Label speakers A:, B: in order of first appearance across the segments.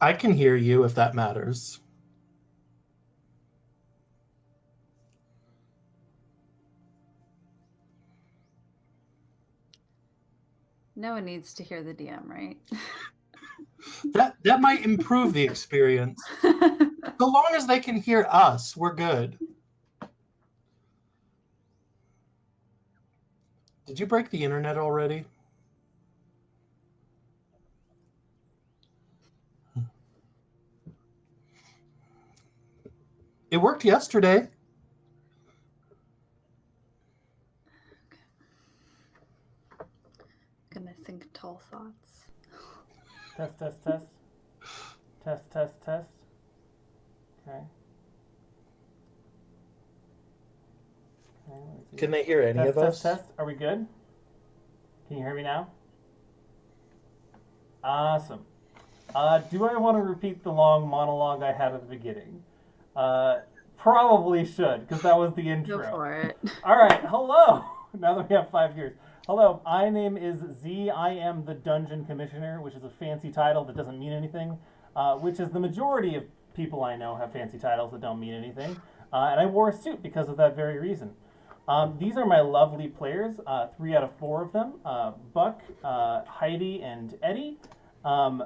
A: I can hear you if that matters.
B: No one needs to hear the DM, right?
A: That might improve the experience. So long as they can hear us, we're good. Did you break the internet already? It worked yesterday.
B: Gonna think tall thoughts.
C: Test, test, test. Test, test, test. Okay. Okay, let me see.
A: Can they hear any
C: Test,
A: of
C: test,
A: us?
C: test. Are we good? Can you hear me now? Awesome. Do I want to repeat the long monologue I had at the beginning? Uh, Probably should, because that was the
B: Go
C: intro.
B: for it.
C: All right, hello. Now that we have 5 years. Hello, my name is Z. I am the Dungeon Commissioner, which is a fancy title that doesn't mean anything, which is the majority of people I know have fancy titles that don't mean anything. And I wore a suit because of that very reason. These are my lovely players, 3 out of 4 of them Buck, Heidi, and Eddie. Um,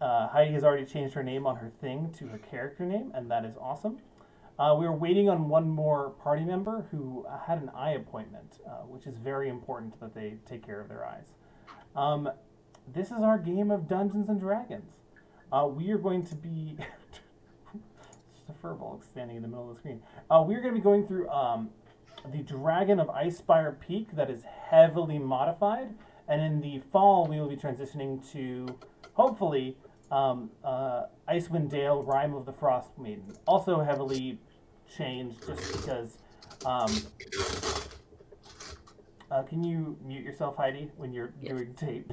C: Heidi has already changed her name on her thing to her character name, and that is awesome. We were waiting on one more party member who had an eye appointment, which is very important that they take care of their eyes. Um, this is our game of Dungeons and Dragons. We are going to be just a furball standing in the middle of the screen. We are going to be going through the Dragon of Icespire Peak that is heavily modified, and in the fall we will be transitioning to hopefully Icewind Dale, Rime of the Frost Maiden, also heavily changed just because. Can you mute yourself, Heidi, when you're
B: Yes.
C: doing tape?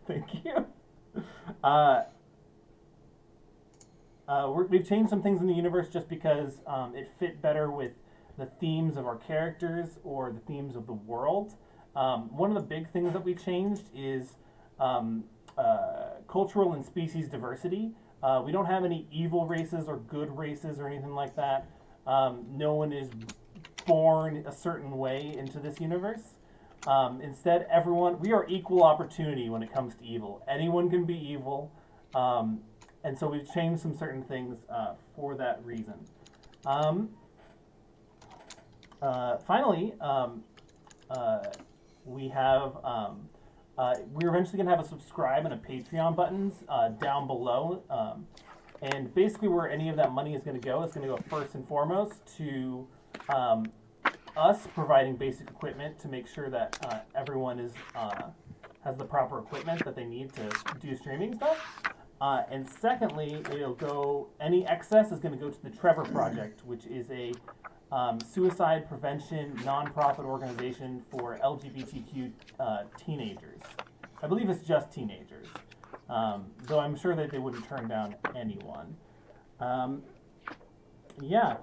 C: Thank you. Uh, we've changed some things in the universe just because it fit better with the themes of our characters or the themes of the world. One of the big things that we changed is cultural and species diversity. We don't have any evil races or good races or anything like that. No one is born a certain way into this universe. Instead, we are equal opportunity when it comes to evil. Anyone can be evil. And so we've changed some certain things for that reason. Finally, we have we're eventually going to have a subscribe and a Patreon buttons down below. And basically, where any of that money is going to go first and foremost to us providing basic equipment to make sure that everyone has the proper equipment that they need to do streaming stuff. And secondly, any excess is going to go to the Trevor Project, which is a suicide prevention nonprofit organization for LGBTQ teenagers. I believe it's just teenagers, though I'm sure that they wouldn't turn down anyone. Um, yeah,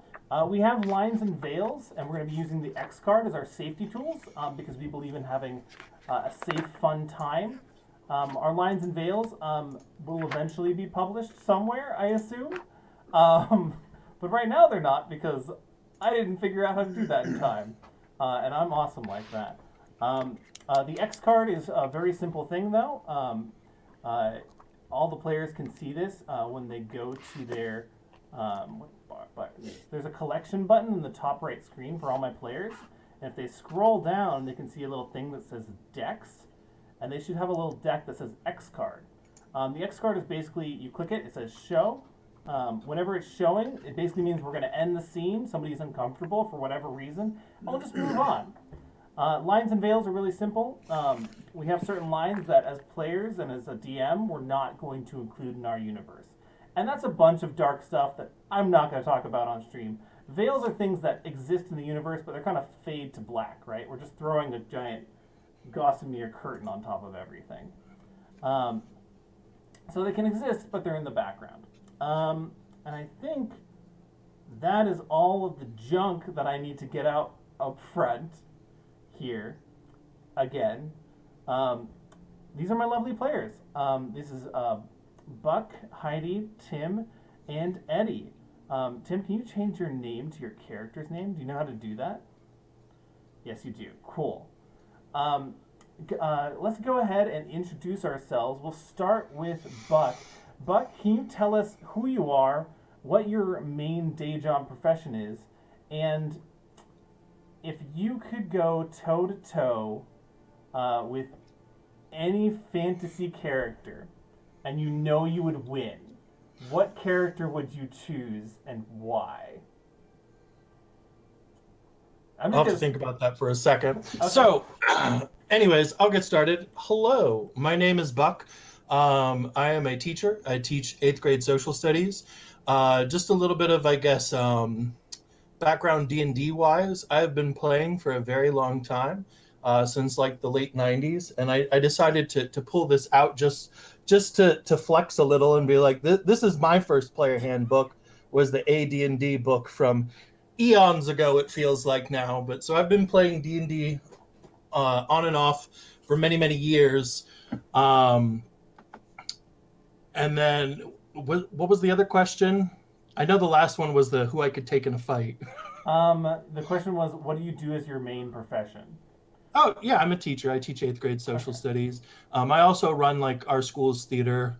C: we have lines and veils, and we're going to be using the X card as our safety tools because we believe in having a safe, fun time. Our lines and veils will eventually be published somewhere, I assume. But right now they're not because I didn't figure out how to do that in time. And I'm awesome like that. The X card is a very simple thing, though. All the players can see this when they go to their. There's a collection button in the top right screen for all my players. And if they scroll down, they can see a little thing that says Decks. And they should have a little deck that says X card. The X card is basically, you click it, it says show. Whenever it's showing, it basically means we're going to end the scene. Somebody's uncomfortable for whatever reason, and we'll just move on. Lines and veils are really simple. We have certain lines that, as players and as a DM, we're not going to include in our universe. And that's a bunch of dark stuff that I'm not going to talk about on stream. Veils are things that exist in the universe, but they're kind of fade to black, right? We're just throwing a giant gossamer curtain on top of everything. So they can exist, but they're in the background. And I think that is all of the junk that I need to get out up front here. Again, these are my lovely players. This is Buck, Heidi, Tim, and Eddie. Tim, can you change your name to your character's name? Do you know how to do that? Yes, you do. Cool. Um, let's go ahead and introduce ourselves. We'll start with Buck. Buck, can you tell us who you are, what your main day job profession is, and if you could go toe to toe with any fantasy character and you know you would win, what character would you choose and why?
A: I'll have to think about that for a second. Okay. So, anyways, I'll get started. Hello, my name is Buck. I am a teacher. I teach 8th grade social studies. Just a little bit of, I guess, background D&D wise. I've been playing for a very long time, since like the late 90s. And I decided to pull this out just to flex a little and be like, this is my first player handbook, was the AD&D book from eons ago, it feels like now. But so I've been playing D&D on and off for many, many years. And then what was the other question? I know the last one was the who I could take in a fight.
C: The question was, what do you do as your main profession?
A: Oh, yeah, I'm a teacher. I teach 8th grade social studies. I also run like our school's theater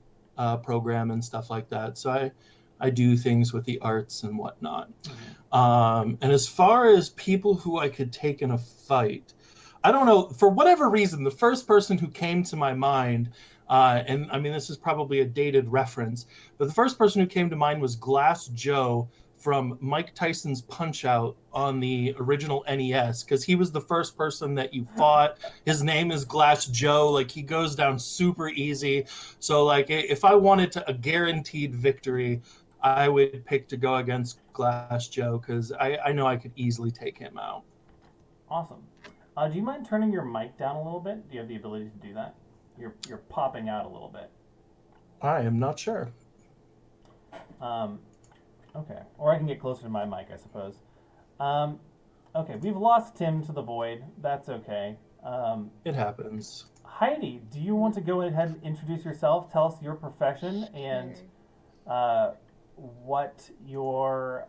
A: program and stuff like that. So I do things with the arts and whatnot. Mm-hmm. And as far as people who I could take in a fight, I don't know, for whatever reason, the first person who came to my mind, and I mean, this is probably a dated reference, but the first person who came to mind was Glass Joe from Mike Tyson's Punch-Out on the original NES, because he was the first person that you fought. His name is Glass Joe. Like, he goes down super easy. So, like, if I wanted a guaranteed victory, I would pick to go against Glass Joe, because I know I could easily take him out.
C: Awesome. Do you mind turning your mic down a little bit? Do you have the ability to do that? You're popping out a little bit.
A: I am not sure.
C: Okay. Or I can get closer to my mic, I suppose. Okay, we've lost Tim to the void. That's okay.
A: It happens.
C: Heidi, do you want to go ahead and introduce yourself? Tell us your profession and what your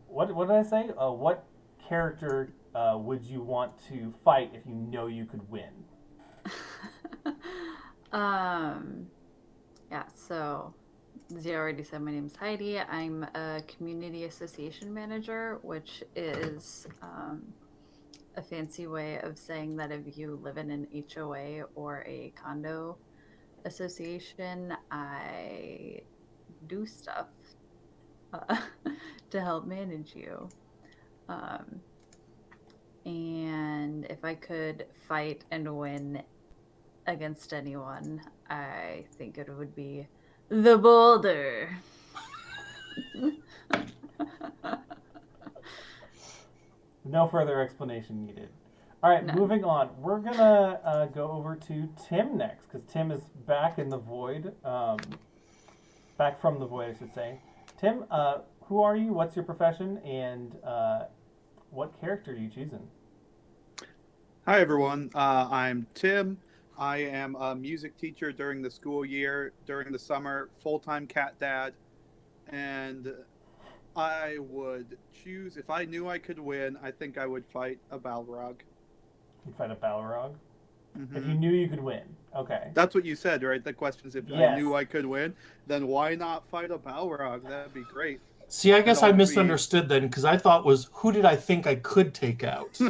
C: what did I say? What character would you want to fight if you know you could win?
B: Yeah, so as you already said, my name is Heidi. I'm a community association manager, which is a fancy way of saying that if you live in an HOA or a condo association, I do stuff to help manage you. And if I could fight and win against anyone, I think it would be the boulder.
C: No further explanation needed. All right, moving on. We're gonna go over to Tim next, because Tim is back in the void. Back from the void, I should say. Tim, who are you? What's your profession? And what character are you choosing?
D: Hi, everyone. I'm Tim. I am a music teacher during the school year, during the summer, full-time cat dad. And I would choose, if I knew I could win, I think I would fight a Balrog.
C: You'd fight a Balrog?
D: Mm-hmm.
C: If you knew you could win. Okay.
D: That's what you said, right? The question is, if I knew I could win, then why not fight a Balrog? That'd be great.
A: See, I guess I misunderstood then, because I thought was, who did I think I could take out?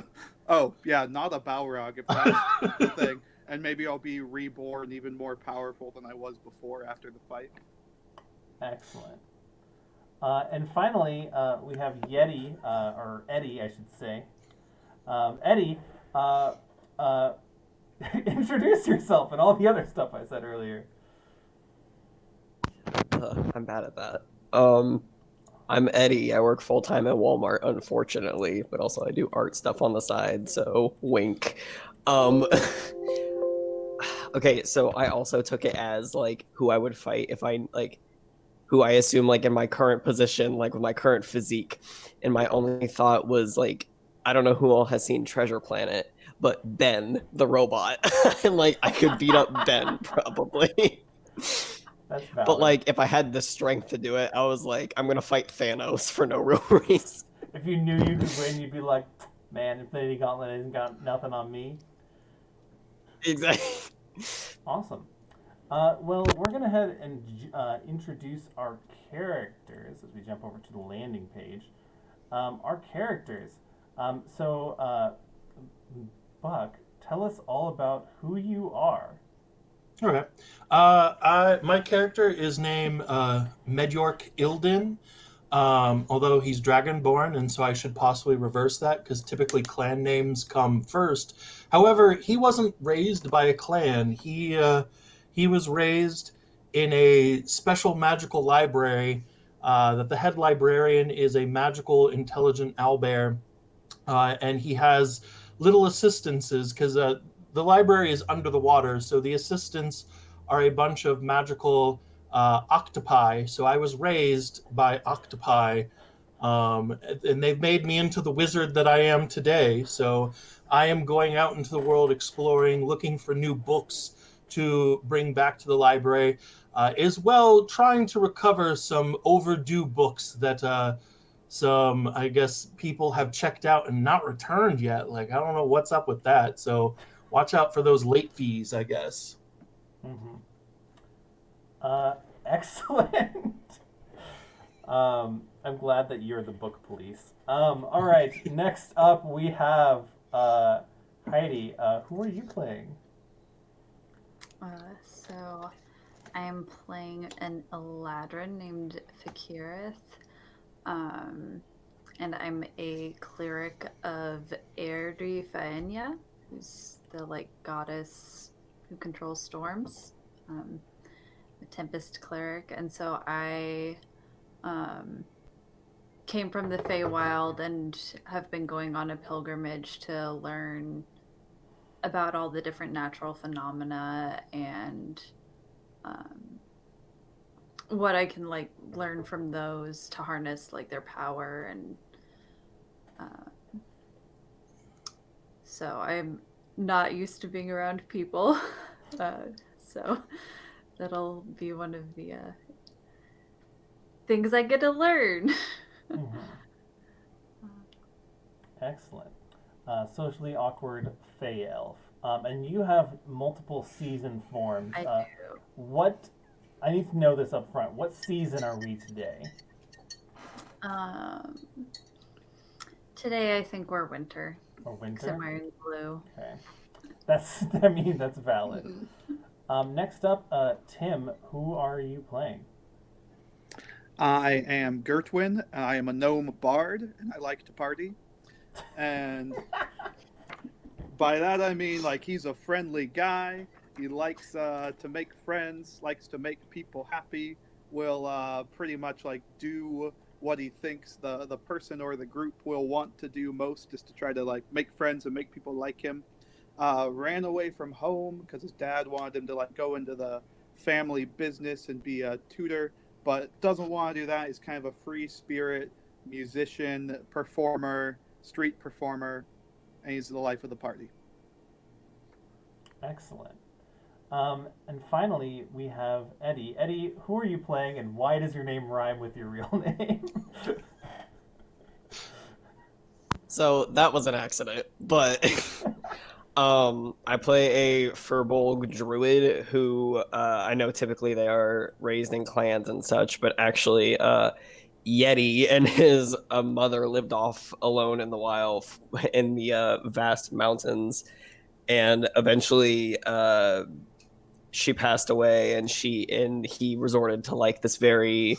D: Oh, yeah, not a Balrog, if that's the thing. And maybe I'll be reborn even more powerful than I was before after the fight.
C: Excellent. And finally, we have Yeti, or Eddie, I should say. Eddie, introduce yourself and all the other stuff I said earlier.
E: I'm bad at that. I'm Eddie. I work full-time at Walmart, unfortunately, but also I do art stuff on the side, so wink. Okay, so I also took it as, like, who I would fight if I, like, who I assume, like, in my current position, like, with my current physique. And my only thought was, like, I don't know who all has seen Treasure Planet, but Ben, the robot. And like I could beat up Ben probably.
C: That's valid.
E: But like if I had the strength to do it, I was like, I'm gonna fight Thanos for no real reason.
C: If you knew you could win, you'd be like, man, Infinity Gauntlet ain't got nothing on me.
E: Exactly.
C: Awesome. Well, we're going to head and introduce our characters as we jump over to the landing page. Our characters. Buck, tell us all about who you are.
A: All right. My character is named Medyork Ilden. Although he's dragonborn, and so I should possibly reverse that because typically clan names come first. However, he wasn't raised by a clan. He was raised in a special magical library that the head librarian is a magical, intelligent owlbear, and he has little assistances because the library is under the water, so the assistants are a bunch of magical octopi. So I was raised by octopi, and they've made me into the wizard that I am today. So I am going out into the world exploring, looking for new books to bring back to the library, as well trying to recover some overdue books that some, I guess, people have checked out and not returned yet. Like, I don't know what's up with that. So watch out for those late fees, I guess.
C: Mm-hmm. Excellent. I'm glad that you're the book police. All right, next up we have Heidi. Who are you playing?
B: So I am playing an Eladrin named Fakirith. And I'm a cleric of Erdri Faenya, who's the like goddess who controls storms. A Tempest cleric, and so I came from the Feywild and have been going on a pilgrimage to learn about all the different natural phenomena and what I can like learn from those to harness like their power. And so I'm not used to being around people, so that'll be one of the things I get to learn.
C: Mm-hmm. Excellent. Socially awkward Fey elf. And you have multiple season forms.
B: I do.
C: What? I need to know this up front. What season are we today?
B: Today I think we're winter.
C: Or winter?
B: Because I'm wearing blue.
C: Okay. That's valid. Next up, Tim, who are you playing?
D: I am Gertwin. I am a gnome bard, and I like to party. And by that I mean, like, he's a friendly guy. He likes to make friends, likes to make people happy, will pretty much, like, do what he thinks the person or the group will want to do most, is to try to, like, make friends and make people like him. Ran away from home because his dad wanted him to, like, go into the family business and be a tutor, but doesn't want to do that. He's kind of a free spirit, musician, performer, street performer, and he's the life of the party.
C: Excellent. And finally, we have Eddie. Eddie, who are you playing, and why does your name rhyme with your real name?
E: So that was an accident, but I play a Furbolg druid who I know typically they are raised in clans and such, but actually Yeti and his mother lived off alone in the wild in the vast mountains, and eventually she passed away, and he resorted to like this very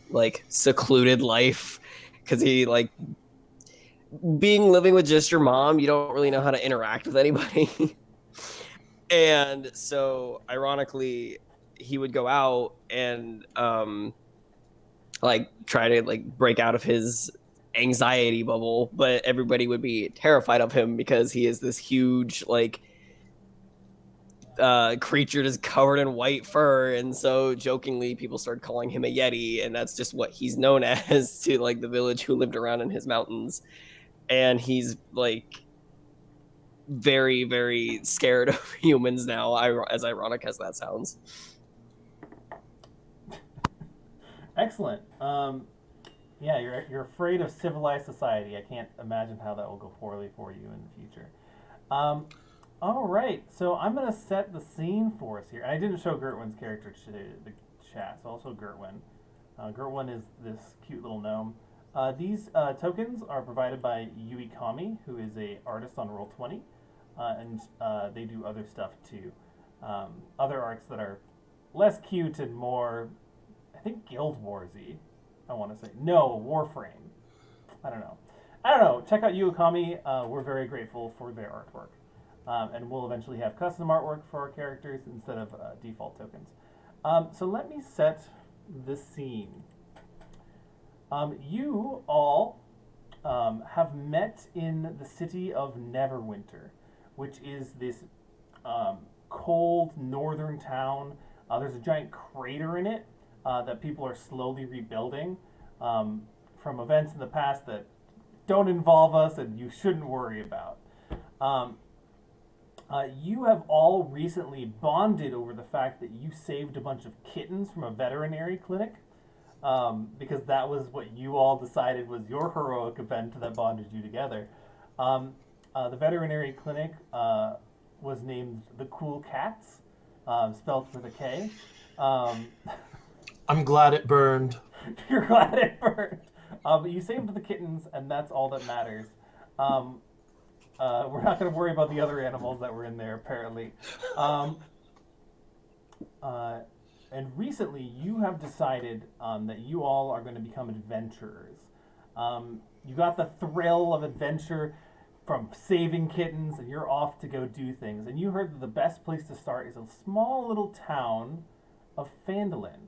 E: like secluded life because he like living with just your mom, you don't really know how to interact with anybody. And so ironically he would go out and like try to like break out of his anxiety bubble, but everybody would be terrified of him because he is this huge like creature just covered in white fur, and so jokingly people started calling him a Yeti, and that's just what he's known as to like the village who lived around in his mountains. And he's like very, very scared of humans now, as ironic as that sounds.
C: Excellent. Yeah, you're afraid of civilized society. I can't imagine how that will go poorly for you in the future. All right, so I'm gonna set the scene for us here. I didn't show Gertwin's character to the chat, so I'll show Gertwin. Gertwin is this cute little gnome. These tokens are provided by Yui Kami, who is a artist on Roll20, and they do other stuff too. Other arts that are less cute and more, I think, Guild Warsy. I want to say no Warframe. I don't know. Check out Yui Kami. We're very grateful for their artwork. And we'll eventually have custom artwork for our characters instead of default tokens. So let me set the scene. You all have met in the city of Neverwinter, which is this cold northern town. There's a giant crater in it that people are slowly rebuilding from events in the past that don't involve us and you shouldn't worry about. You have all recently bonded over the fact that you saved a bunch of kittens from a veterinary clinic, because that was what you all decided was your heroic event that bonded you together. The veterinary clinic was named the Cool Cats, spelled with a K.
A: I'm glad it burned.
C: You're glad it burned. But you saved the kittens, and that's all that matters. We're not going to worry about the other animals that were in there, apparently. And recently, you have decided that you all are going to become adventurers. You got the thrill of adventure from saving kittens, and you're off to go do things. And you heard that the best place to start is a small little town of Phandalin.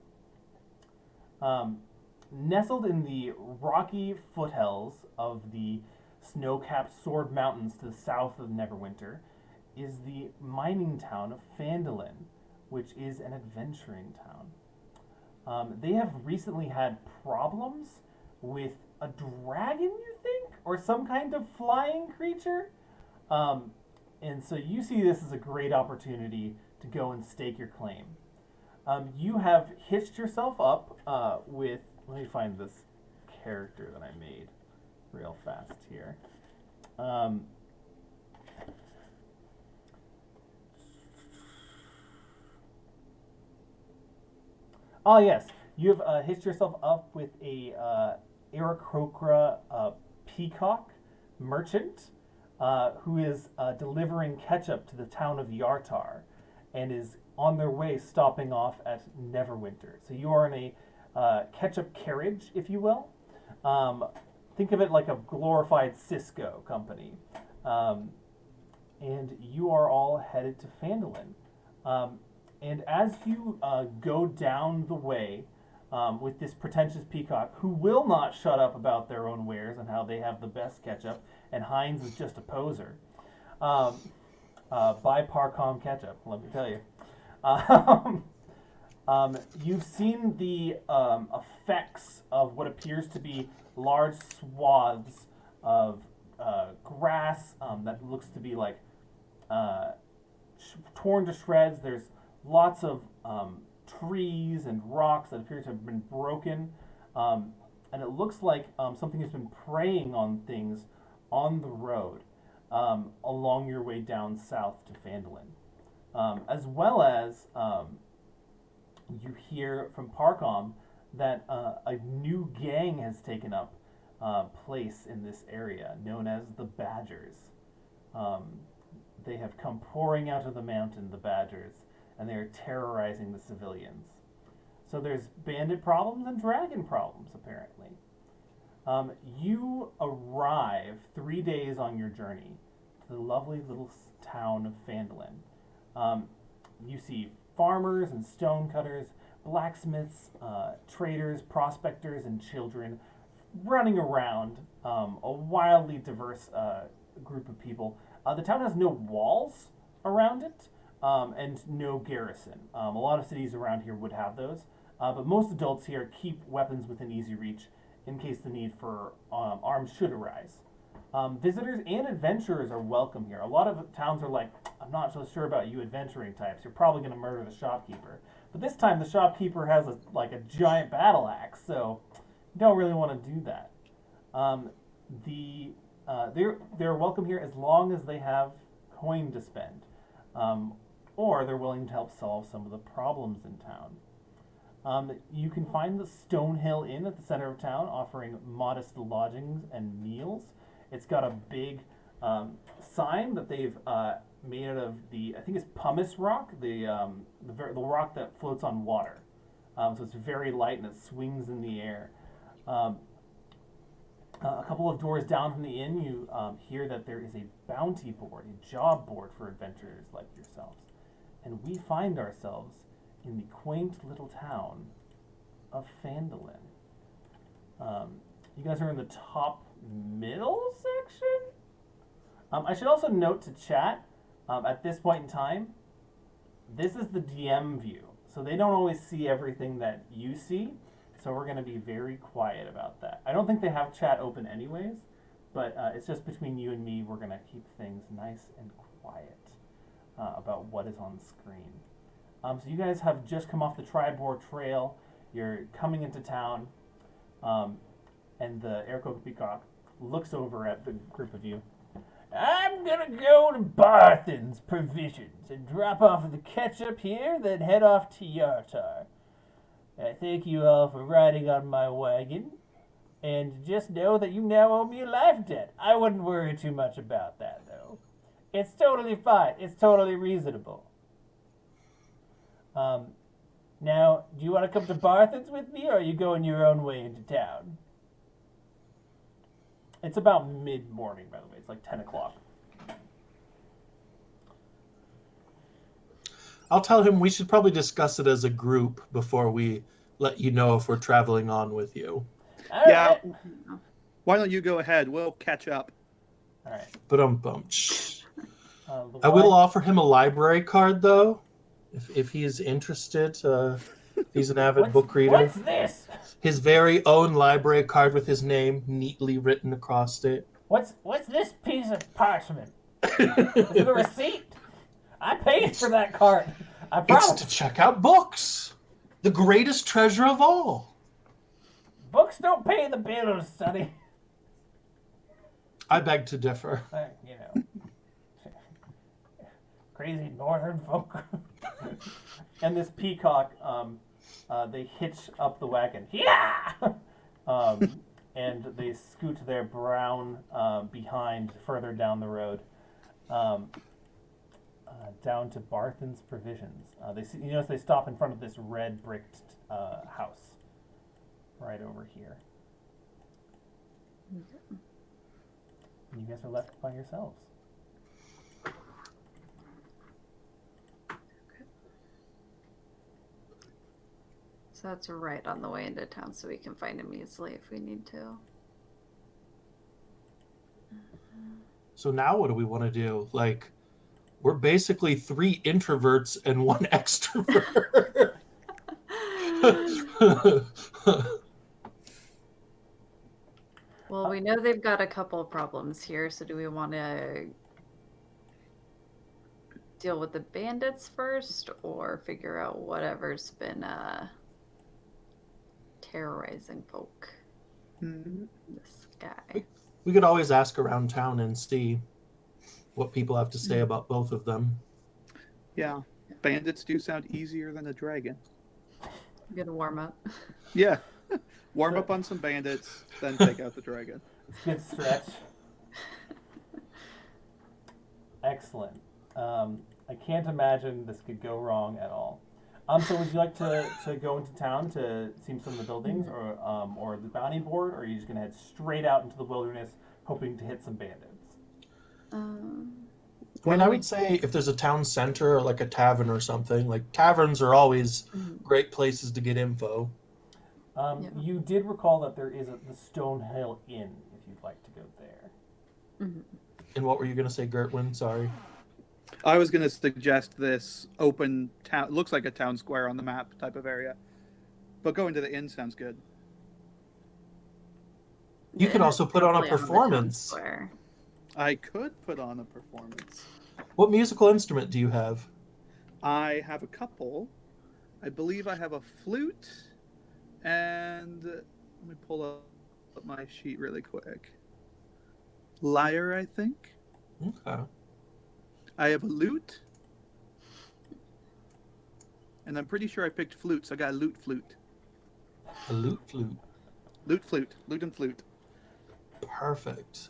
C: Nestled in the rocky foothills of the snow-capped Sword Mountains to the south of Neverwinter is the mining town of Phandalin, which is an adventuring town. They have recently had problems with a dragon, you think? Or some kind of flying creature? And so you see this as a great opportunity to go and stake your claim. You have hitched yourself up with... Let me find this character that I made real fast here. Oh yes, you have hitched yourself up with a Aarakocra peacock merchant who is delivering ketchup to the town of Yartar and is on their way stopping off at Neverwinter. So you are in a ketchup carriage, if you will. Think of it like a glorified Cisco company. And you are all headed to Phandalin. And as you go down the way with this pretentious peacock, who will not shut up about their own wares and how they have the best ketchup, and Heinz is just a poser, buy Parcom ketchup, let me tell you. You've seen the effects of what appears to be large swaths of grass that looks to be like torn to shreds. There's lots of trees and rocks that appear to have been broken. And it looks like something has been preying on things on the road along your way down south to Phandalin. As well as you hear from Parcom that a new gang has taken up place in this area, known as the Badgers. They have come pouring out of the mountain, the Badgers, and they are terrorizing the civilians. So there's bandit problems and dragon problems, apparently. You arrive 3 days on your journey to the lovely little town of Phandalin. You see farmers and stonecutters, blacksmiths, traders, prospectors, and children running around, a wildly diverse group of people. The town has no walls around it, and no garrison. A lot of cities around here would have those, but most adults here keep weapons within easy reach in case the need for arms should arise. Visitors and adventurers are welcome here. A lot of towns are like, I'm not so sure about you adventuring types. You're probably going to murder the shopkeeper. But this time the shopkeeper has a giant battle axe, so you don't really want to do that. They're welcome here as long as they have coin to spend, or they're willing to help solve some of the problems in town. You can find the Stonehill Inn at the center of town, offering modest lodgings and meals. It's got a big sign that they've made out of I think it's pumice rock, the rock that floats on water. So it's very light and it swings in the air. A couple of doors down from the inn, you hear that there is a bounty board, a job board for adventurers like yourselves. And we find ourselves in the quaint little town of Phandalin. You guys are in the top middle section? I should also note to chat, at this point in time, this is the DM view. So they don't always see everything that you see. So we're going to be very quiet about that. I don't think they have chat open anyways, but it's just between you and me. We're going to keep things nice and quiet about what is on the screen. So you guys have just come off the Tribor Trail. You're coming into town, and the Aircoke Peacock looks over at the group of you. I'm going to go to Barthen's Provisions and drop off the ketchup here, then head off to Yartar. Thank you all for riding on my wagon, and just know that you now owe me a life debt. I wouldn't worry too much about that, though. It's totally fine. It's totally reasonable. Now, do you want to come to Barthen's with me, or are you going your own way into town? It's about mid-morning, by the way. It's like 10 o'clock.
A: I'll tell him we should probably discuss it as a group before we let you know if we're traveling on with you.
C: All
D: Yeah.
C: right.
D: Why don't you go ahead? We'll catch up.
C: All right.
A: But I will offer him a library card, though, if he's interested. He's an avid book reader.
C: What's this?
A: His very own library card with his name neatly written across it.
C: What's this piece of parchment? Is it a receipt? I paid for that card. I promise.
A: It's to check out books. The greatest treasure of all.
C: Books don't pay the bills, Sonny.
A: I beg to differ.
C: You know. Crazy northern folk. And this peacock, they hitch up the wagon. Yeah! And they scoot their brown behind further down the road. Down to Barthen's Provisions. You notice they stop in front of this red bricked house right over here. And you guys are left by yourselves.
B: So that's right on the way into town, so we can find him easily if we need to.
A: So now what do we want to do? Like, we're basically 3 introverts and 1 extrovert.
B: Well, we know they've got a couple of problems here, so do we want to deal with the bandits first, or figure out whatever's been terrorizing folk? This guy.
A: We could always ask around town and see what people have to say about both of them.
D: Yeah. Bandits do sound easier than a dragon.
B: Good warm up.
D: Yeah. Warm up on some bandits, then take out the dragon.
C: Good stretch. Excellent. I can't imagine this could go wrong at all. So would you like to go into town to see some of the buildings, or the bounty board, or are you just going to head straight out into the wilderness hoping to hit some bandits?
A: I mean, I would say if there's a town center or like a tavern or something, like taverns are always great places to get info.
C: You did recall that there is the Stonehill Inn, if you'd like to go there.
A: And what were you going to say, Gertwin? Sorry.
D: I was going to suggest this open town, looks like a town square on the map type of area. But going to the inn sounds good.
A: You could also put on a
B: Definitely on the town
A: performance.
B: square.
D: I could put on a performance.
A: What musical instrument do you have?
D: I have a couple. I believe I have a flute, and let me pull up my sheet really quick. Lyre, I think.
A: Okay.
D: I have a lute, and I'm pretty sure I picked flute, so I got a lute flute.
A: A lute flute.
D: Lute and flute.
A: Perfect.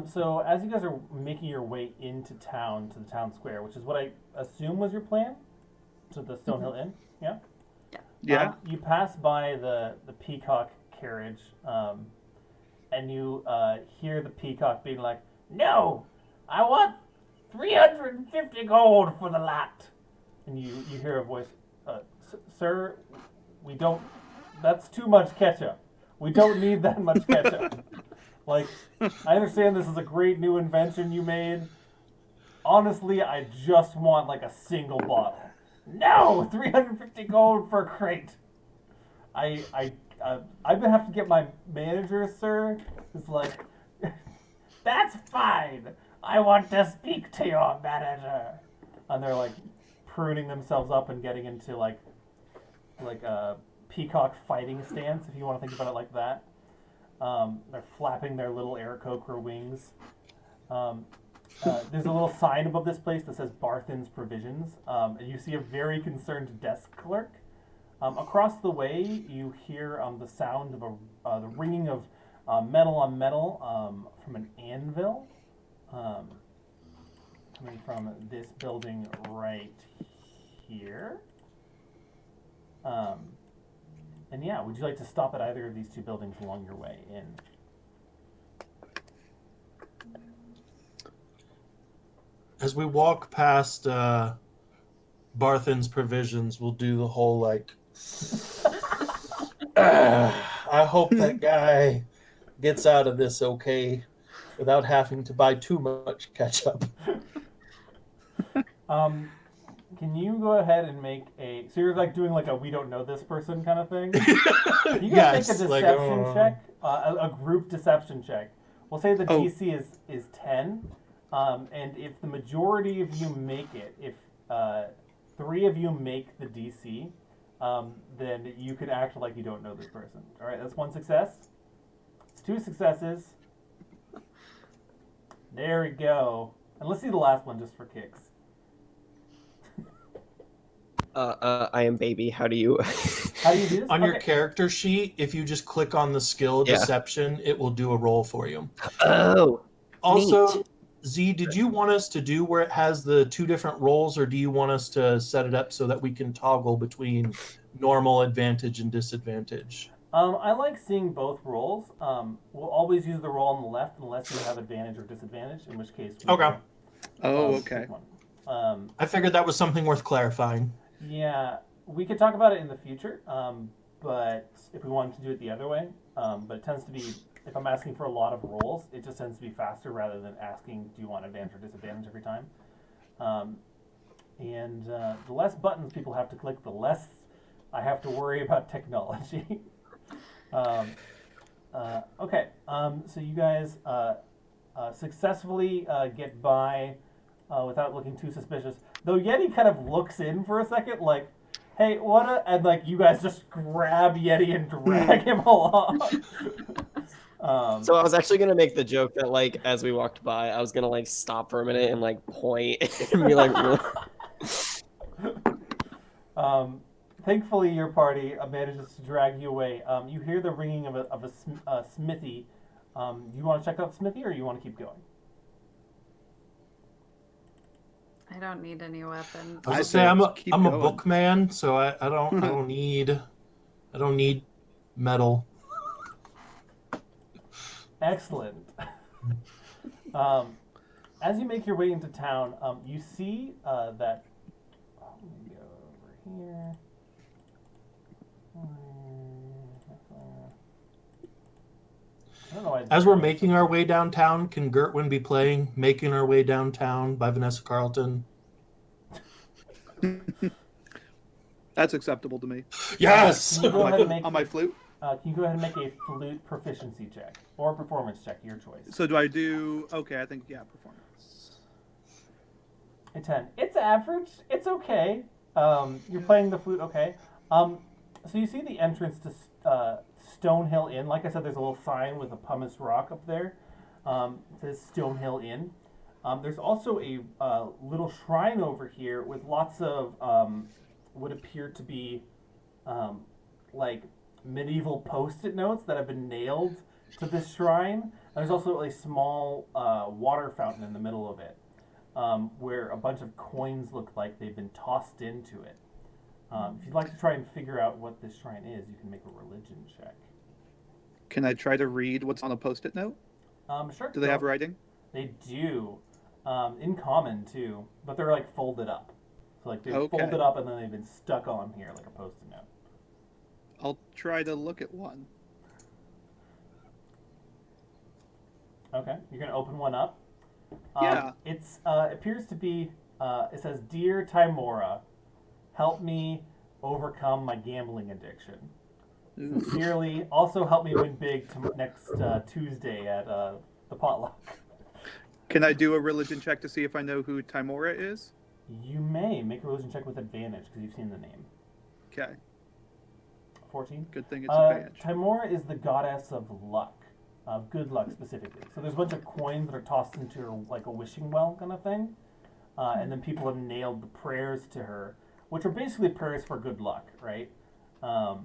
C: So as you guys are making your way into town, to the town square, which is what I assume was your plan, to the Stonehill Inn, yeah?
D: Yeah.
C: You pass by the peacock carriage, and you hear the peacock being like, "No, I want 350 gold for the lot." And you hear a voice, "Sir, we don't. That's too much ketchup. We don't need that much ketchup." Like, I understand this is a great new invention you made. Honestly, I just want like a single bottle. No, 350 gold for a crate. I'm gonna have to get my manager, sir. It's like, that's fine. I want to speak to your manager. And they're like pruning themselves up and getting into like a peacock fighting stance, if you want to think about it like that. They're flapping their little Aarakocra wings. There's a little sign above this place that says Barthen's Provisions, and you see a very concerned desk clerk. Across the way, you hear the sound of the ringing of metal on metal from an anvil, coming from this building right here. And yeah, would you like to stop at either of these two buildings along your way in?
A: As we walk past Barthen's Provisions, we'll do the whole like, I hope that guy gets out of this okay without having to buy too much ketchup.
C: Can you go ahead and make a... So you're like doing like a we don't know this person kind of thing? You can make a deception check, a group deception check. We'll say the DC is 10, and if the majority of you make it, if 3 of you make the DC, then you can act like you don't know this person. All right, that's 1 success. It's 2 successes. There we go. And let's see the last one just for kicks.
E: I am baby. How do you?
C: How do you do this?
A: On your character sheet, if you just click on the skill deception, it will do a roll for you.
E: Oh.
A: Also,
E: neat.
A: Z, did you want us to do where it has the 2 different rolls, or do you want us to set it up so that we can toggle between normal, advantage, and disadvantage?
C: I like seeing both rolls. We'll always use the roll on the left unless you have advantage or disadvantage, in which case we
A: Okay.
C: pick one.
A: I figured that was something worth clarifying.
C: Yeah, we could talk about it in the future, but if we wanted to do it the other way. But it tends to be, if I'm asking for a lot of rolls, it just tends to be faster rather than asking, do you want advantage or disadvantage every time? And the less buttons people have to click, the less I have to worry about technology. Okay, so you guys successfully get by without looking too suspicious. Though Yeti kind of looks in for a second, like, hey, and like you guys just grab Yeti and drag him along.
E: So I was actually gonna make the joke that like as we walked by, I was gonna like stop for a minute and like point and be like.
C: Thankfully, your party manages to drag you away. You hear the ringing of a smithy. Do you want to check out the smithy, or you want to keep going?
B: I don't need any weapons.
A: I was gonna say I'm a bookman, so I don't need metal.
C: Excellent. As you make your way into town, you see that. Let me go over here. I don't know why
A: As we're making our way downtown, can Gertwin be playing "Making Our Way Downtown" by Vanessa Carlton?
D: That's acceptable to me.
A: Yes.
C: Can you go ahead and make
D: On my flute.
C: can you go ahead and make a flute proficiency check or performance check, your choice?
D: So do I do? Okay, I think performance.
C: A 10. It's average. It's okay. You're playing the flute okay. So you see the entrance to Stonehill Inn. Like I said, there's a little sign with a pumice rock up there. It says Stonehill Inn. There's also a little shrine over here with lots of what appear to be like medieval post-it notes that have been nailed to this shrine. There's also a small water fountain in the middle of it, where a bunch of coins look like they've been tossed into it. If you'd like to try and figure out what this shrine is, you can make a religion check.
D: Can I try to read what's on a post-it note?
C: Sure.
D: Do they have writing?
C: They do. In common, too. But they're, like, folded up. So, like, they're folded up and then they've been stuck on here like a post-it note.
D: I'll try to look at one.
C: Okay. You're going to open one up.
D: Yeah.
C: It's appears to be, it says, Dear Timora, help me overcome my gambling addiction. Sincerely, also help me win big next Tuesday at the potluck.
D: Can I do a religion check to see if I know who Timora is?
C: You may make a religion check with advantage because you've seen the name.
D: Okay.
C: 14.
D: Good thing it's advantage.
C: Timora is the goddess of luck, of good luck specifically. So there's a bunch of coins that are tossed into her, like a wishing well kind of thing, and then people have nailed the prayers to her, which are basically prayers for good luck, right? So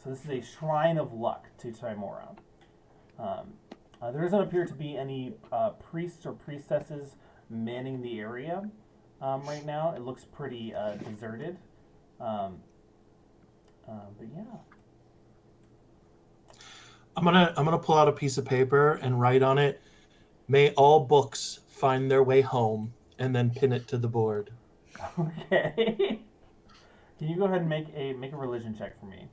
C: this is a shrine of luck to Timora. There doesn't appear to be any priests or priestesses manning the area right now. It looks pretty deserted. But yeah.
A: I'm gonna pull out a piece of paper and write on it, "May all books find their way home," and then pin it to the board.
C: Okay. Can you go ahead and make a religion check for me?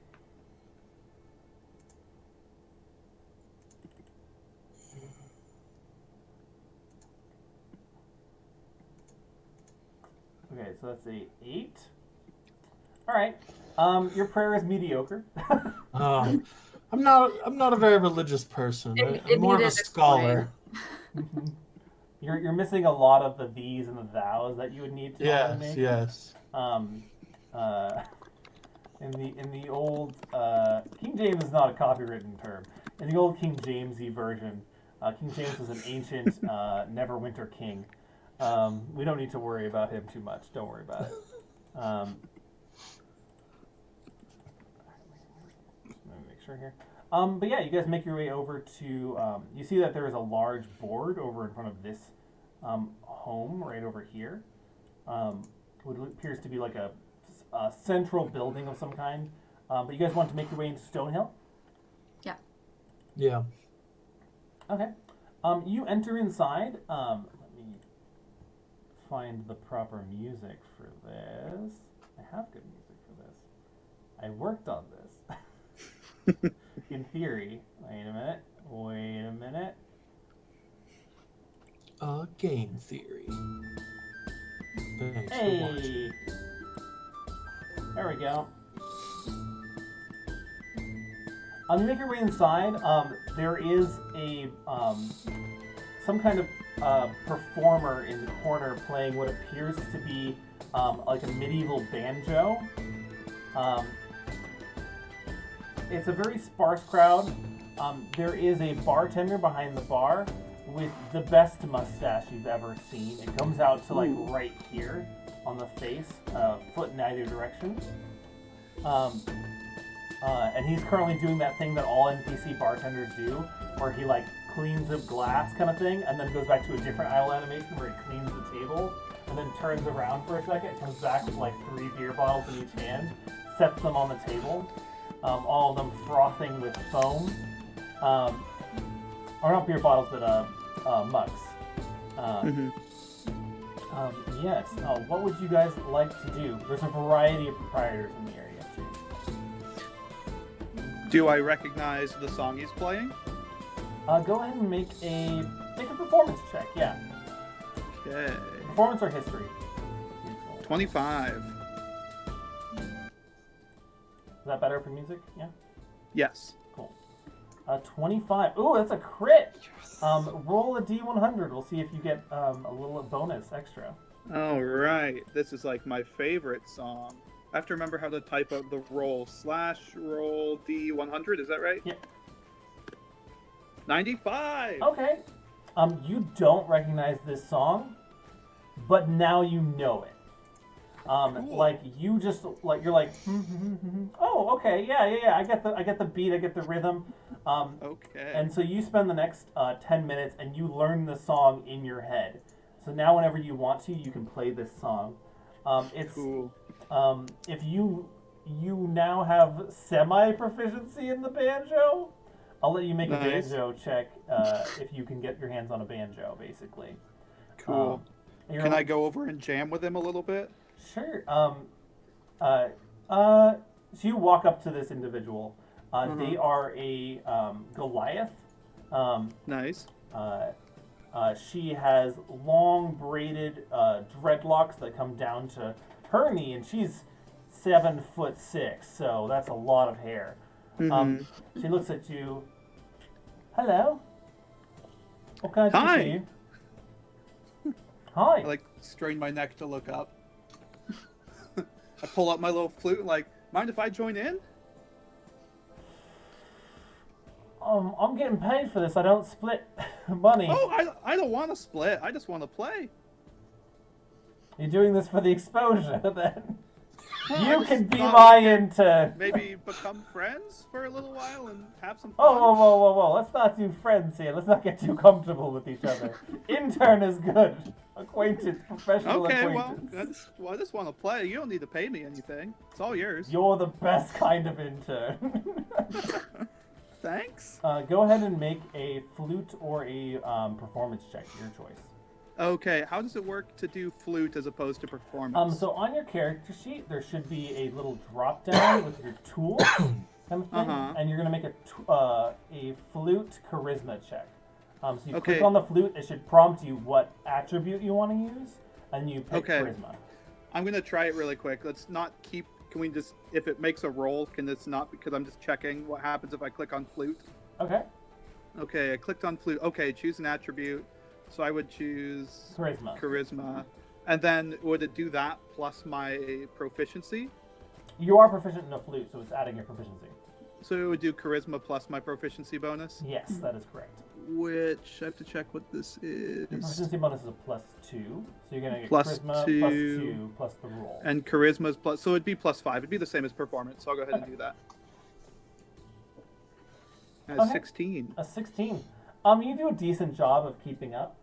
C: Okay, so that's a 8. All right. Your prayer is mediocre.
A: I'm not a very religious person. I'm more of a scholar.
C: You're missing a lot of the these and the thous that you would need to make.
A: Yes.
C: In the old King James is not a copywritten term. In the old King Jamesy version, King James was an ancient Neverwinter king. We don't need to worry about him too much. Don't worry about it. Let me make sure here. But yeah, you guys make your way over to. You see that there is a large board over in front of this home right over here. What appears to be like a central building of some kind. But you guys want to make your way into Stonehill?
B: Yeah.
A: Yeah.
C: Okay. You enter inside. Let me find the proper music for this. I have good music for this. I worked on this. In theory. Wait a minute.
A: Game theory. Thanks for
C: Hey!
A: watching.
C: There we go. You make your way inside. There is a some kind of performer in the corner playing what appears to be like a medieval banjo. It's a very sparse crowd. There is a bartender behind the bar with the best mustache you've ever seen. It comes out to like right here on the face, foot in either direction. And he's currently doing that thing that all NPC bartenders do, where he like cleans a glass kind of thing, and then goes back to a different idle animation where he cleans the table, and then turns around for a second, comes back with like 3 beer bottles in each hand, sets them on the table, all of them frothing with foam. Or not beer bottles, but mugs. Yes. What would you guys like to do? There's a variety of proprietors in the area too.
D: Do I recognize the song he's playing?
C: Go ahead and make a performance check. Yeah.
D: Okay.
C: Performance or history.
D: 25.
C: that better for music? Yeah.
D: Yes.
C: Cool. 25. Ooh, that's a crit. Roll a d100. We'll see if you get a little bonus extra.
D: All right. This is like my favorite song. I have to remember how to type out the roll. /roll d100. Is that right?
C: Yep.
D: 95.
C: Okay. You don't recognize this song, but now you know it.
D: Cool.
C: Like you just like you're like, oh, okay, yeah. I get the beat, I get the rhythm.
D: Okay.
C: And so you spend the next 10 minutes and you learn the song in your head. So now whenever you want to, you can play this song. It's
D: cool.
C: if you now have semi proficiency in the banjo, I'll let you make a
D: Nice.
C: banjo check if you can get your hands on a banjo, basically.
D: Cool.
C: You're
D: Can I go over and jam with him a little bit?
C: Sure. So you walk up to this individual. They are a Goliath.
D: Nice.
C: She has long braided dreadlocks that come down to her knee, and she's 7'6", so that's a lot of hair. She looks at you. Hello. What can I do
D: Hi.
C: for you? Hi.
D: I like strain my neck to look up. I pull out my little flute and like, mind if I join in?
C: I'm getting paid for this. I don't split money.
D: Oh, I don't want to split. I just want to play.
C: You're doing this for the exposure, then.
D: I
C: You
D: just
C: can be
D: thought
C: my
D: we could
C: intern.
D: Maybe become friends for a little while and have some fun.
C: Oh, whoa. Let's not do friends here. Let's not get too comfortable with each other. Intern is good. Acquaintance, professional
D: Okay, well,
C: acquaintance.
D: I just want to play. You don't need to pay me anything. It's all yours.
C: You're the best kind of intern.
D: Thanks.
C: Go ahead and make a flute or a performance check, your choice.
D: Okay, how does it work to do flute as opposed to performance?
C: So on your character sheet, there should be a little drop down with your tools kind of thing, and you're gonna make a flute charisma check. So you click on the flute, it should prompt you what attribute you want to use, and you pick charisma.
D: I'm gonna try it really quick. Let's not keep. Can we just, if it makes a roll, can this not? Because I'm just checking what happens if I click on flute.
C: Okay.
D: Okay, I clicked on flute. Okay, choose an attribute. So I would choose charisma. And then would it do that plus my proficiency?
C: You are proficient in a flute, so it's adding your proficiency.
D: So it would do charisma plus my proficiency bonus?
C: Yes, that is correct.
D: Which, I have to check what this is.
C: Your proficiency bonus is a +2, so you're going to get
D: Plus
C: charisma
D: two.
C: +2 plus the roll.
D: And charisma's plus, so it'd be +5. It'd be the same as performance, so I'll go ahead and do that. That's 16.
C: A 16. You do a decent job of keeping up.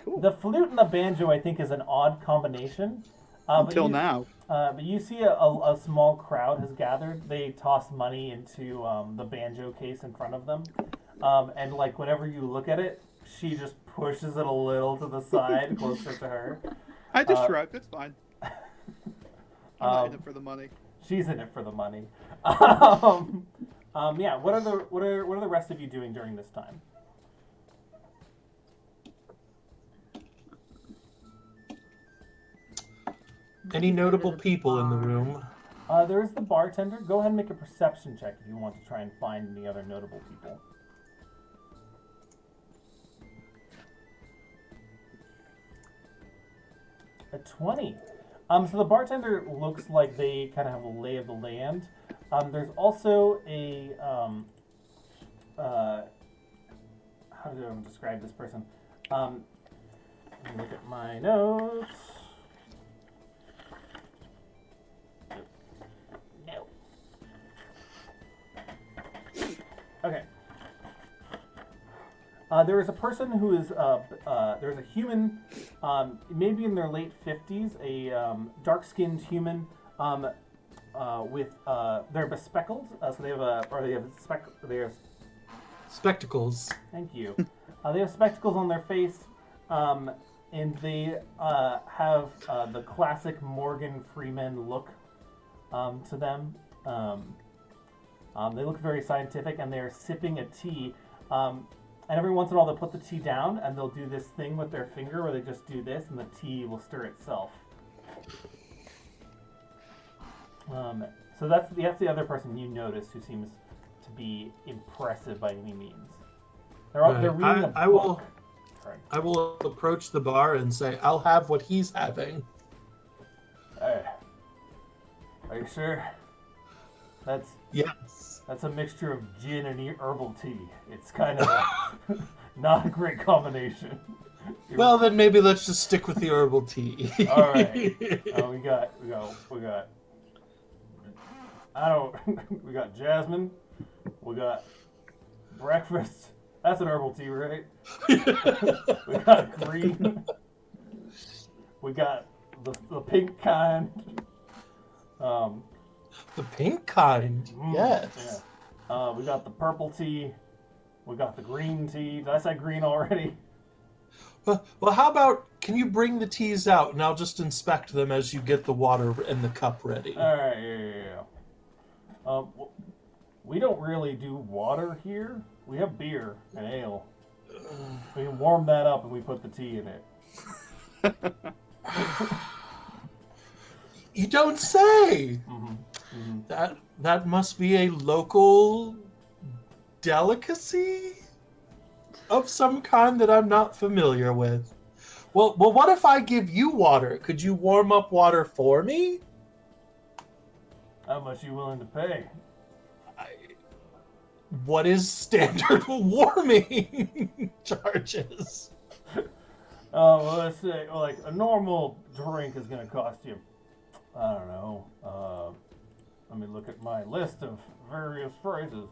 D: Cool.
C: The flute and the banjo, I think, is an odd combination.
D: Until now.
C: But you see a small crowd has gathered. They toss money into the banjo case in front of them. And like whenever you look at it, she just pushes it a little to the side, closer to her.
D: I just shrugged. It's fine. I'm not in it for the money.
C: She's in it for the money. Yeah. What are the rest of you doing during this time?
A: Any notable people in the room?
C: There's the bartender. Go ahead and make a perception check if you want to try and find any other notable people. A 20. So the bartender looks like they kind of have a lay of the land. There's also a how do I describe this person? Let me look at my notes. No. Okay. There is a person who is there's a human, maybe in their late 50s, a dark-skinned human with they're bespectacled, so they have
A: Spectacles.
C: Thank you. They have spectacles on their face, and they have the classic Morgan Freeman look to them. They look very scientific, and they are sipping a tea. And every once in a while, they'll put the tea down, and they'll do this thing with their finger where they just do this, and the tea will stir itself. So that's the other person you notice who seems to be impressive by any means. They're reading a book.
A: I will approach the bar and say, I'll have what he's having.
C: Hey, are you sure?
A: Yes.
C: That's a mixture of gin and herbal tea. It's kind of not a great combination.
A: Well, then maybe let's just stick with the herbal tea.
C: All right. We got. We got jasmine. We got breakfast. That's an herbal tea, right? We got green. We got the pink kind.
A: The pink kind. Yes.
C: Yeah. We got the purple tea. We got the green tea. Did I say green already?
A: Well, how about, can you bring the teas out and I'll just inspect them as you get the water and the cup ready?
C: All right, yeah. We don't really do water here. We have beer and ale. We can warm that up and we put the tea in it.
A: You don't say!
C: Mm-hmm. Mm-hmm.
A: That must be a local delicacy of some kind that I'm not familiar with. Well, what if I give you water? Could you warm up water for me?
C: How much are you willing to pay?
A: What is standard warming charges?
C: Well, let's say like a normal drink is going to cost you, I don't know. Let me look at my list of various prices.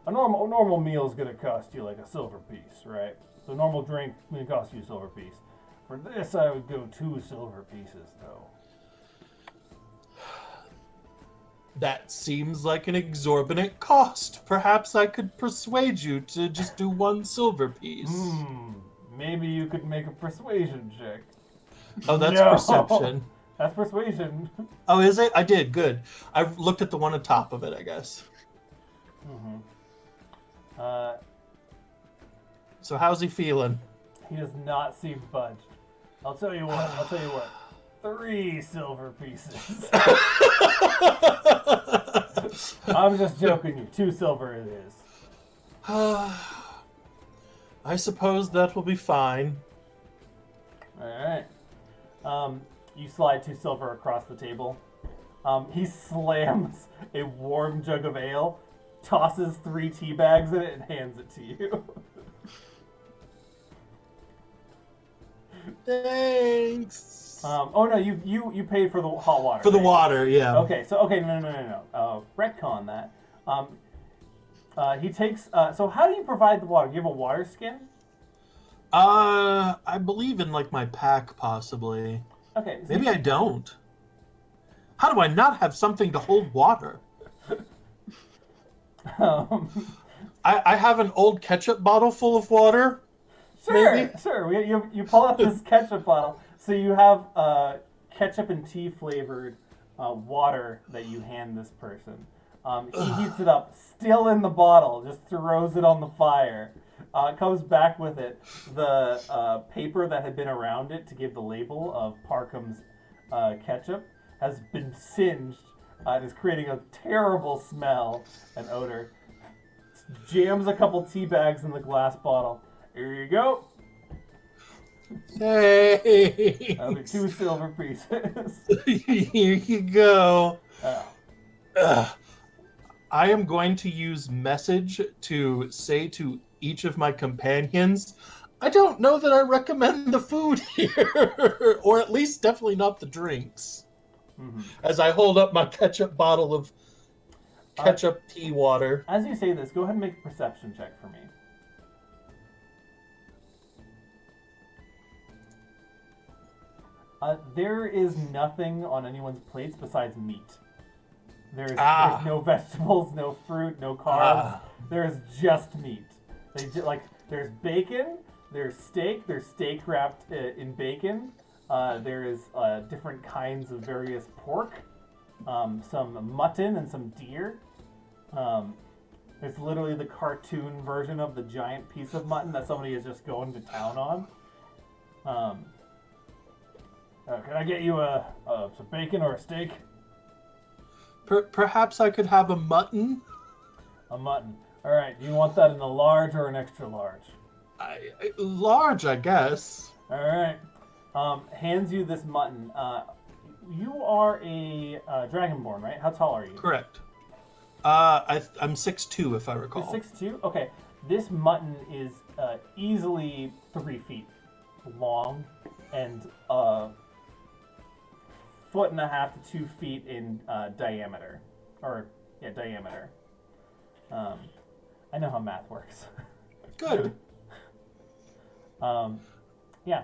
C: A normal meal is going to cost you like a silver piece, right? So a normal drink is going to cost you a silver piece. For this, I would go 2 silver pieces, though.
A: That seems like an exorbitant cost. Perhaps I could persuade you to just do 1 silver piece.
C: Maybe you could make a persuasion check.
A: Oh, that's
C: No.
A: perception.
C: That's persuasion.
A: Oh, is it? I did. Good. I looked at the one on top of it, I guess.
C: Mm-hmm.
A: So how's he feeling?
C: He does not seem budged. I'll tell you what. 3 silver pieces. I'm just joking you. 2 silver it is.
A: I suppose that will be fine.
C: Alright. You slide 2 silver across the table. He slams a warm jug of ale, tosses 3 tea bags in it, and hands it to you.
A: Thanks.
C: Oh no, you paid for the hot water.
A: For the
C: right?
A: water, yeah.
C: Okay, no. Retcon that. He takes. So how do you provide the water? Do you have a water skin?
A: I believe in like my pack, possibly.
C: Okay. So
A: Maybe I don't. How do I not have something to hold water? I have an old ketchup bottle full of water.
C: Sure,
A: Maybe?
C: sure. You pull out this ketchup bottle. So you have ketchup and tea flavored water that you hand this person. He heats it up, still in the bottle, just throws it on the fire. Comes back with it. The paper that had been around it to give the label of Parkham's ketchup has been singed and is creating a terrible smell and odor. Jams a couple tea bags in the glass bottle. Here you go.
A: Hey.
C: That'll be 2 silver pieces.
A: Here you go.
C: Oh.
A: I am going to use message to say to each of my companions, I don't know that I recommend the food here, or at least definitely not the drinks.
C: Mm-hmm.
A: As I hold up my ketchup bottle of ketchup tea water.
C: As you say this, go ahead and make a perception check for me. There is nothing on anyone's plates besides meat. There's no vegetables, no fruit, no carbs. There's just meat. There's bacon, there's steak wrapped in bacon. There is different kinds of various pork, some mutton and some deer. It's literally the cartoon version of the giant piece of mutton that somebody is just going to town on. Can I get you some bacon or a steak?
A: Perhaps I could have a mutton.
C: A mutton. All right. Do you want that in a large or an extra large?
A: Large, I guess.
C: All right. Hands you this mutton. You are a dragonborn, right? How tall are you?
A: Correct. I'm 6'2", if I recall.
C: 6'2"? Okay. This mutton is easily 3 feet long and 1.5 to 2 feet in diameter. Diameter. I know how math works.
A: Good.
C: Yeah.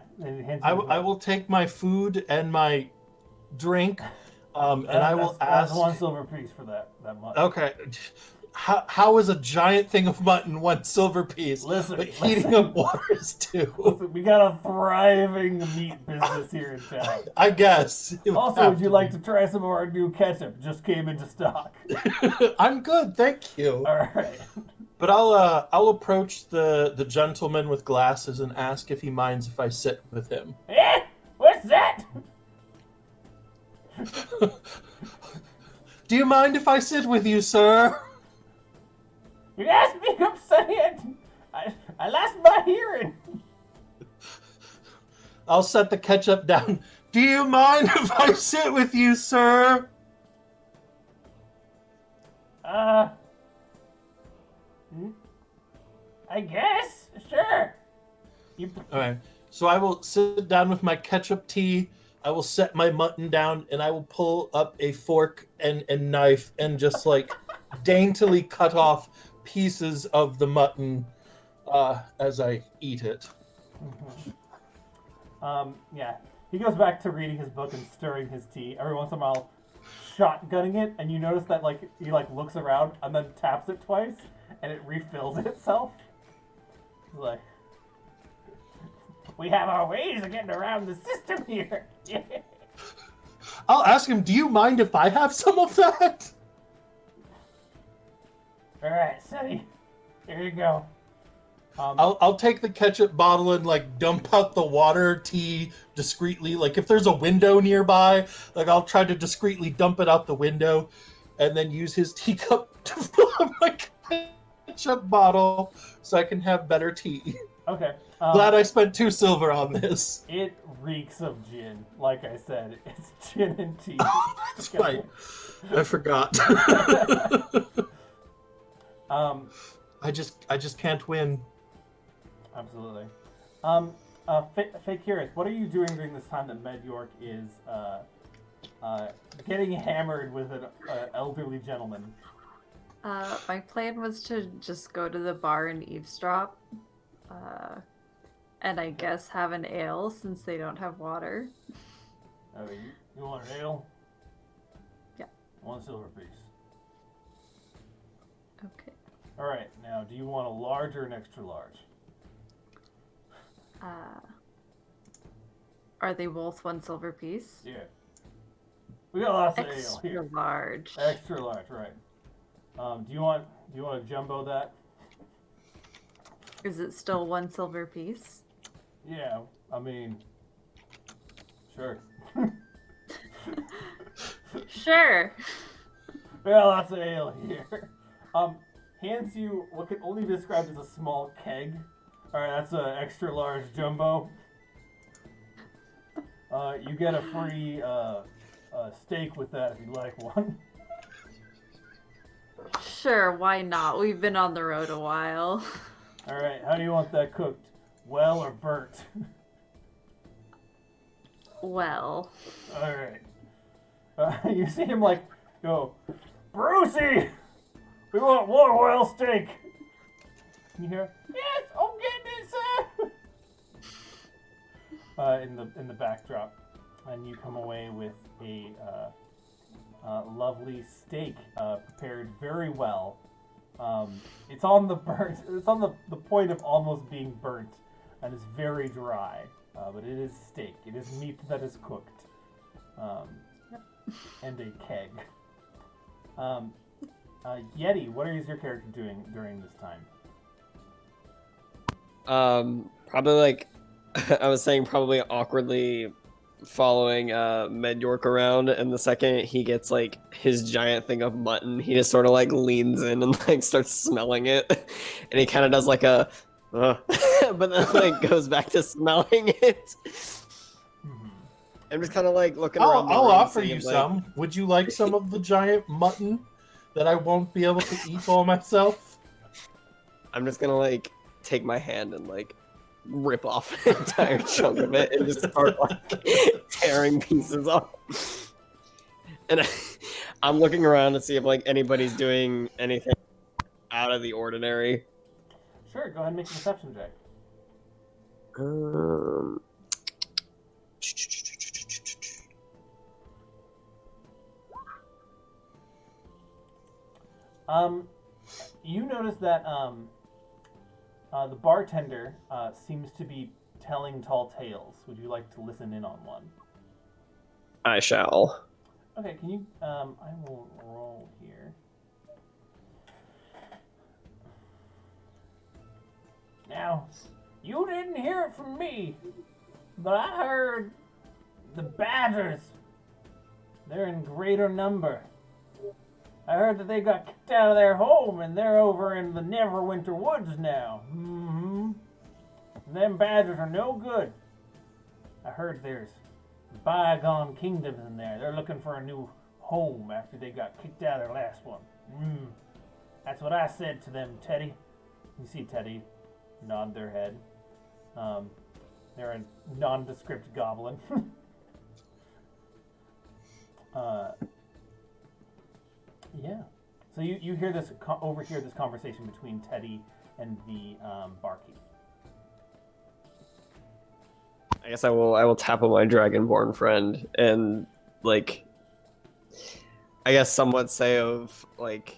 A: I will take my food and my drink, and I will
C: that's
A: ask.
C: 1 silver piece for that mutton.
A: Okay. How is a giant thing of mutton 1 silver piece? But heating up water is 2.
C: Listen, we got a thriving meat business here in town.
A: I guess.
C: Also, would you like to try some of our new ketchup? Just came into stock.
A: I'm good, thank you.
C: All right.
A: But I'll approach the gentleman with glasses and ask if he minds if I sit with him.
C: Eh? What's that?
A: Do you mind if I sit with you, sir?
C: You asked me, I'm saying. I lost my hearing.
A: I'll set the ketchup down. Do you mind if I sit with you, sir?
C: I guess. Sure.
A: All right. So I will sit down with my ketchup tea. I will set my mutton down, and I will pull up a fork and knife and just like daintily cut off pieces of the mutton as I eat it.
C: Yeah. He goes back to reading his book and stirring his tea. Every once in a while, shotgunning it, and you notice that he looks around and then taps it twice, and it refills itself. He's like, we have our ways of getting around the system here.
A: I'll ask him, do you mind if I have some of that?
C: All right, Sonny. Here you go.
A: I'll take the ketchup bottle and like dump out the water tea discreetly. Like if there's a window nearby, like I'll try to discreetly dump it out the window and then use his teacup to fill up my ketchup bottle so I can have better tea.
C: Okay.
A: Glad I spent 2 silver on this.
C: It reeks of gin. Like I said, it's gin and tea.
A: That's right. I forgot. I just can't win.
C: Absolutely. Fake curious, what are you doing during this time that Med York is getting hammered with an elderly gentleman?
B: My plan was to just go to the bar and eavesdrop. And I guess have an ale since they don't have water.
C: You want an ale?
B: Yeah.
C: 1 silver piece.
B: Okay.
C: All right. Now, do you want a large or an extra large?
B: Are they both 1 silver piece?
C: Yeah. We got lots of ale
B: Extra
C: here.
B: large.
C: Extra large, right? Do you want to jumbo that?
B: Is it still 1 silver piece?
C: Yeah. I mean, sure.
B: Sure.
C: We got lots of ale here. Hands you what can only be described as a small keg. All right, that's an extra large jumbo. You get a free steak with that if you'd like one.
B: Sure, why not? We've been on the road a while.
C: All right, how do you want that cooked? Well or burnt?
B: Well.
C: All right. You see him go, Brucey, we want one royal steak. You hear, yes, I'm getting it, sir. In the backdrop, and you come away with a lovely steak prepared very well. It's on the point of almost being burnt, and it's very dry. But it is steak. It is meat that is cooked, and a keg. Yeti, what is your character doing during this time?
E: Probably I was saying probably awkwardly following Med York around, and the second he gets like his giant thing of mutton, he just sort of like leans in and like starts smelling it, and he kind of does like a, but then like goes back to smelling it. I'm just kind of like looking around.
A: I'll offer
E: seeing,
A: you
E: like,
A: some. Would you like some of the giant mutton that I won't be able to eat all myself?
E: I'm just gonna like take my hand and like rip off an entire chunk of it and just start like tearing pieces off. And I'm looking around to see if like anybody's doing anything out of the ordinary.
C: Sure, go ahead and make a perception check. You notice that the bartender seems to be telling tall tales. Would you like to listen in on one?
E: I shall.
C: Okay, can you? I will roll here. Now, you didn't hear it from me, but I heard the badgers. They're in greater number. I heard that they got kicked out of their home and they're over in the Neverwinter Woods now. Them badgers are no good. I heard there's bygone kingdoms in there. They're looking for a new home after they got kicked out of their last one. That's what I said to them, Teddy. You see Teddy nod their head. They're a nondescript goblin. Yeah. So you hear this, overhear this conversation between Teddy and the barkeep.
E: I guess I will tap on my dragonborn friend and like, I guess somewhat say of like,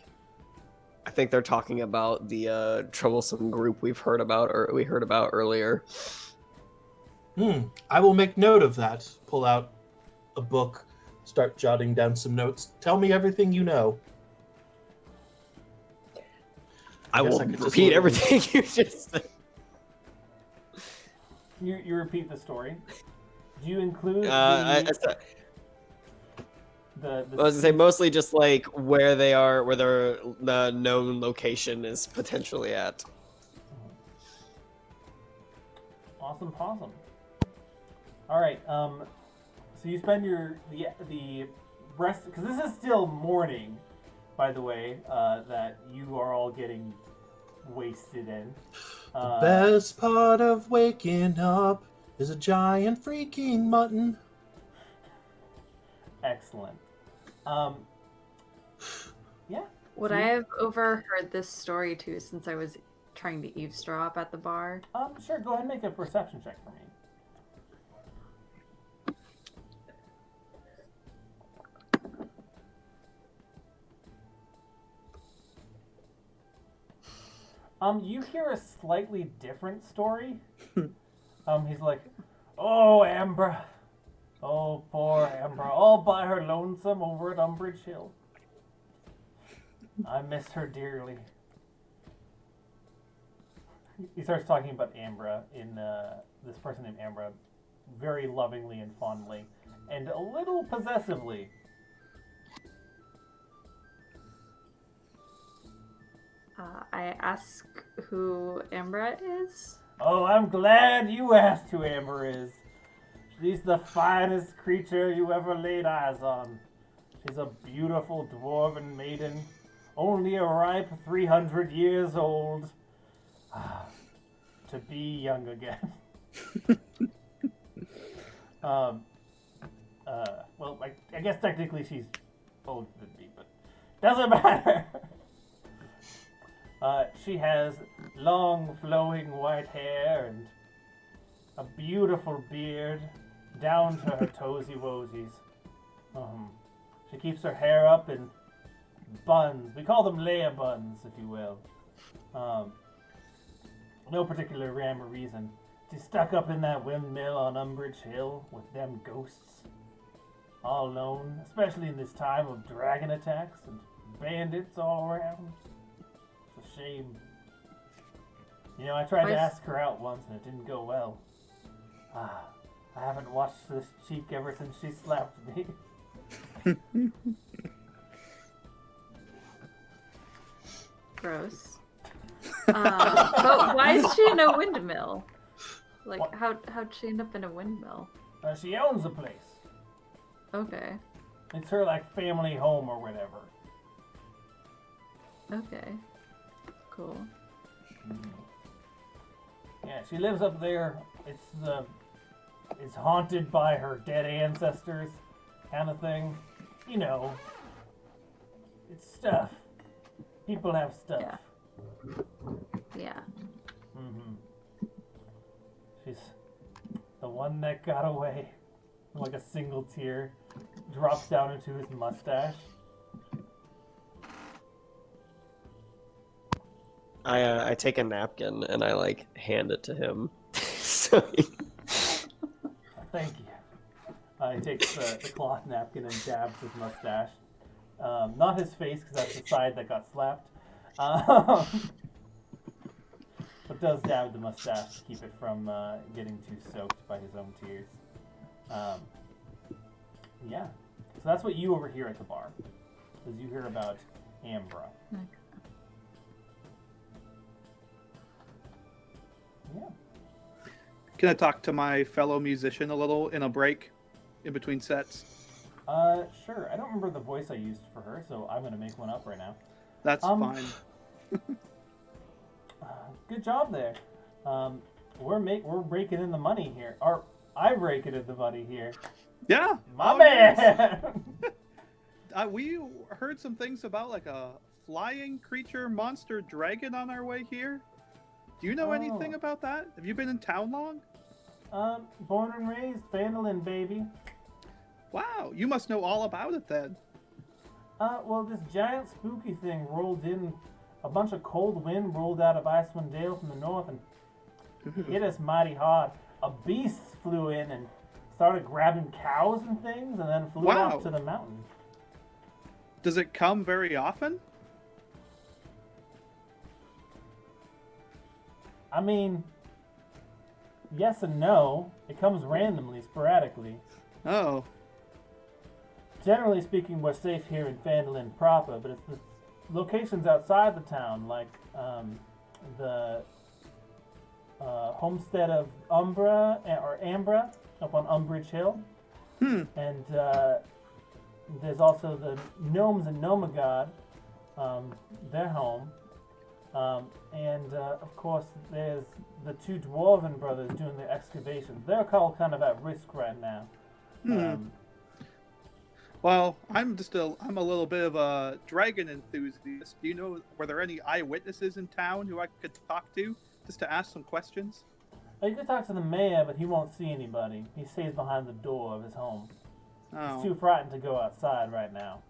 E: I think they're talking about the troublesome group we heard about earlier.
A: I will make note of that. Pull out a book, start jotting down some notes. Tell me everything you know.
E: I will repeat everything you just said.
C: You repeat the story. Do you include
E: I was
C: the
E: gonna say mostly just like where they are, where the known location is potentially at.
C: Awesome possum. All right. So you spend the rest, because this is still morning, by the way, that you are all getting wasted in.
A: The best part of waking up is a giant freaking mutton.
C: Excellent. Yeah.
B: Would I have overheard this story too, since I was trying to eavesdrop at the bar?
C: Sure. Go ahead and make a perception check for me. You hear a slightly different story. He's like, "Oh, Ambra. Oh, poor Ambra. All by her lonesome over at Umbridge Hill. I miss her dearly." He starts talking about Ambra in this person named Ambra, very lovingly and fondly, and a little possessively.
B: I ask who Ambra is.
C: Oh, I'm glad you asked who Amber is. She's the finest creature you ever laid eyes on. She's a beautiful dwarven maiden, only a ripe 300 years old. To be young again. Well, I guess technically she's older than me, but doesn't matter. She has long, flowing white hair and a beautiful beard down to her toesy-woesies. She keeps her hair up in buns. We call them Leia buns, if you will. No particular rhyme or reason. She's stuck up in that windmill on Umbridge Hill with them ghosts. All alone, especially in this time of dragon attacks and bandits all around. It's a shame. You know, I tried to ask her out once and it didn't go well. I haven't washed this cheek ever since she slapped me.
B: Gross. But why is she in a windmill? Like,
C: What?
B: how'd she end up in a windmill?
C: She owns the place.
B: Okay.
C: It's her, like, family home or whatever.
B: Okay. Cool.
C: Yeah, she lives up there. It's haunted by her dead ancestors, kind of thing. You know, it's stuff. People have stuff.
B: Yeah.
C: She's the one that got away. Like a single tear drops down into his mustache.
E: I take a napkin and I like hand it to him. So
C: Thank you. He takes the cloth napkin and dabs his mustache. Not his face, because that's the side that got slapped. But does dab the mustache to keep it from getting too soaked by his own tears. Yeah. So that's what you overhear at the bar. Is you hear about Ambra.
B: Okay.
C: Yeah.
D: Can I talk to my fellow musician a little in a break in between sets?
C: Sure. I don't remember the voice I used for her, so I'm gonna make one up right now.
D: That's fine.
C: Good job there. We're breaking in the money here. Or I rake it in the money here.
D: Yeah.
C: My
D: Oh,
C: man.
D: yes. We heard some things about like a flying creature monster dragon on our way here. Do you know anything about that? Have you been in town long?
C: Born and raised Fandolin, baby.
D: Wow, you must know all about it then.
C: Well, this giant spooky thing rolled in. A bunch of cold wind rolled out of Icewind Dale from the north and hit us mighty hard. A beast flew in and started grabbing cows and things and then flew off to the mountain.
D: Does it come very often?
C: I mean, yes and no. It comes randomly, sporadically.
D: Oh.
C: Generally speaking, we're safe here in Fandolin proper, but it's the locations outside the town, like the homestead of Ambra, up on Umbridge Hill. And there's also the Gnomes and Nomagod, their home. And of course, there's the two Dwarven brothers doing the excavations. They're all kind of at risk right now.
D: Well, I'm a little bit of a dragon enthusiast. Do you know, were there any eyewitnesses in town who I could talk to just to ask some questions?
C: You could talk to the mayor, but he won't see anybody. He stays behind the door of his home. He's too frightened to go outside right now.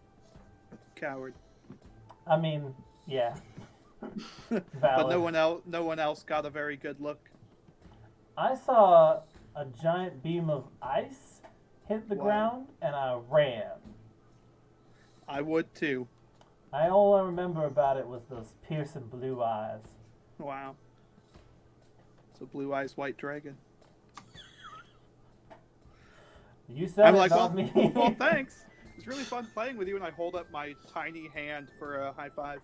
D: Coward.
C: I mean, yeah.
D: But no one else got a very good look.
C: I saw a giant beam of ice hit the ground, and I ran.
D: I would too.
C: All I remember about it was those piercing blue eyes.
D: Wow. It's a blue-eyes white dragon.
C: You said
D: I'm
C: it,
D: like,
C: not
D: well,
C: me.
D: well, thanks. It's really fun playing with you, and I hold up my tiny hand for a high five.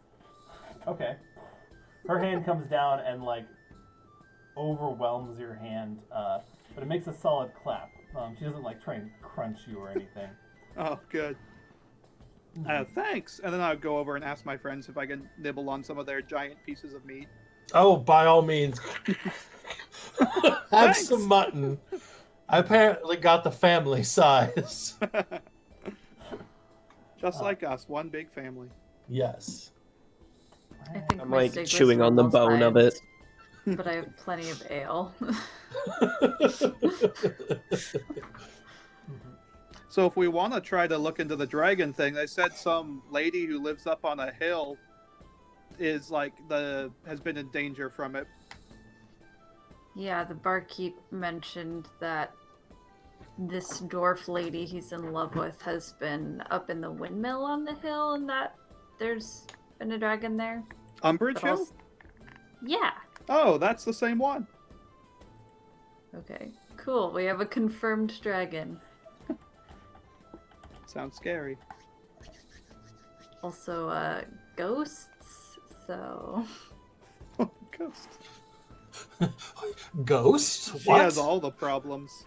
C: Okay. Her hand comes down and, like, overwhelms your hand, but it makes a solid clap. She doesn't, like, try and crunch you or anything.
D: Oh, good. Thanks. And then I'll go over and ask my friends if I can nibble on some of their giant pieces of meat.
A: Oh, by all means. Have
D: Thanks.
A: some mutton. I apparently got the family size.
D: Just like us, one big family.
A: Yes.
B: I think
E: I'm
B: my
E: like
B: steak was
E: chewing on the
B: almost
E: bone of it.
B: sized, but I have plenty of ale.
D: So if we want to try to look into the dragon thing, they said some lady who lives up on a hill is like has been in danger from it.
B: Yeah, the barkeep mentioned that this dwarf lady he's in love with has been up in the windmill on the hill, and that there's been a dragon there.
D: Umbridge
B: But
D: Hill?
B: also- Yeah.
D: Oh, that's the same one.
B: Okay. Cool. We have a confirmed dragon.
D: Sounds scary.
B: Also, ghosts. So.
D: Ghost.
A: Ghost?
D: She
A: What?
D: has all the problems.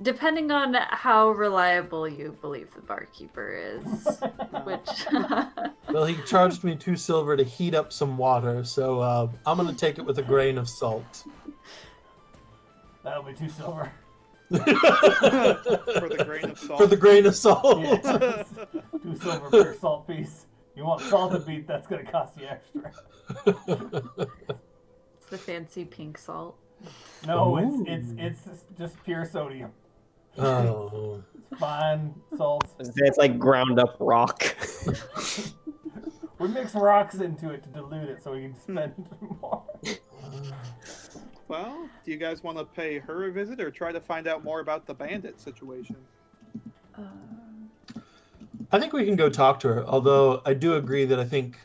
B: Depending on how reliable you believe the barkeeper is, which
A: Well, he charged me 2 silver to heat up some water, so I'm gonna take it with a grain of salt.
C: That'll be 2 silver.
D: For the grain of salt.
A: For the grain of salt.
C: Yeah. 2 silver per salt piece. You want salted meat, that's gonna cost you extra.
B: it's the fancy pink salt.
C: No,
A: Ooh.
C: it's just pure sodium.
A: Oh.
C: It's fine salt.
E: It's like ground up rock.
C: We mix rocks into it to dilute it so we can spend more.
D: Well, do you guys want to pay her a visit or try to find out more about the bandit situation?
A: I think we can go talk to her, although I do agree that I think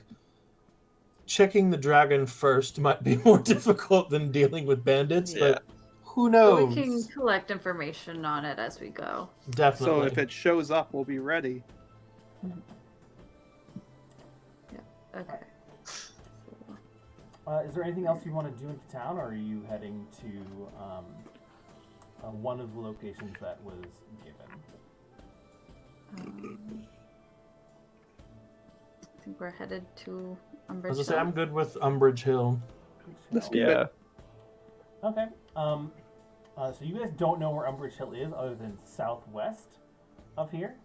A: checking the dragon first might be more difficult than dealing with bandits, but who
B: But
A: knows?
B: we can collect information on it as we go.
A: Definitely.
D: So if it shows up, we'll be ready.
B: Okay.
C: Is there anything else you want to do into town, or are you heading to one of the locations that was given?
B: I think we're headed to
A: I
B: Umbridge
A: was gonna say,
B: Hill.
A: I'm good with Umbridge Hill.
D: Let's do
E: Yeah.
D: it.
C: Okay. So you guys don't know where Umbridge Hill is, other than southwest of here.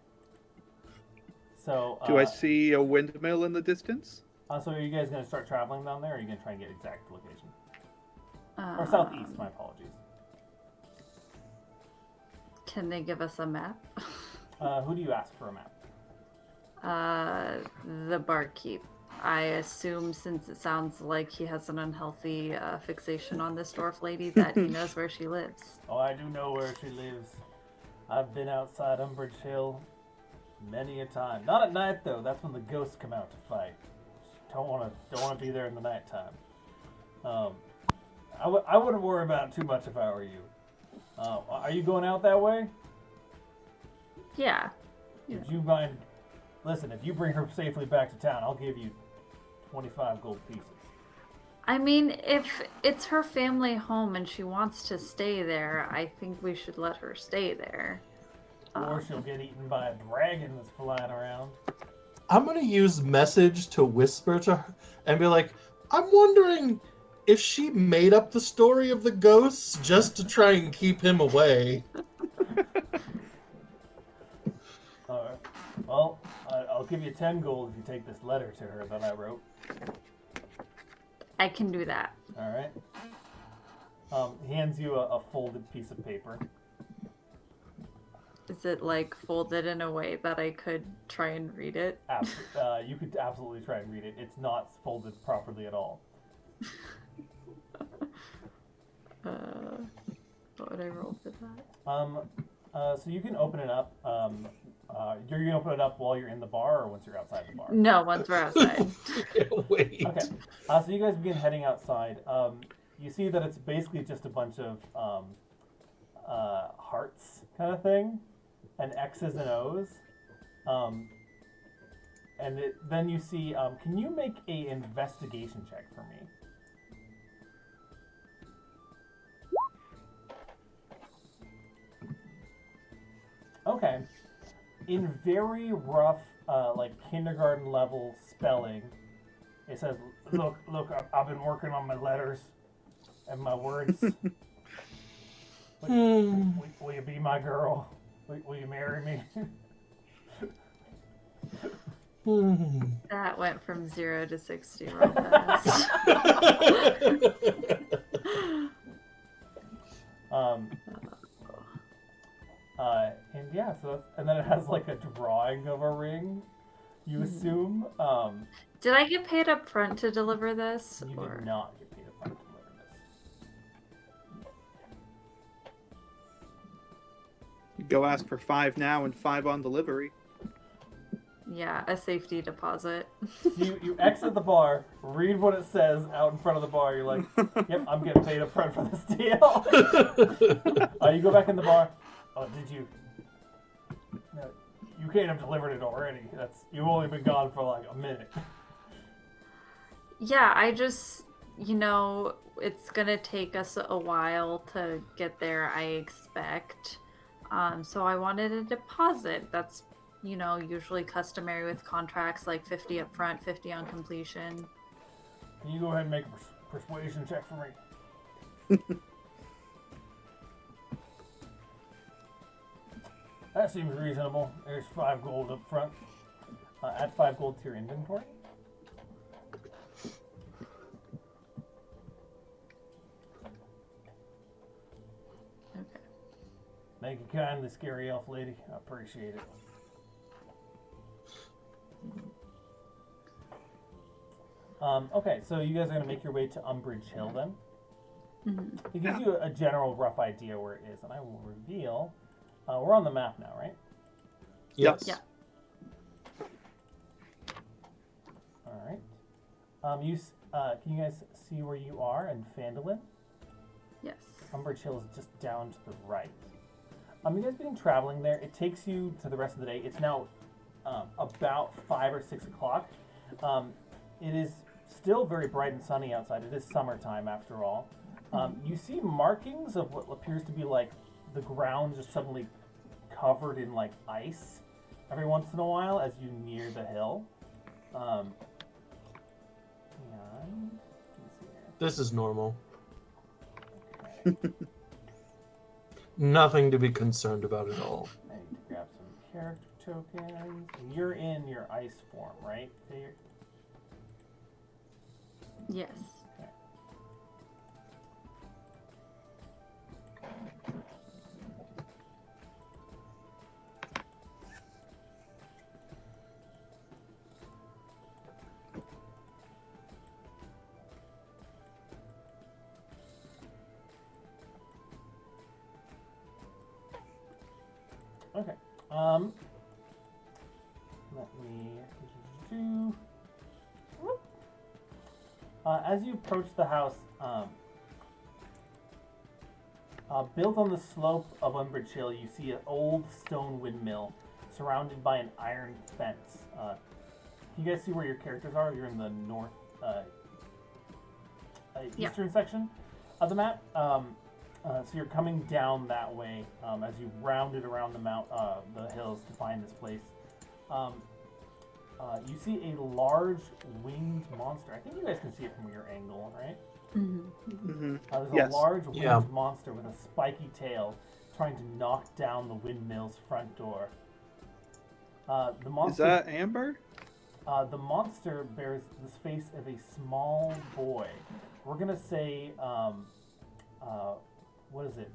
C: So
D: Do I see a windmill in the distance?
C: So are you guys going to start traveling down there, or are you going to try and get exact location?
B: Uh,
C: Or southeast, my apologies.
B: Can they give us a map?
C: Who do you ask for a map?
B: The barkeep. I assume, since it sounds like he has an unhealthy fixation on this dwarf lady, that he knows where she lives.
C: Oh, I do know where she lives. I've been outside Umbridge Hill many a time. Not at night though. That's when the ghosts come out to fight. Don't want to be there in the nighttime. I wouldn't worry about it too much if I were you. Are you going out that way?
B: Yeah.
C: Would you mind? Listen, if you bring her safely back to town, I'll give you 25 gold pieces.
B: I mean, if it's her family home and she wants to stay there, I think we should let her stay there.
C: Or she'll get eaten by a dragon that's flying around.
A: I'm gonna use message to whisper to her and be like, I'm wondering if she made up the story of the ghosts just to try and keep him away.
C: Alright. Well, I'll give you 10 gold if you take this letter to her that I wrote.
B: I can do that.
C: Alright. He hands you a folded piece of paper.
B: Is it like folded in a way that I could try and read it?
C: You could absolutely try and read it. It's not folded properly at all.
B: What would I roll for that?
C: So you can open it up. You're gonna open it up while you're in the bar, or once you're outside the bar?
B: No, once we're outside.
A: Can't wait.
C: Okay. So you guys begin heading outside. You see that it's basically just a bunch of hearts kind of thing, and X's and O's. Then you see. Can you make a investigation check for me? Okay. In very rough, like kindergarten level spelling, it says, "Look, I've been working on my letters and my words. Will you be my girl? Will you marry me?"
B: That went from 0 to 60 real fast.
C: And yeah, and then it has like a drawing of a ring. You assume.
B: Did I get paid up front to deliver this?
C: You
B: or...
C: did not get paid a fine to deliver this.
D: Go ask for 5 now and 5 on delivery.
B: Yeah, a safety deposit.
C: So you exit the bar, read what it says out in front of the bar. You're like, "Yep, I'm getting paid up front for this deal." You go back in the bar. Oh, did you? No, you can't have delivered it already. You've only been gone for like a minute.
B: Yeah, I just, it's gonna take us a while to get there, I expect. So I wanted a deposit. That's, usually customary with contracts, like 50 up front, 50 on completion.
C: Can you go ahead and make a persuasion check for me? That seems reasonable. There's 5 gold up front. Add 5 gold to your inventory.
B: Okay.
C: Thank you kindly, scary elf lady. I appreciate it. Okay, so you guys are going to make your way to Umbridge Hill then.
B: Mm-hmm.
C: It gives you a general rough idea where it is, and I will reveal. We're on the map now, right?
A: Yes.
B: Yeah.
C: All right. Can you guys see where you are in Phandalin?
B: Yes.
C: Umbridge Hill is just down to the right. You guys been traveling there? It takes you to the rest of the day. It's now about 5 or 6 o'clock. It is still very bright and sunny outside. It is summertime after all. You see markings of what appears to be like the ground just suddenly covered in like ice every once in a while as you near the hill. And let me see here.
A: This is normal.
C: Okay.
A: Nothing to be concerned about at all.
C: I need to grab some character tokens. And you're in your ice form, right?
B: Yes.
C: Okay. Let me do. As you approach the house, built on the slope of Umbridge Hill, you see an old stone windmill surrounded by an iron fence. Can you guys see where your characters are? You're in the north, eastern section of the map. So you're coming down that way as you rounded around the hills to find this place. You see a large winged monster. I think you guys can see it from your angle, right?
B: Mm-hmm.
C: There's
D: Yes.
C: a large winged monster with a spiky tail trying to knock down the windmill's front door. The monster,
D: Is that Amber?
C: the monster bears the face of a small boy. We're gonna say, what is it?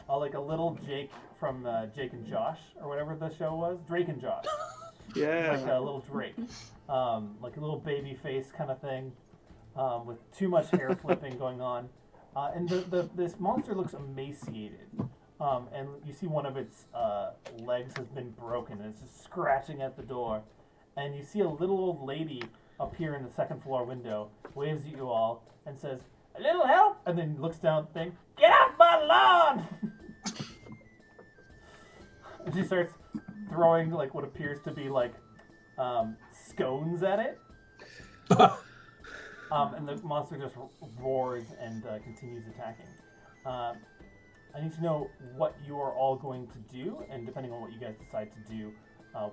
C: Like a little Jake from Jake and Josh, or whatever the show was. Drake and Josh.
D: Yeah.
C: Like a little Drake. Like a little baby face kind of thing, with too much hair flipping going on. And this monster looks emaciated. And you see one of its legs has been broken, and it's just scratching at the door. And you see a little old lady appear in the second floor window, waves at you all, and says, "A little help?" And then looks down at the thing. "Get off my lawn!" And she starts throwing like what appears to be like scones at it. And the monster just roars and continues attacking. I need to know what you are all going to do, and depending on what you guys decide to do,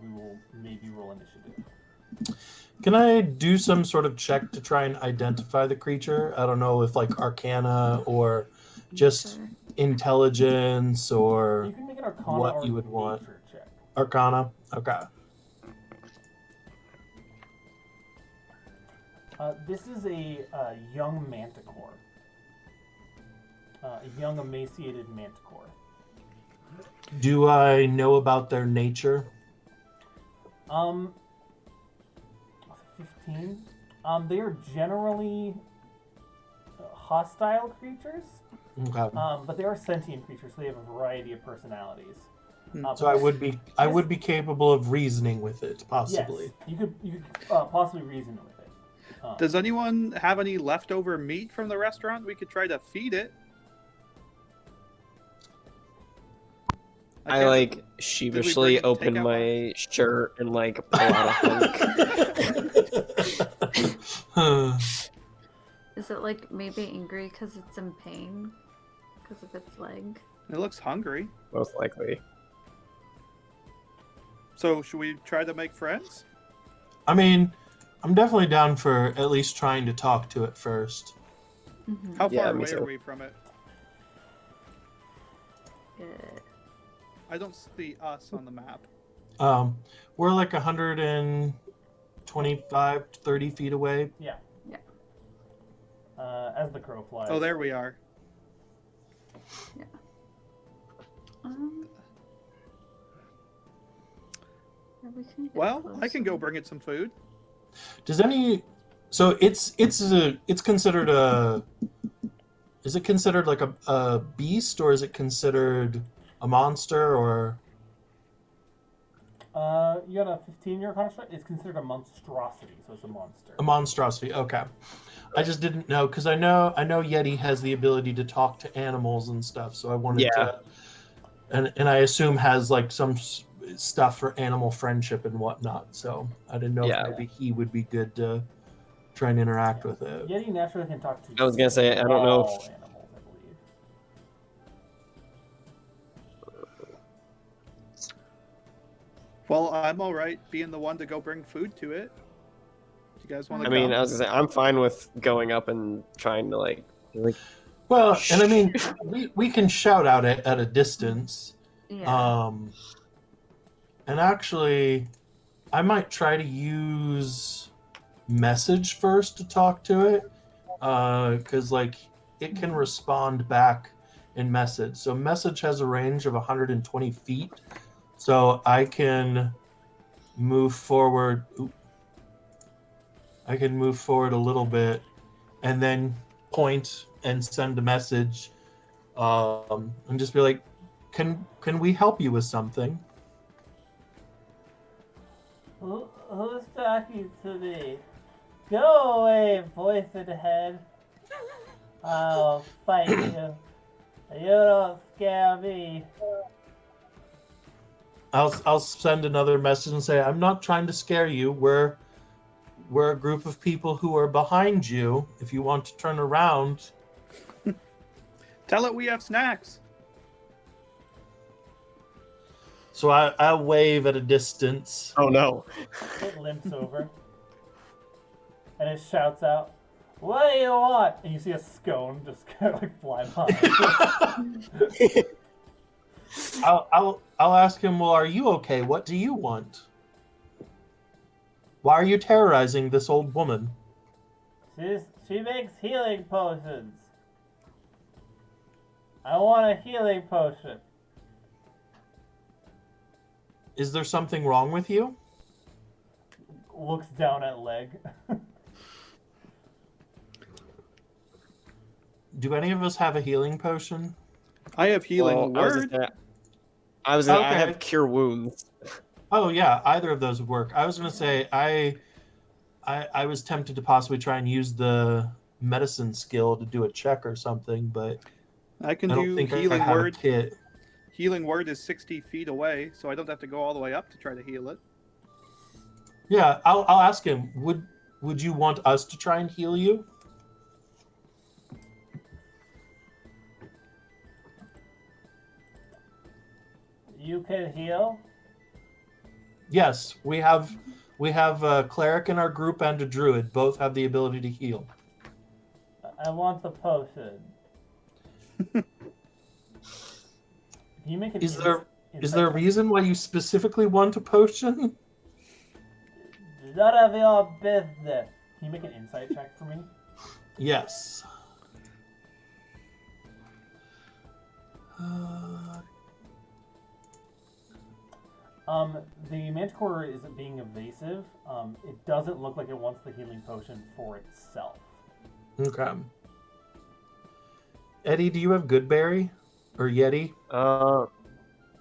C: we will maybe roll initiative.
A: Can I do some sort of check to try and identify the creature? I don't know if like Arcana or just
B: Sure.
A: intelligence
C: You
A: or
C: can make an Arcana
A: what
C: or
A: you would want.
C: Nature check.
A: Arcana. Okay.
C: This is a young manticore. A young emaciated manticore.
A: Do I know about their nature?
C: 15. They are generally hostile creatures.
A: Okay.
C: But they are sentient creatures, so they have a variety of personalities.
A: So I would be capable of reasoning with it, possibly.
C: Yes, you could possibly reason with it.
D: Does anyone have any leftover meat from the restaurant? We could try to feed it.
E: I
D: can't-
E: like
D: bring
E: sheepishly
D: in
E: open
D: takeout
E: my shirt and like pull out a hunk.
B: Is it like maybe angry because it's in pain because of its leg?
D: It looks hungry.
E: Most likely.
D: So should we try to make friends?
A: I mean, I'm definitely down for at least trying to talk to it first.
B: Mm-hmm.
D: How
E: Yeah,
D: far
E: me
D: away
E: too.
D: are we from it?
B: Yeah.
D: I don't see us on the map.
A: We're like 125, 30 feet away.
C: Yeah.
B: Yeah.
C: As the crow flies.
D: Oh, there we are.
B: Yeah, we can get
D: Well, I can go
B: closer.
D: bring it some food.
A: Does any? So it's considered a. Is it considered like a beast, or is it considered a monster, or?
C: You got a 15-year construct. It's considered a monstrosity, so it's a monster.
A: A monstrosity. Okay, I just didn't know because I know Yeti has the ability to talk to animals and stuff. So I wanted
E: Yeah.
A: to, and I assume has like some stuff for animal friendship and whatnot. So I didn't know
E: Yeah.
A: if maybe he would be good to try and interact with it.
C: Yeti naturally can talk to
E: I was gonna say, I don't know if-
C: small animals, I believe.
D: Well, I'm all right being the one to go bring food to it. Do you guys want
E: I
D: to
E: mean,
D: come?
E: I was gonna say I'm fine with going up and trying to like
A: Well, and I mean, we can shout out at a distance.
B: Yeah.
A: And actually, I might try to use message first to talk to it, because like it can respond back in message. So message has a range of 120 feet, so I can move forward. I can move forward a little bit, and then point and send a message, and just be like, "Can we help you with something?"
C: Who's talking to me? Go away, voice in the head. I'll fight you. You don't scare me.
A: I'll send another message and say, "I'm not trying to scare you. We're a group of people who are behind you. If you want to turn around."
D: Tell it we have snacks.
A: So I wave at a distance.
E: oh no.
C: It limps over. And it shouts out, "What do you want?" And you see a scone just kind of like fly by.
A: I'll ask him, "Well, are you okay? What do you want? Why are you terrorizing this old woman?"
C: She makes healing potions. I want a healing potion.
A: Is there something wrong with you?
C: Looks down at leg.
A: Do any of us have a healing potion?
D: I have healing
E: Well,
D: word.
E: I
A: Okay.
E: have cure wounds.
A: Oh yeah, either of those would work. I was gonna say I was tempted to possibly try and use the medicine skill to do a check or something, but
D: I can
A: I don't
D: do
A: think I
D: healing
A: have a
D: word.
A: kit.
D: Healing word is 60 feet away, so I don't have to go all the way up to try to heal it.
A: Yeah, I'll ask him. Would you want us to try and heal you?
C: You can heal?
A: Yes, we have a cleric in our group and a druid. Both have the ability to heal.
C: I want the potion. Can you make an
A: Is there a
C: insight check?
A: reason why you specifically want a potion?
C: None of your business. Can you make an insight check for me?
A: Yes.
C: The manticore is being evasive. It doesn't look like it wants the healing potion for itself.
A: Okay. Eddie, do you have Goodberry or Yeti?
E: Uh,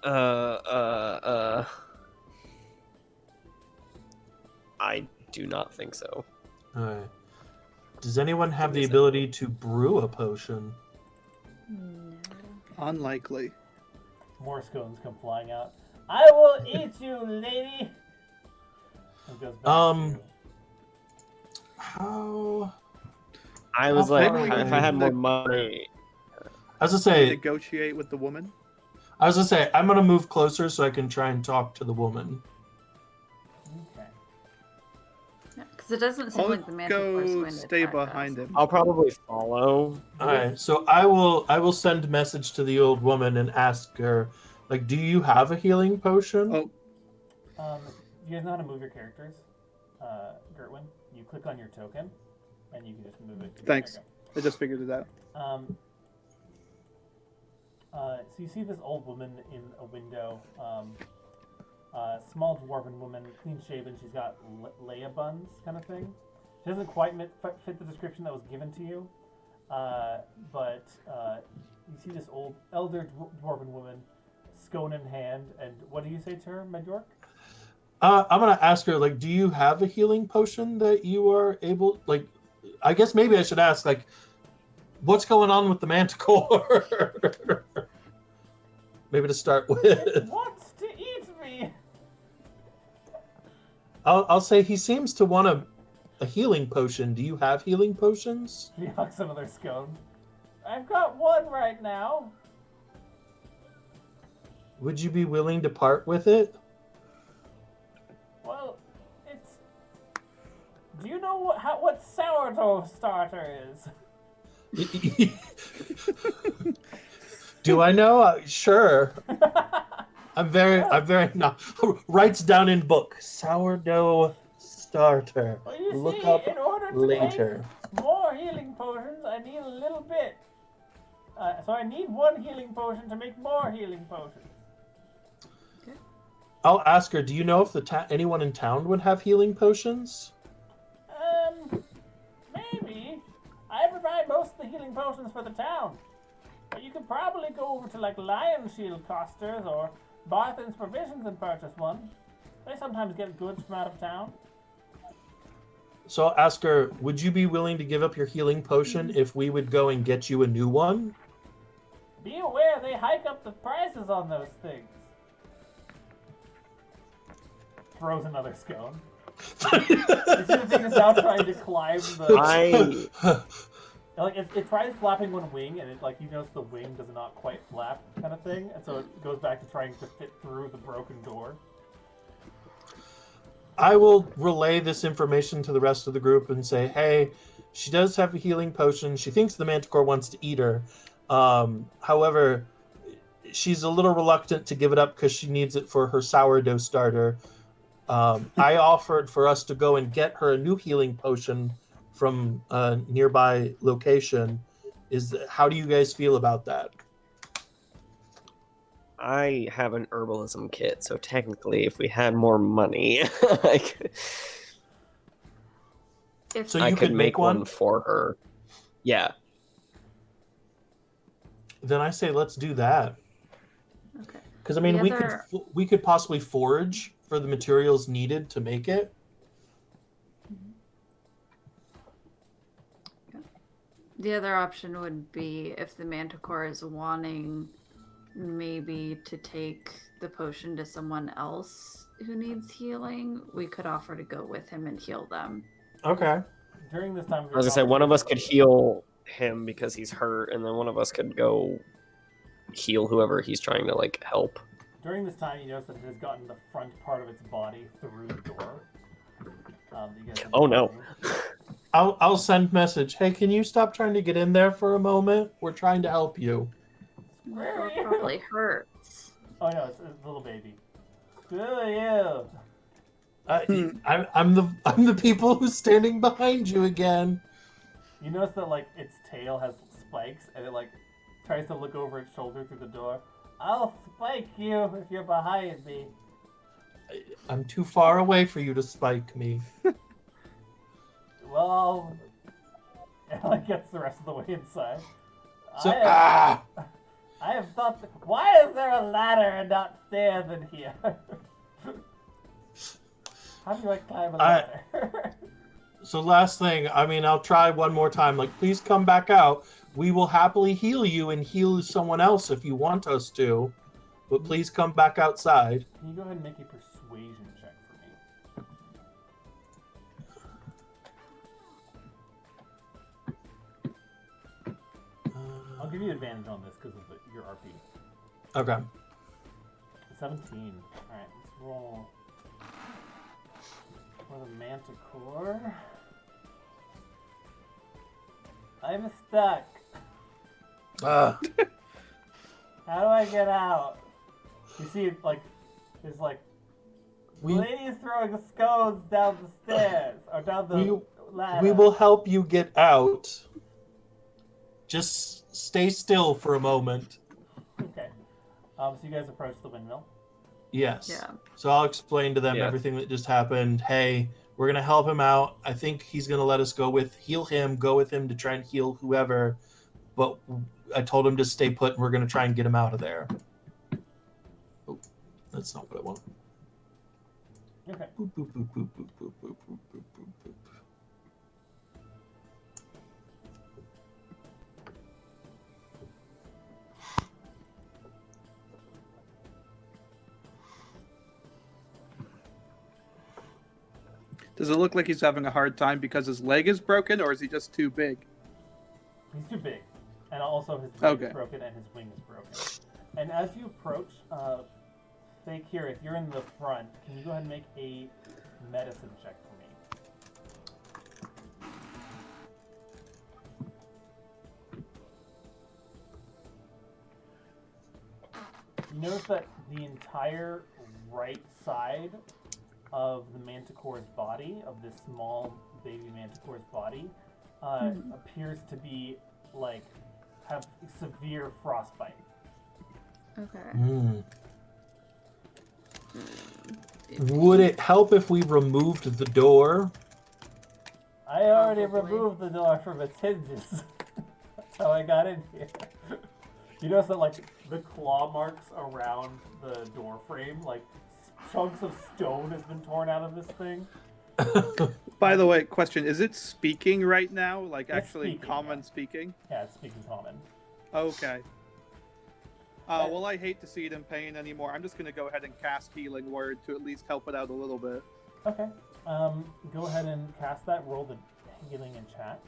E: uh, uh. I do not think so.
A: All right. Does anyone have
E: Give me
A: the
E: a second.
A: ability to brew a potion?
B: No.
D: Unlikely.
C: More scones come flying out. I will eat you, lady. It goes back
A: Um,
C: to
A: How?
E: I was
A: How
E: like,
A: far
E: if
A: away?
E: I had more money,
A: I was gonna say,
D: Negotiate with the woman.
A: I'm gonna move closer so I can try and talk to the woman.
C: okay.
B: Because it doesn't seem
D: I'll
B: like the Manticore is
D: go
B: going to
D: stay
B: attack
D: behind
B: us.
D: him.
E: I'll probably follow.
A: All right, so I will send message to the old woman and ask her, like, do you have a healing potion?
D: Oh,
C: You guys know how to move your characters, Gertwin? You click on your token, and you can just move it.
D: Thanks.
C: There
D: I just figured it out.
C: you go. So you see this old woman in a window, small dwarven woman, clean shaven. She's got Leia buns, kind of thing. She doesn't quite fit the description that was given to you, but you see this old elder dwarven woman, scone in hand, and what do you say to her, Majork?
A: I'm gonna ask her, like, do you have a healing potion that you are able, like, I guess maybe I should ask, like, what's going on with the Manticore? Maybe to start
C: It
A: with.
C: wants to eat me.
A: I'll say he seems to want a healing potion. Do you have healing potions?
C: She hucks another scone. I've got one right now.
A: Would you be willing to part with it?
C: Well, it's. Do you know what sourdough starter is?
A: Do I know? Sure. I'm very no. Writes down in book sourdough starter.
C: Well, you
A: Look
C: see,
A: up
C: in order to
A: later.
C: make more healing potions, I need a little bit. So I need one healing potion to make more healing potions.
A: I'll ask her. Do you know if anyone in town would have healing potions?
C: Maybe. I provide most of the healing potions for the town. But you could probably go over to like Lion Shield Costers or Barthen's Provisions and purchase one. They sometimes get goods from out of town.
A: So I'll ask her. Would you be willing to give up your healing potion if we would go and get you a new one?
C: Be aware they hike up the prices on those things. Throws another scone. You see the thing is now trying to climb the. Like it tries flapping one wing, and it like you notice the wing does not quite flap, kind of thing, and so it goes back to trying to fit through the broken door.
A: I will relay this information to the rest of the group and say, hey, she does have a healing potion. She thinks the Manticore wants to eat her. However, she's a little reluctant to give it up because she needs it for her sourdough starter. I offered for us to go and get her a new healing potion from a nearby location. How do you guys feel about that?
E: I have an herbalism kit, so technically, if we had more money,
B: If
A: So
E: I
A: you
E: could
A: could
E: make
A: make
E: one
A: one?
E: for her. Yeah.
A: Then I say let's do that.
B: okay.
A: Because I mean,
B: The
A: we could possibly forage for the materials needed to make it.
B: The other option would be if the Manticore is wanting maybe to take the potion to someone else who needs healing, we could offer to go with him and heal them.
A: Okay.
C: During this time,
E: I was gonna say one of us could heal him because he's hurt, and then one of us could go heal whoever he's trying to like help.
C: During this time, you notice that it has gotten the front part of its body through the door. You guys have
E: Oh,
C: been
E: no.
C: fighting.
A: I'll send message. Hey, can you stop trying to get in there for a moment? We're trying to help you.
C: Screw
B: It
C: you!
B: probably hurts.
C: Oh no, it's a little baby. Screw you!
A: I'm the people who's standing behind you again.
C: You notice that like its tail has spikes, and it like tries to look over its shoulder through the door. I'll spike you if you're behind me.
A: I'm too far away for you to spike me.
C: Well, it like gets the rest of the way inside.
A: So,
C: I have thought. Why is there a ladder and not stairs in here? How do I climb a ladder?
A: So last thing, I mean, I'll try one more time. Like, please come back out. We will happily heal you and heal someone else if you want us to. But please come back outside.
C: Can you go ahead and make a persuasion check for me? I'll give you advantage on this because of your RP.
A: Okay.
C: 17. Alright, let's roll for the Manticore. I'm stuck.
A: Uh,
C: How do I get out? You see, like, there's like ladies throwing scones down the stairs or down the ladder.
A: we will help you get out. Just stay still for a moment.
C: Okay. So you guys approach the windmill.
A: Yes.
B: Yeah.
A: So I'll explain to them
E: Yeah.
A: everything that just happened. Hey, we're gonna help him out. I think he's gonna let us go with him to try and heal whoever. But I told him to stay put, and we're gonna try and get him out of there. Oh, that's not what I want.
C: Okay.
A: Boop, boop, boop, boop, boop, boop, boop, boop, boop, boop, boop.
D: Does it look like he's having a hard time because his leg is broken, or is he just too big?
C: He's too big. And also his leg
D: Okay.
C: is broken and his wing is broken. And as you approach, Fake here, if you're in the front, can you go ahead and make a medicine check for me? You notice that the entire right side of the Manticore's body, of this small baby Manticore's body, appears to be like have severe frostbite.
B: Okay.
A: Would it help if we removed the door?
C: I already
B: Probably.
C: removed the door from its hinges. That's how I got in here. You notice that like the claw marks around the door frame, like chunks of stone has been torn out of this thing.
D: By the way, question: is it speaking right now? Like
C: It's
D: actually
C: speaking,
D: common
C: yeah.
D: speaking?
C: Yeah, it's speaking common.
D: Okay. Well, I hate to see it in pain anymore. I'm just gonna go ahead and cast Healing Word to at least help it out a little bit.
C: Okay. Go ahead and cast that. Roll the healing in chat.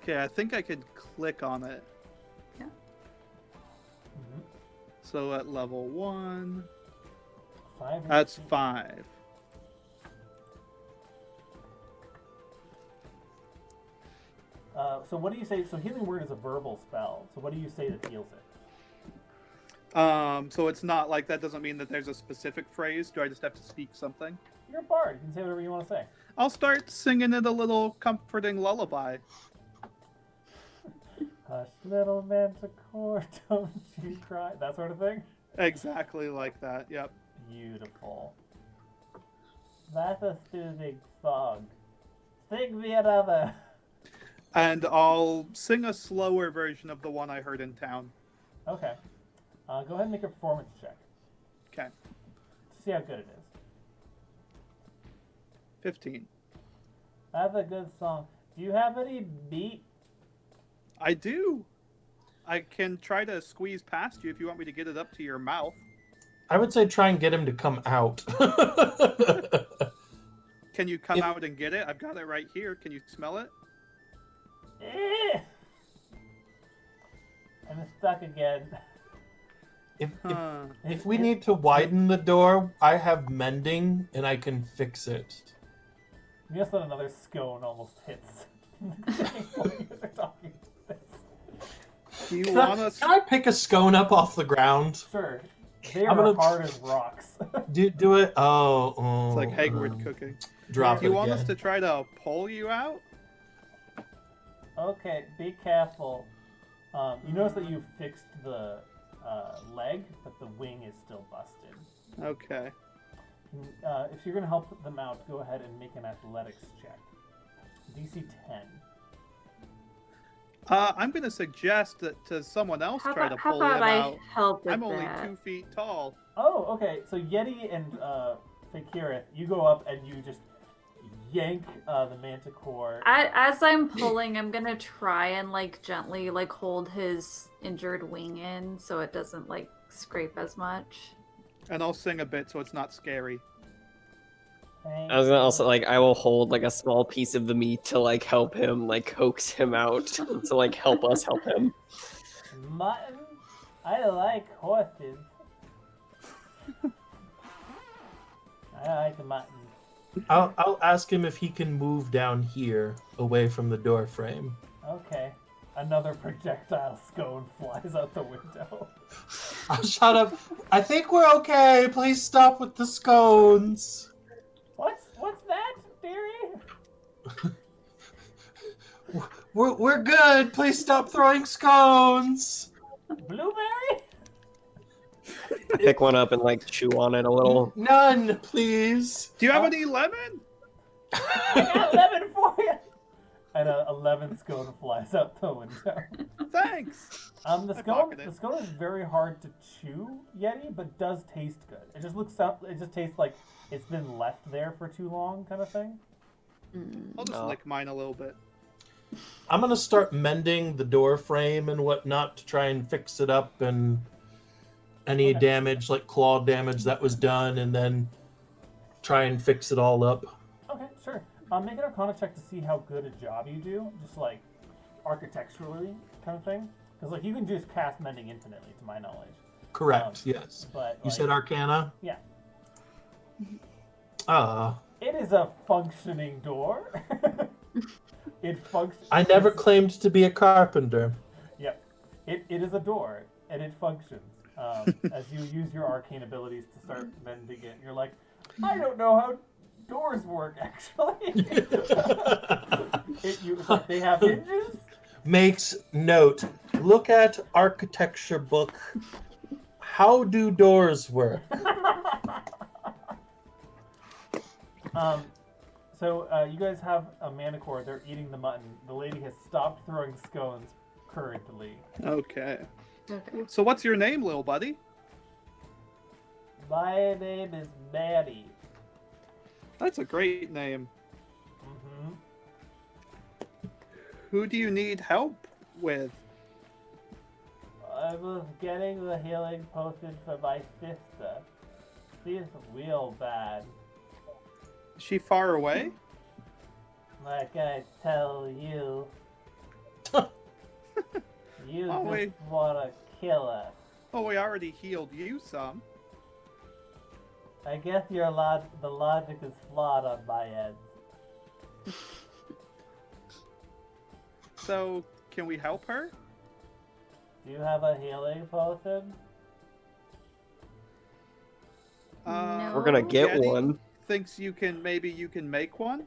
D: Okay, I think I could click on it.
B: Yeah.
C: Mm-hmm.
D: So at level 1,
C: 5.
D: that's
C: HP.
D: 5.
C: So what do you say? So healing word is a verbal spell. So what do you say that heals it?
D: So it's not like that doesn't mean that there's a specific phrase. Do I just have to speak something?
C: You're a bard. You can say whatever you want to say.
D: I'll start singing it a little comforting lullaby.
C: Hush, little Manticore, don't you cry. That sort of thing.
D: Exactly like that. Yep.
C: Beautiful. That's a soothing song. Sing me another.
D: And I'll sing a slower version of the one I heard in town.
C: Okay. Go ahead and make a performance check.
D: Okay.
C: See how good it is.
D: 15.
C: That's a good song. Do you have any beat?
D: I do. I can try to squeeze past you if you want me to get it up to your mouth.
A: I would say try and get him to come out.
D: Can you come out and get it? I've got it right here. Can you smell it?
C: Eh. I'm stuck again.
A: If we need to widen the door, I have mending and I can fix it.
C: Yes, that another scone almost hits. While you guys are talking about this.
D: Do you want us?
A: Can I pick a scone up off the ground?
C: Sure. They
A: I'm
C: are
A: gonna-
C: hard as rocks.
A: Do it. Oh,
D: It's like Hagrid cooking.
A: Drop
D: Do you
A: it
D: want
A: again.
D: us to try to pull you out?
C: Okay, be careful. You notice that you fixed the leg, but the wing is still busted.
D: Okay.
C: If you're going to help them out, go ahead and make an athletics check. DC 10.
D: I'm going to suggest that to someone else try to
B: How
D: pull
B: about
D: him
B: I
D: out.
B: help with
D: I'm only
B: that?
D: 2 feet tall.
C: Oh, okay. So Yeti and Fakirith, you go up and you just yank the manticore.
B: As I'm pulling, I'm gonna try and like gently like hold his injured wing in so it doesn't like scrape as much.
D: And I'll sing a bit so it's not scary.
E: I was gonna also like I will hold like a small piece of the meat to like help him like coax him out to like help us help him.
C: Mutton? I like horses. I like mutton.
A: I'll ask him if he can move down here, away from the door frame.
C: Okay. Another projectile scone flies out the window.
A: I'll shut up. I think we're okay. Please stop with the scones.
C: What's that, dearie?
A: We're good. Please stop throwing scones.
C: Blueberry?
E: Pick one up and like chew on it a little.
A: None, please.
D: Do you have any lemon?
C: I got lemon for you. And a lemon scone flies out the window.
D: Thanks.
C: The
D: pocketed it.
C: scone is very hard to chew, Yeti, but does taste good. It just tastes like it's been left there for too long, kind of thing.
D: I'll just
E: Oh.
D: lick mine a little bit.
A: I'm gonna start mending the door frame and whatnot to try and fix it up and any
C: Okay.
A: damage, like claw damage that was done, and then try and fix it all up.
C: Okay, sure. Make an Arcana check to see how good a job you do, just like architecturally, kind of thing. Because like you can just cast mending infinitely, to my knowledge.
A: Correct. Yes.
C: But
A: You
C: like,
A: said Arcana.
C: Yeah. It is a functioning door. It functions.
A: I never claimed to be a carpenter.
C: Yep. It is a door, and it functions. As you use your arcane abilities to start mending it, you're like, I don't know how doors work, actually. It's like they have hinges.
A: Makes note. Look at architecture book. How do doors work?
C: So you guys have a manticore. They're eating the mutton. The lady has stopped throwing scones currently.
D: Okay.
B: Okay.
D: So what's your name, little buddy?
C: My name is Maddie.
D: That's a great name.
C: Mm-hmm.
D: Who do you need help with?
C: I was getting the healing potion for my sister. She's real bad.
D: Is she far away?
C: Like I tell you. You
D: Oh,
C: just
D: wait.
C: wanna kill her.
D: Oh, we already healed you some.
C: I guess the logic is flawed on my end.
D: So, can we help her?
C: Do you have a healing potion?
B: No.
E: We're gonna get
D: Yeti
E: one.
D: Thinks maybe you can make one?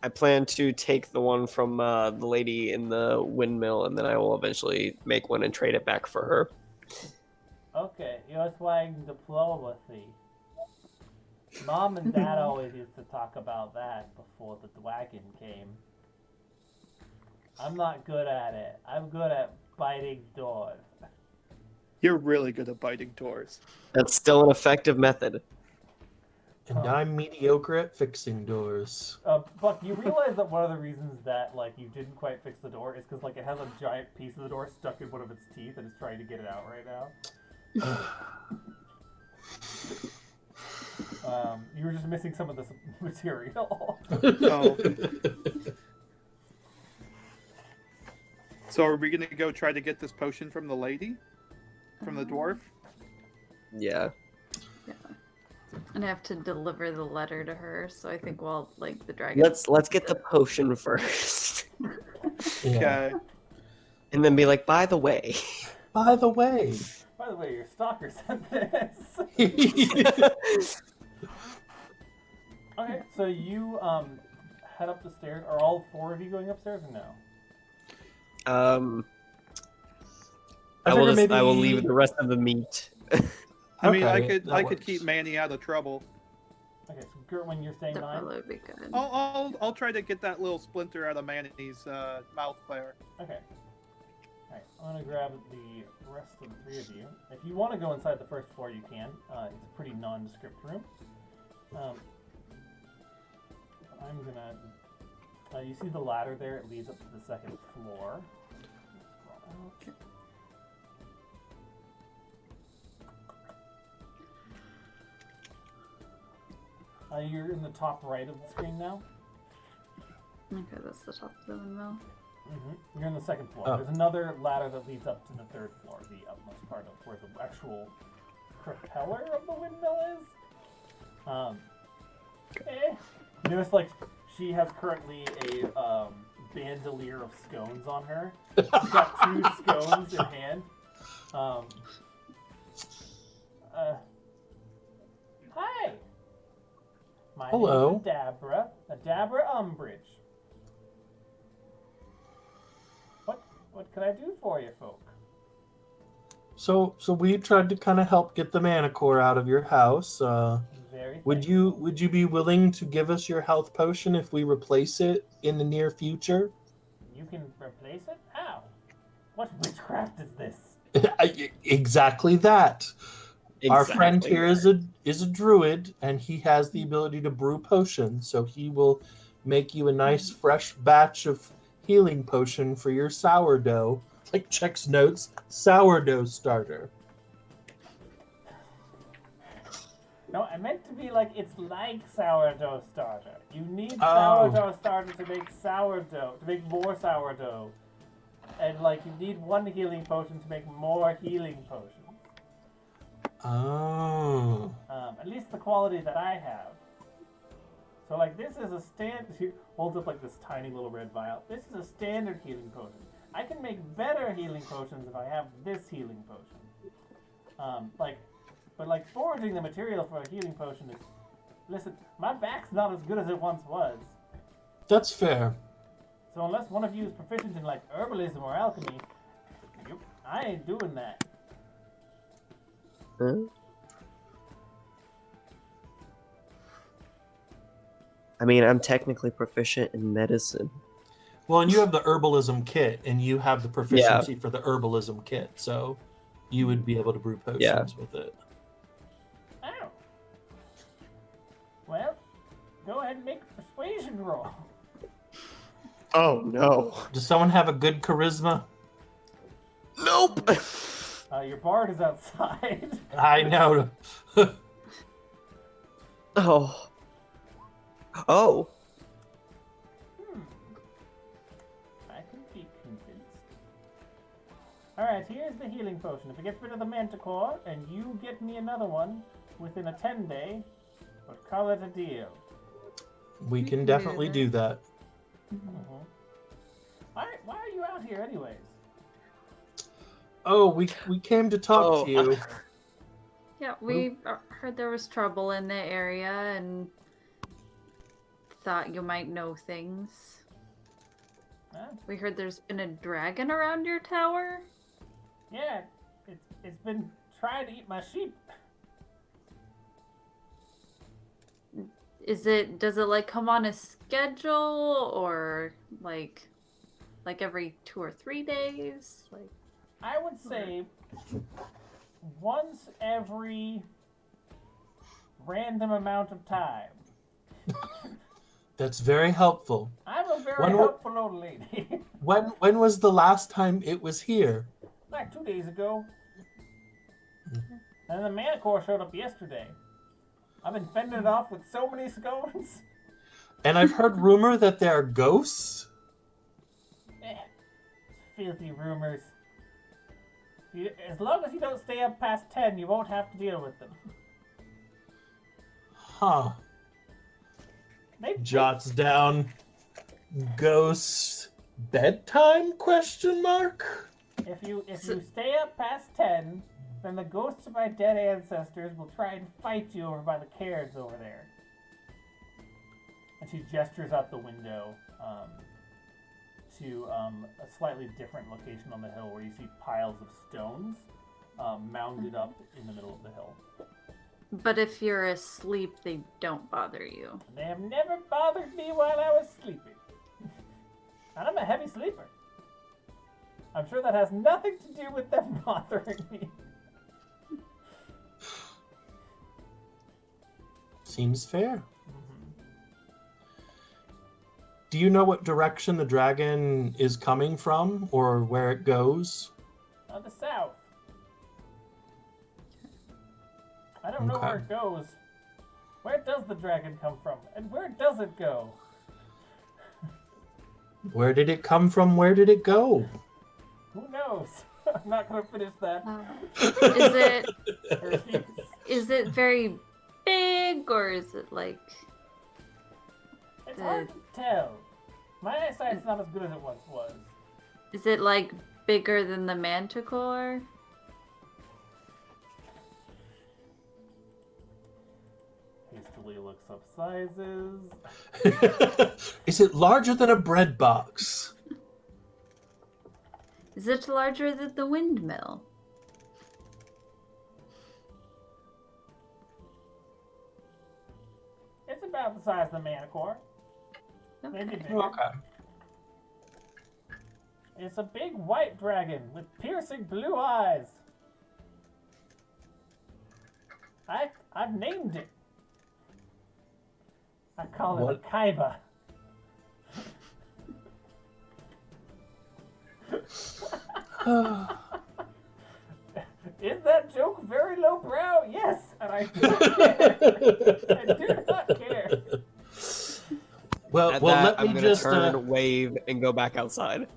E: I plan to take the one from the lady in the windmill, and then I will eventually make one and trade it back for her.
C: Okay, you're trying diplomacy. Mom and Dad always used to talk about that before the dragon came. I'm not good at it. I'm good at biting doors.
D: You're really good at biting doors.
E: That's still an effective method.
A: And I'm mediocre at fixing doors.
C: Buck, you realize that one of the reasons that like you didn't quite fix the door is because like it has a giant piece of the door stuck in one of its teeth and it's trying to get it out right now. You were just missing some of this material.
D: Oh. So are we gonna go try to get this potion from the lady? From the dwarf?
E: Yeah.
B: And I have to deliver the letter to her, so I think while like the dragon.
E: Let's get the potion first,
A: Yeah.
D: Okay.
E: and then be like, by the way.
A: By the way.
C: By the way, your stalker sent this. Okay, so you head up the stairs. Are all four of you going upstairs or no?
E: I will
A: figure
E: I will
A: maybe-
E: leave the rest of the meat.
D: I mean,
A: Okay,
D: I
A: that
D: could
A: works.
D: keep Manny out of trouble.
C: Okay, so Gertwin, you're staying
B: That
C: behind?
B: probably would be good.
D: I'll try to get that little splinter out of Manny's mouth there.
C: Okay. Alright, I'm gonna grab the rest of the three of you. If you want to go inside the first floor, you can. It's a pretty nondescript room. I'm gonna... you see the ladder there? It leads up to the second floor. Scroll out. You're in the top right of the screen now.
B: Okay, that's the top of the windmill.
C: You're in the second floor.
A: Oh.
C: There's another ladder that leads up to the third floor, the utmost part of where the actual propeller of the windmill is. You notice, like, she has currently a bandolier of scones on her. She's got 2 scones in hand. Hi. My
A: Hello.
C: name is Adabra Umbridge. What can I do for you, folk?
A: So we tried to kind of help get the Manicore out of your house.
C: Very
A: Would you be willing to give us your health potion if we replace it in the near future?
C: You can replace it? How? What witchcraft is this?
A: Exactly that. Our friend
E: Exactly
A: here
E: that.
A: is a druid, and he has the ability to brew potions. So he will make you a nice fresh batch of healing potion for your sourdough. Like checks notes, sourdough starter.
C: No, I meant to be like, it's like sourdough starter. You need
A: Oh.
C: sourdough starter to make sourdough, to make more sourdough. And like, you need 1 healing potion to make more healing potions.
A: Oh.
C: At least the quality that I have. So like, this is a he holds up like this tiny little red vial. This is a standard healing potion. I can make better healing potions if I have this healing potion. But like foraging the material for a healing potion is, listen, my back's not as good as it once was.
A: That's fair.
C: So unless one of you is proficient in like herbalism or alchemy, I ain't doing that.
E: Huh? I mean, I'm technically proficient in medicine.
A: Well, and you have the herbalism kit, and you have the proficiency for the herbalism kit, so you would be able to brew potions with it.
C: Oh. Well, go ahead and make a persuasion roll.
E: Oh no.
A: Does someone have a good charisma?
E: Nope.
C: Your bard is outside.
A: I know.
E: Oh. Oh.
C: I can be convinced. Alright, here's the healing potion. If it gets rid of the manticore, and you get me another one within a 10-day, we'll call it a deal.
A: We can definitely do that.
C: Mm-hmm. Why are you out here anyways?
A: Oh, we came to talk to you.
B: Yeah, we heard there was trouble in the area and thought you might know things.
C: Huh?
B: We heard there's been a dragon around your tower.
C: Yeah, it's been trying to eat my sheep.
B: Does it like come on a schedule or like every 2 or 3 days? Like
C: I would say once every random amount of time.
A: That's very helpful.
C: I'm a very helpful old lady.
A: When was the last time it was here?
C: Like 2 days ago. And the Manicore showed up yesterday. I've been fending it off with so many scones.
A: And I've heard rumor that there are ghosts.
C: Filthy rumors. As long as you don't stay up past 10, you won't have to deal with them.
A: Huh. Jots down ghost bedtime question mark?
C: If you stay up past 10, then the ghosts of my dead ancestors will try and fight you over by the cairns over there. And she gestures out the window to a slightly different location on the hill where you see piles of stones mounded up in the middle of the hill.
B: But if you're asleep, they don't bother you.
C: They have never bothered me while I was sleeping. And I'm a heavy sleeper. I'm sure that has nothing to do with them bothering me.
A: Seems fair. Do you know what direction the dragon is coming from or where it goes?
C: The south. I don't know
A: Okay.
C: where it goes. Where does the dragon come from? And where does it go?
A: Where did it come from? Where did it go?
C: Who knows? I'm not going to finish that.
B: Is
C: I refuse.
B: it very big, or is it like...
C: It's hard to tell. My eyesight's not as good as it once was.
B: Is it like bigger than the manticore?
C: Hastily looks up sizes.
A: Is it larger than a bread box?
B: Is it larger than the windmill?
C: It's about the size of the manticore. Maybe bigger.
A: Okay.
C: It's a big white dragon with piercing blue eyes. I've named it. I call it
A: What?
C: a Kaiba. Is that joke very lowbrow? Yes, and I don't care. I do not care.
A: Well,
E: At
A: well,
E: that,
A: let
E: I'm
A: me
E: gonna
A: just.
E: turn, wave, and go back outside.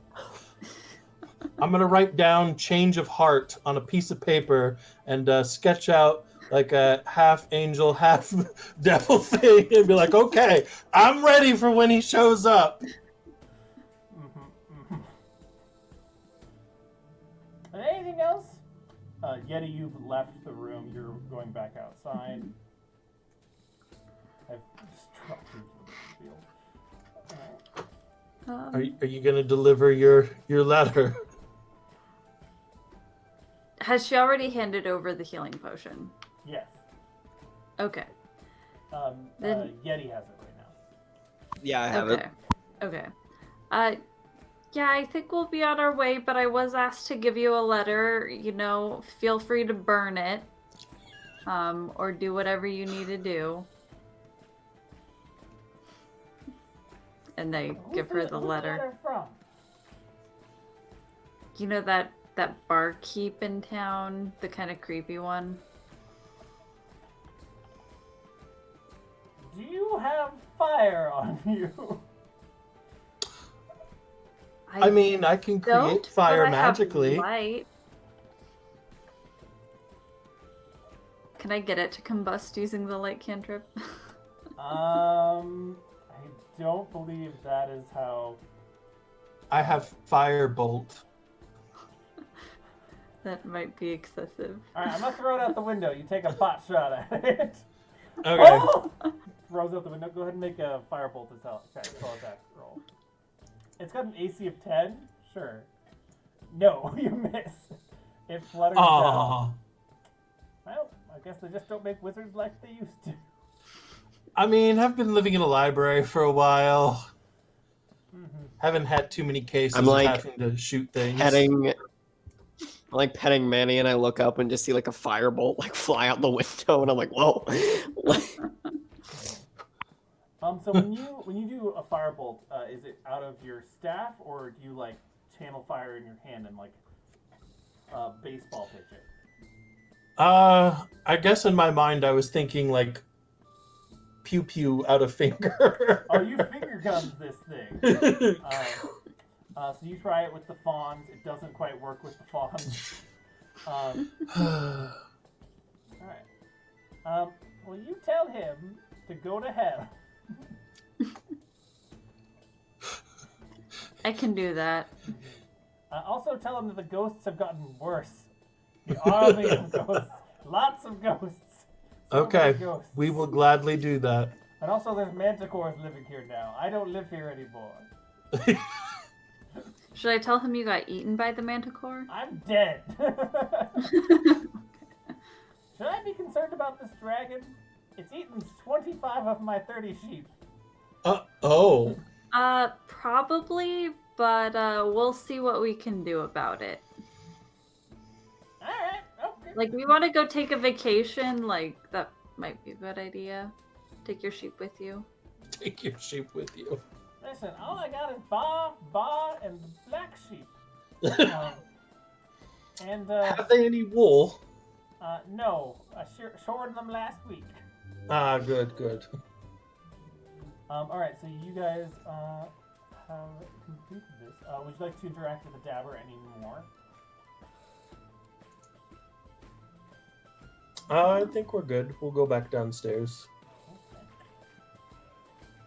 A: I'm gonna write down change of heart on a piece of paper and sketch out like a half angel, half devil thing, and be like, okay, I'm ready for when he shows up.
C: Anything else? Yeti, you've left the room. You're going back outside. I've struck you to the field.
A: Are you gonna deliver your letter?
B: Has she already handed over the healing potion?
C: Yes.
B: Okay. Then-
C: Yeti has it right now.
E: Yeah, I have it.
B: Okay. Yeah, I think we'll be on our way, but I was asked to give you a letter. You know, feel free to burn it. Or do whatever you need to do. And they give her the
C: Who's
B: letter.
C: from?
B: You know that barkeep in town? The kind of creepy one?
C: Do you have fire on you?
A: I mean, I can create
B: don't,
A: fire
B: but I have
A: magically.
B: light. Can I get it to combust using the light cantrip?
C: I don't believe that is how.
A: I have firebolt.
B: That might be excessive.
C: Alright, I'm gonna throw it out the window. You take a pot shot at it.
A: Okay.
C: Oh! Throws out the window. Go ahead and make a firebolt attack roll. It's got an AC of 10? Sure. No, you miss. It flutters down.
A: Aw.
C: Well, I guess they just don't make wizards like they used to.
A: I mean, I've been living in a library for a while. Haven't had too many cases
E: I'm like
A: of having to shoot things.
E: petting Manny, and I look up and just see like a firebolt like fly out the window, and I'm like, whoa.
C: So when you do a firebolt, is it out of your staff, or do you like channel fire in your hand and like baseball pitch it?
A: I guess in my mind I was thinking like pew pew out of finger.
C: Oh, you finger guns this thing. So you try it with the fawns. It doesn't quite work with the fawns. All right. Well, you tell him to go to hell.
B: I can do that.
C: Also tell him that the ghosts have gotten worse. The army of ghosts. Lots of ghosts. So many
A: Okay,
C: ghosts.
A: we will gladly do that.
C: And also there's manticores living here now. I don't live here anymore.
B: Should I tell him you got eaten by the manticore?
C: I'm dead. Should Should I be concerned about this dragon? It's eaten 25 of my 30 sheep.
A: Oh.
B: Probably, but we'll see what we can do about it.
C: Alright, okay.
B: Like, we want to go take a vacation, like, that might be a good idea. Take your sheep with you.
A: Take your sheep with you.
C: Listen, all I got is Ba, and the black sheep. And,
A: Have they any wool?
C: no. I shored them last week.
A: Ah, good.
C: Alright, so you guys, have completed this. Would you like to interact with the dabber anymore?
A: I think we're good. We'll go back downstairs.
C: Okay.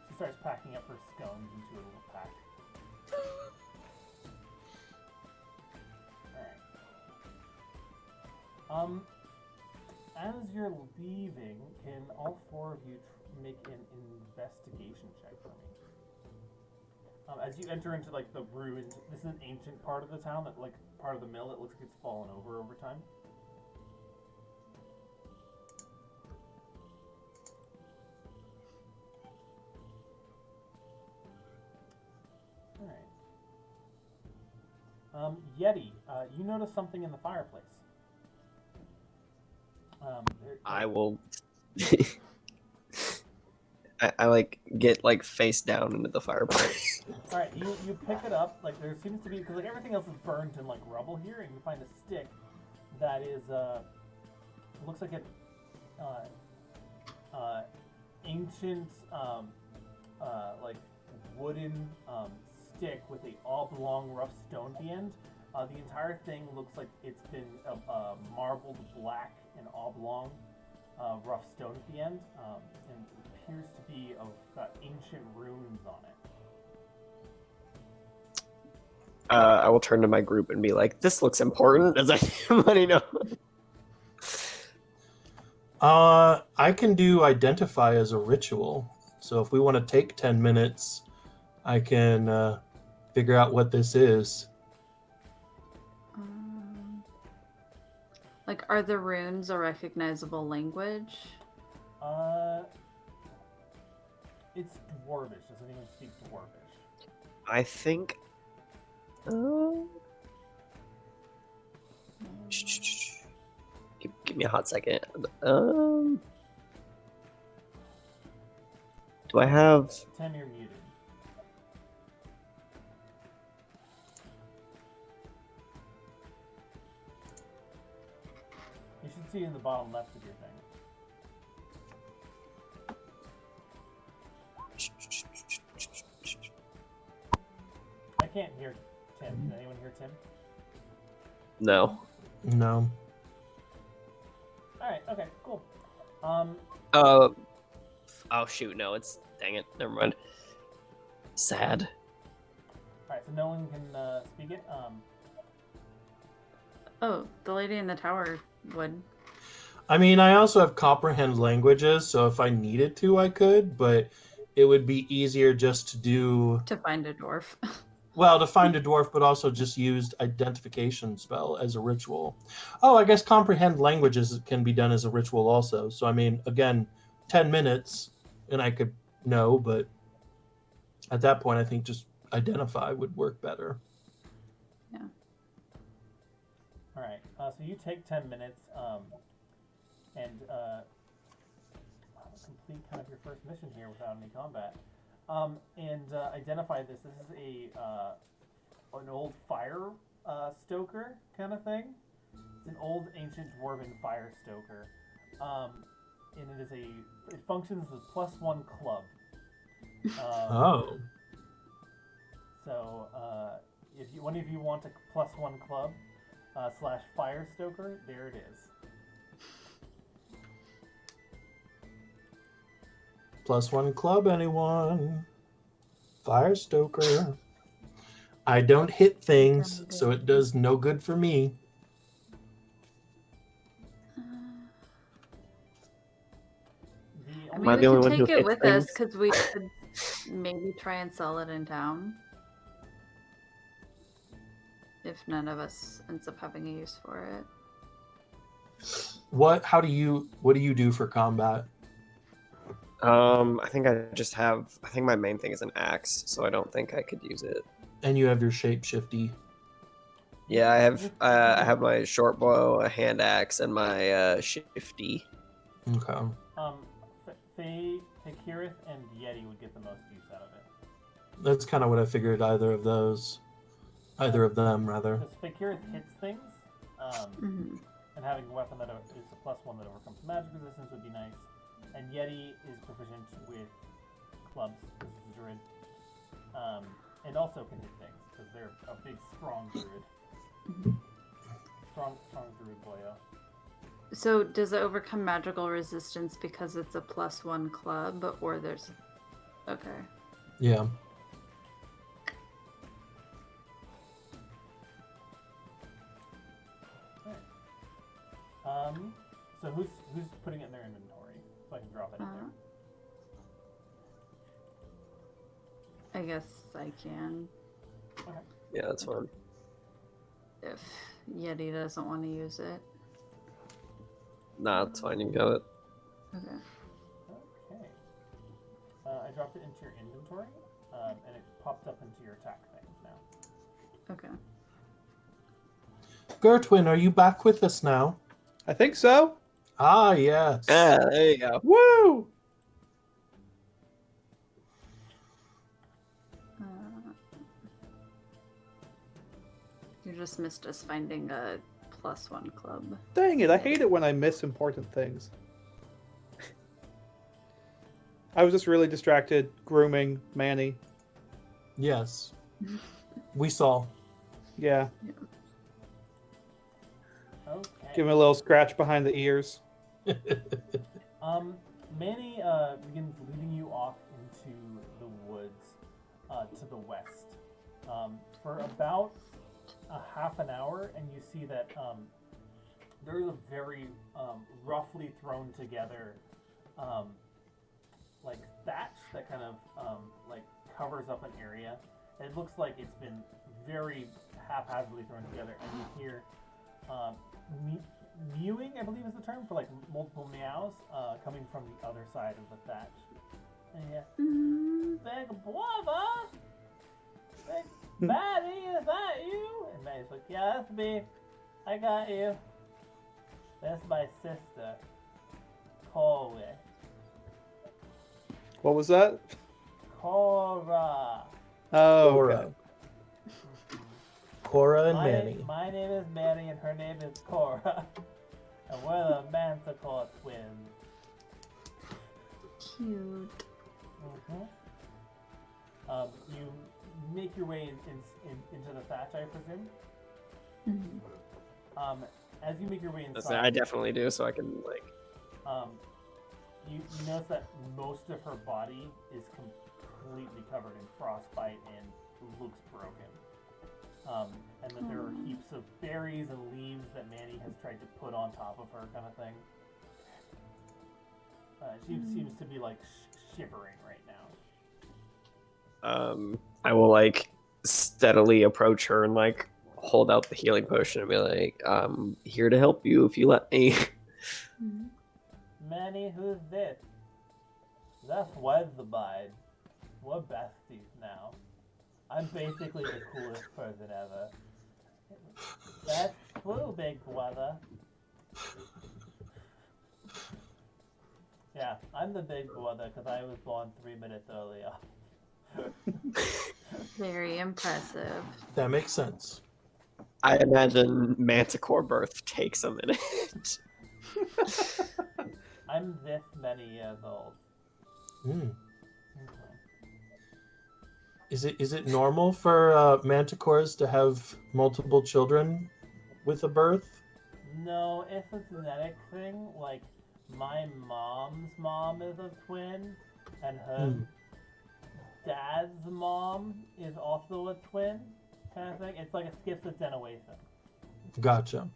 C: She starts packing up her scones into a little pack. Alright. As you're leaving, can all four of you make an investigation check for me? As you enter into, like, the ruined... This is an ancient part of the town, that, like, part of the mill that looks like it's fallen over time. Alright. Yeti, you notice something in the fireplace.
E: I will. I like get like face down into the fireplace.
C: Alright, you pick it up, like there seems to be, because like everything else is burnt and like rubble here, and you find a stick that is, looks like an, ancient, like wooden, stick with a oblong rough stone at the end. The entire thing looks like it's been marbled black and oblong rough stone at the end, and it appears to be got ancient runes on it.
E: I will turn to my group and be like, "This looks important." Does anybody know?
A: I can do identify as a ritual. So if we want to take 10 minutes, I can figure out what this is.
B: Like, are the runes a recognizable language?
C: It's Dwarvish. Does anyone speak Dwarvish?
E: I think. Give me a hot second. Do I have?
C: Tim, you're muted. You should see in the bottom left of your thing. I can't hear Tim. Can anyone hear Tim?
E: No.
A: No.
C: Alright, okay, cool.
E: Oh shoot! No, it's dang it. Never mind. Sad.
C: Alright, so no one can speak it.
B: Oh, the lady in the tower would.
A: I mean, I also have comprehend languages, so if I needed to, I could, but it would be easier just to do...
B: To find a dwarf.
A: Well, to find a dwarf, but also just used identification spell as a ritual. Oh, I guess comprehend languages can be done as a ritual also. So, I mean, again, 10 minutes, and I could know, but at that point, I think just identify would work better.
B: Yeah.
C: Alright, so you take 10 minutes, and complete kind of your first mission here without any combat. And identify this. This is an old fire stoker kind of thing. It's an old ancient dwarven fire stoker, and it functions as a +1 club.
A: Oh.
C: So if one of you want a +1 club / fire stoker, there it is.
A: +1 club, anyone? Fire stoker. I don't hit things, so it does no good for me.
B: I
E: Am I
B: mean,
E: the
B: we
E: only
B: could
E: one who
B: take it
E: hits
B: with us
E: things?
B: because we could maybe try and sell it in town. If none of us ends up having a use for it.
A: What do you do for combat?
E: I think I think my main thing is an axe, so I don't think I could use it.
A: And you have your shapeshifty.
E: Yeah, I have my short bow, a hand axe, and my shifty.
A: Okay.
C: Fakirith and Yeti would get the most use out of it.
A: That's kind of what I figured. Either of them, rather.
C: Because Fakirith hits things,
B: Mhm.
C: and having a weapon that is a +1 that overcomes magic resistance would be nice. And Yeti is proficient with clubs, because he's a druid, and also can hit things because they're a big, strong druid. Strong druid boyo.
B: So does it overcome magical resistance because it's a +1 club, or there's... Okay.
A: Yeah.
C: So who's putting it in their inventory so I can drop it in there?
B: I guess I can,
C: Okay.
E: Yeah, that's fine.
B: if Yeti doesn't want to use it.
E: Nah, it's fine. You can go it.
B: Okay.
C: Okay. I dropped it into your inventory, and it popped up into your attack things now.
B: Okay.
A: Gertwin, are you back with us now?
D: I think so.
A: Ah, yes.
E: Yeah, there you go.
D: Woo!
B: You just missed us finding a +1 club.
D: Dang it, I hate it when I miss important things. I was just really distracted grooming Manny.
A: Yes. We saw.
D: Yeah,
C: Okay.
D: give him a little scratch behind the ears.
C: Manny begins leading you off into the woods to the west for about a half an hour, and you see that there's a very roughly thrown together like thatch that kind of like covers up an area. It looks like it's been very haphazardly thrown together, and you hear mewing, I believe is the term, for like multiple meows coming from the other side of the thatch. And you hear, big brother, big Maddie, is that you? And Maddie's like, yeah, that's me. I got you. That's my sister, Corey.
D: What was that?
C: Cora.
D: Oh,
A: Cora.
D: okay.
A: Cora and Manny.
C: My name is Manny and her name is Cora. And we're the Manticore twins.
B: Cute.
C: You make your way into the thatch, I presume. As you make your way inside,
E: I definitely do, so I can like.
C: you notice that most of her body is completely covered in frostbite and looks broken. And that there are heaps of berries and leaves that Manny has tried to put on top of her, kind of thing. She seems to be like shivering right now.
E: I will like steadily approach her and like hold out the healing potion and be like, "I'm here to help you if you let me."
C: Manny, who's this? That's Weatherby. We're besties now. I'm basically the coolest person ever. That's true, big brother. Yeah, I'm the big brother because I was born 3 minutes earlier.
B: Very impressive.
A: That makes sense.
E: I imagine Manticore birth takes a minute.
C: I'm this many years old.
A: Is it normal for manticores to have multiple children with a birth?
C: No, it's a genetic thing. Like, my mom's mom is a twin, and her dad's mom is also a twin, kind of thing. It's like it skips a generation.
A: Gotcha.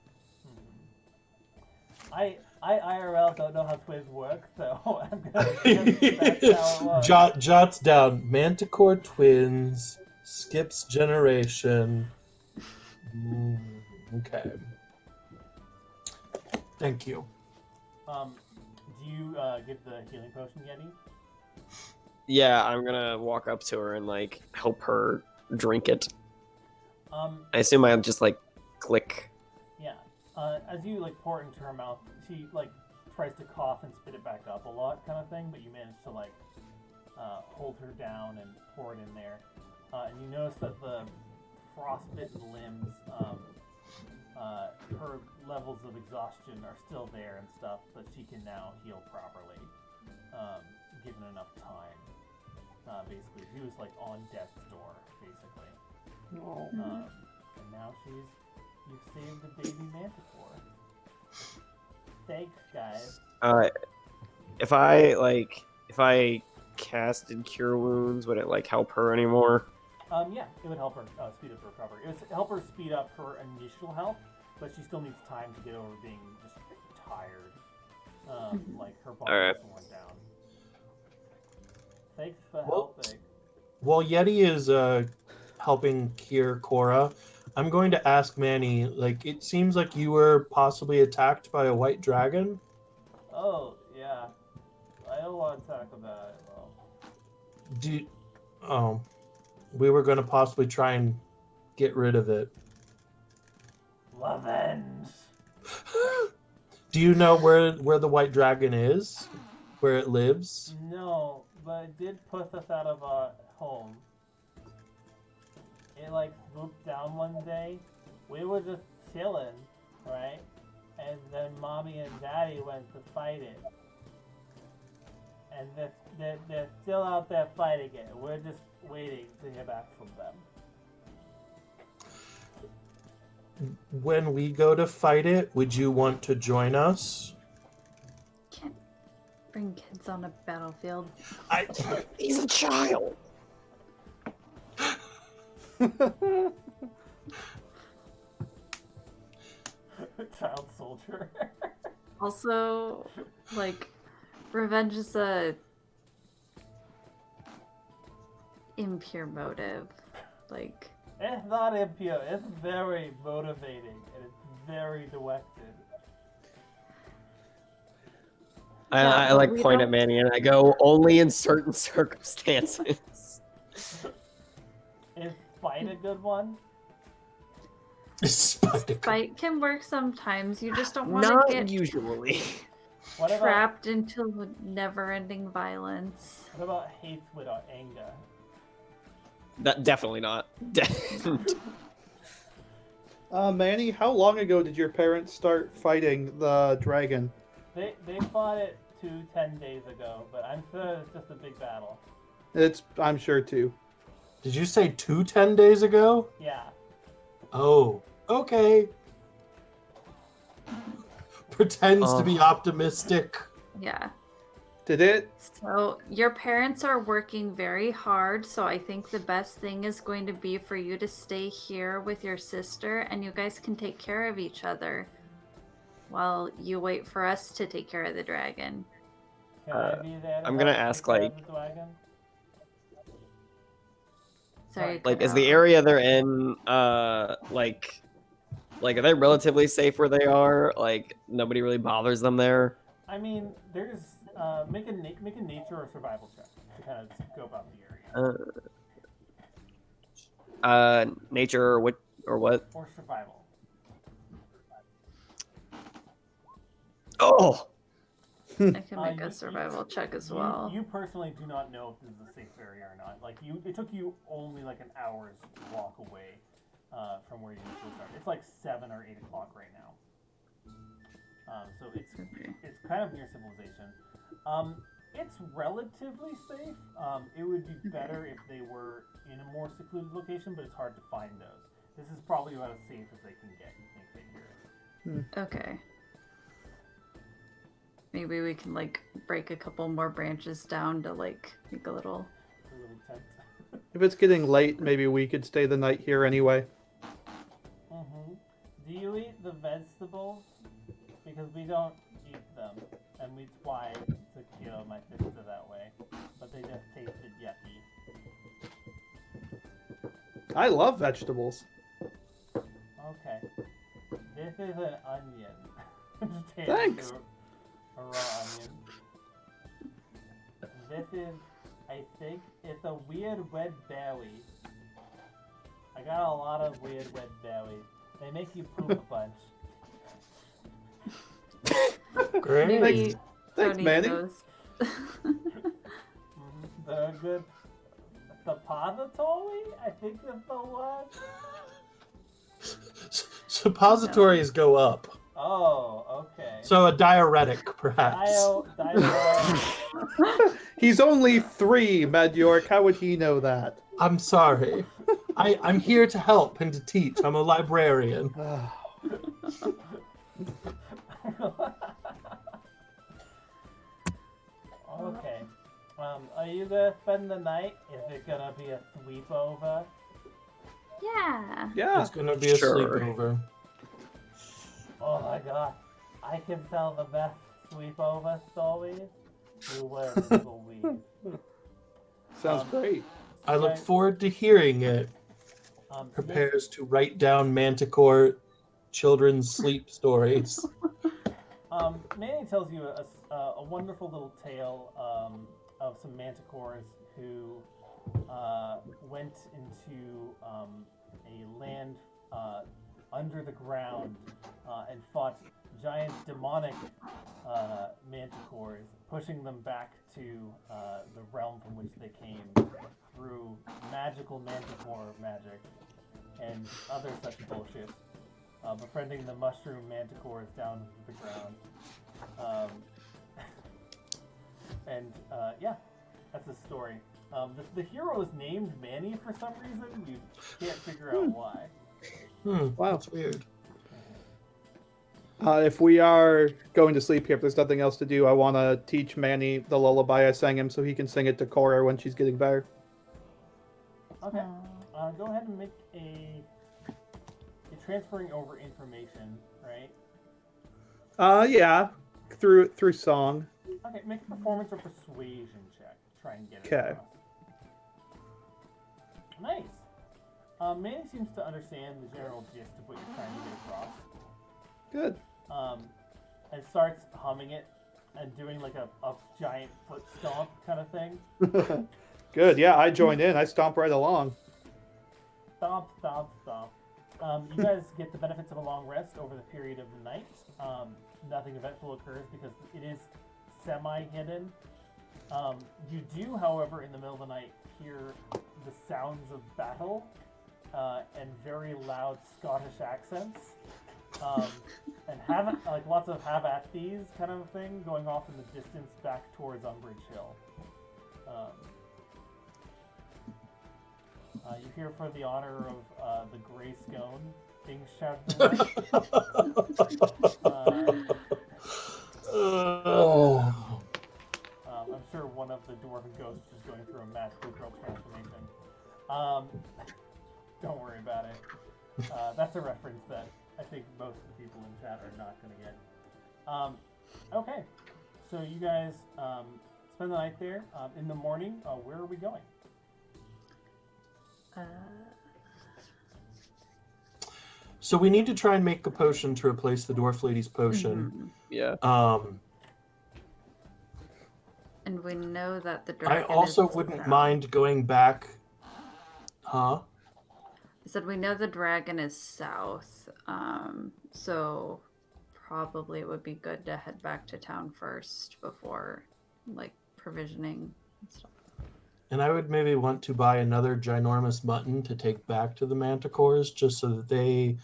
C: I IRL don't know how twins work, so I'm gonna guess that's how it works.
A: Jots down. Manticore twins skips generation. Okay. Thank you.
C: Do you give the healing potion, Yeti?
E: Yeah, I'm gonna walk up to her and like help her drink it. I assume I just like click.
C: Yeah. As you like pour it into her mouth, she like tries to cough and spit it back up a lot, kind of thing. But you manage to like hold her down and pour it in there. And you notice that the frostbitten limbs, her levels of exhaustion are still there and stuff, but she can now heal properly, given enough time. Basically, she was like on death's door, basically. And now you've saved a baby manticore. Thanks, guys.
E: If I casted Cure Wounds, would it like help her anymore?
C: Yeah, it would help her speed up her recovery. It would help her speed up her initial health, but she still needs time to get over being just tired. Like her body is worn down. Thanks for helping.
A: While Yeti is helping cure Cora, I'm going to ask Manny, like, it seems like you were possibly attacked by a white dragon.
C: Oh, yeah. I don't want to talk about it, though.
A: We were going to possibly try and get rid of it.
C: Revenge.
A: Do you know where the white dragon is? Where it lives?
C: No, but it did push us out of our home. It like swooped down one day. We were just chilling, right? And then Mommy and Daddy went to fight it. And they're still out there fighting it. We're just waiting to hear back from them.
A: When we go to fight it, would you want to join us?
B: Can't bring kids on a battlefield.
E: He's a child.
C: Child soldier.
B: Also, like, revenge is a impure motive. Like,
C: It's not impure. It's very motivating and it's very directed.
E: I like point at Manny and I go, only in certain circumstances.
C: Is fight a good one?
B: Spite can work sometimes. You just don't want to
E: Not
B: get
E: usually.
C: What about,
B: trapped into never-ending violence.
C: what about hate without anger?
E: Definitely not.
D: Manny, how long ago did your parents start fighting the dragon?
C: They fought it 10 days ago, but I'm sure it's just a big battle.
D: I'm sure too.
A: Did you say 10 days ago?
C: Yeah.
A: Oh, okay. Pretends to be optimistic.
B: Yeah.
D: Did it?
B: So your parents are working very hard, so I think the best thing is going to be for you to stay here with your sister and you guys can take care of each other while you wait for us to take care of the dragon.
C: Can I be there?
E: I'm gonna ask, like,
B: Sorry.
E: like, is the area they're in, like, are they relatively safe where they are? Like, nobody really bothers them there?
C: I mean, there's make a nature or survival check to kind of scope out the area.
E: Nature or what?
C: Or survival.
E: Oh!
B: I can make a survival check as well.
C: You personally do not know if this is a safe area or not. Like it took you only like an hour's walk away from where you usually start. It's like 7 or 8 o'clock right now. So it's kind of near civilization. It's relatively safe. It would be better if they were in a more secluded location, but it's hard to find those. This is probably about as safe as they can get. You think they
B: Okay. Maybe we can like break a couple more branches down to like make a little
C: tent.
D: If it's getting late, maybe we could stay the night here anyway.
C: Do you eat the vegetables? Because we don't eat them, and we tried to kill my sister that way, but they just tasted yucky.
D: I love vegetables.
C: Okay. This is an onion.
D: Thanks.
C: a raw onion. This is, I think, it's a weird red berry. I got a lot of weird red berries. They make you poop a bunch.
A: Great.
B: Maybe
D: Thanks,
B: Tony
D: Manny.
B: knows.
C: They're good. Suppository? I think that's the word.
A: Suppositories go up.
C: Oh, okay.
A: So a diuretic, perhaps.
D: He's only 3, Mad York. How would he know that?
A: I'm sorry. I'm here to help and to teach. I'm a librarian.
C: Okay. Are you gonna spend the night? Is it gonna be a sleepover?
B: Yeah.
D: Yeah.
A: It's gonna be a
E: Sure.
A: sleepover.
C: Oh my god. I can tell the best sleepover stories. You were little weed.
D: Sounds great.
A: I look forward to hearing it. Prepares to write down Manticore children's sleep stories.
C: Manny tells you a wonderful little tale of some manticores who went into a land under the ground and fought giant demonic manticores, pushing them back to the realm from which they came through magical manticore magic and other such bullshit. Befriending the mushroom manticores down to the ground. Yeah, that's the story. The hero is named Manny for some reason. You can't figure out why.
D: Wow.
A: That's weird.
D: If we are going to sleep here, if there's nothing else to do, I want to teach Manny the lullaby I sang him so he can sing it to Cora when she's getting better.
C: Okay. Go ahead and make a... You're transferring over information, right?
D: Yeah, through song.
C: Okay, make a performance or persuasion check. Try and get it
D: 'Kay.
C: across. Nice. Manny seems to understand the general gist of what you're trying to get across.
D: Good.
C: And starts humming it and doing like a giant foot stomp kind of thing.
D: Good. Yeah, I joined in. I stomp right along.
C: Stomp, stomp, stomp. You guys get the benefits of a long rest over the period of the night. Nothing eventful occurs because it is semi-hidden. You do, however, in the middle of the night, hear the sounds of battle and very loud Scottish accents. And have like lots of have at these kind of thing going off in the distance back towards Umbridge Hill. You hear for the honor of the Grey Scone being shouted I'm sure one of the dwarven ghosts is going through a magical girl transformation. Don't worry about it. That's a reference that I think most of the people in chat are not going to get. Okay, so you guys spend the night there. In the morning, where are we going?
A: So we need to try and make a potion to replace the dwarf lady's potion.
E: Yeah.
B: And we know that the
A: I
B: dragon
A: also
B: is
A: wouldn't
B: south.
A: mind going back. Huh?
B: I said we know the dragon is south, so probably it would be good to head back to town first before, like, provisioning and stuff.
A: And I would maybe want to buy another ginormous mutton to take back to the manticores just so that they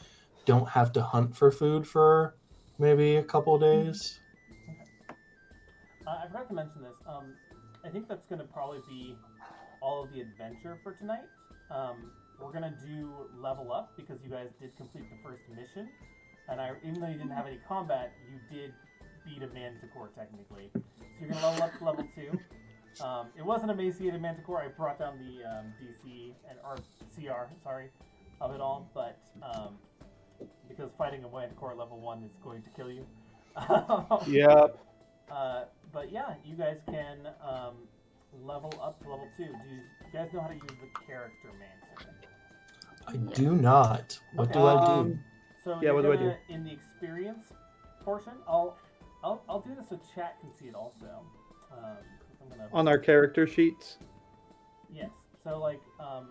A: don't have to hunt for food for maybe a couple days.
C: I forgot to mention this. I think that's going to probably be all of the adventure for tonight. We're going to do level up because you guys did complete the first mission. And even though you didn't have any combat, you did beat a manticore technically. So you're going to level up to level 2. It wasn't emaciated manticore. I brought down the DC or CR, sorry, of it all, but because fighting a manticore at level 1 is going to kill you.
D: Yep.
C: But yeah, you guys can level up to level 2. Do you guys know how to use the character mancer?
A: I do not. What do I do?
C: So
D: Yeah,
C: you're
D: what do I
C: gonna, in the experience portion, I'll I'll do this so chat can see it also. I'm gonna...
D: On our character sheets.
C: Yes. So like, I'll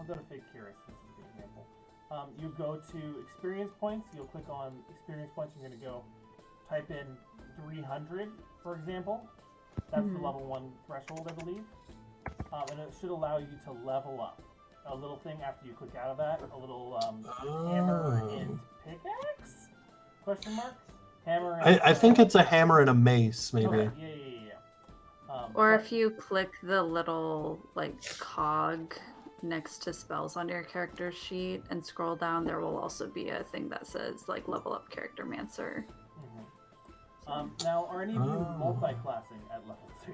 C: go to Fake Curious. This is a good example. You go to experience points. You'll click on experience points. You're gonna go type in 300, for example. That's the level 1 threshold, I believe. And it should allow you to level up. A little thing after you click out of that, a little hammer and pickaxe? Question mark? Hammer and
A: I think it's a hammer and a mace, maybe.
C: Okay, yeah.
B: Or if you click the little like cog next to spells on your character sheet and scroll down, there will also be a thing that says like level up character mancer.
C: Now, are any of you multi-classing at level 2?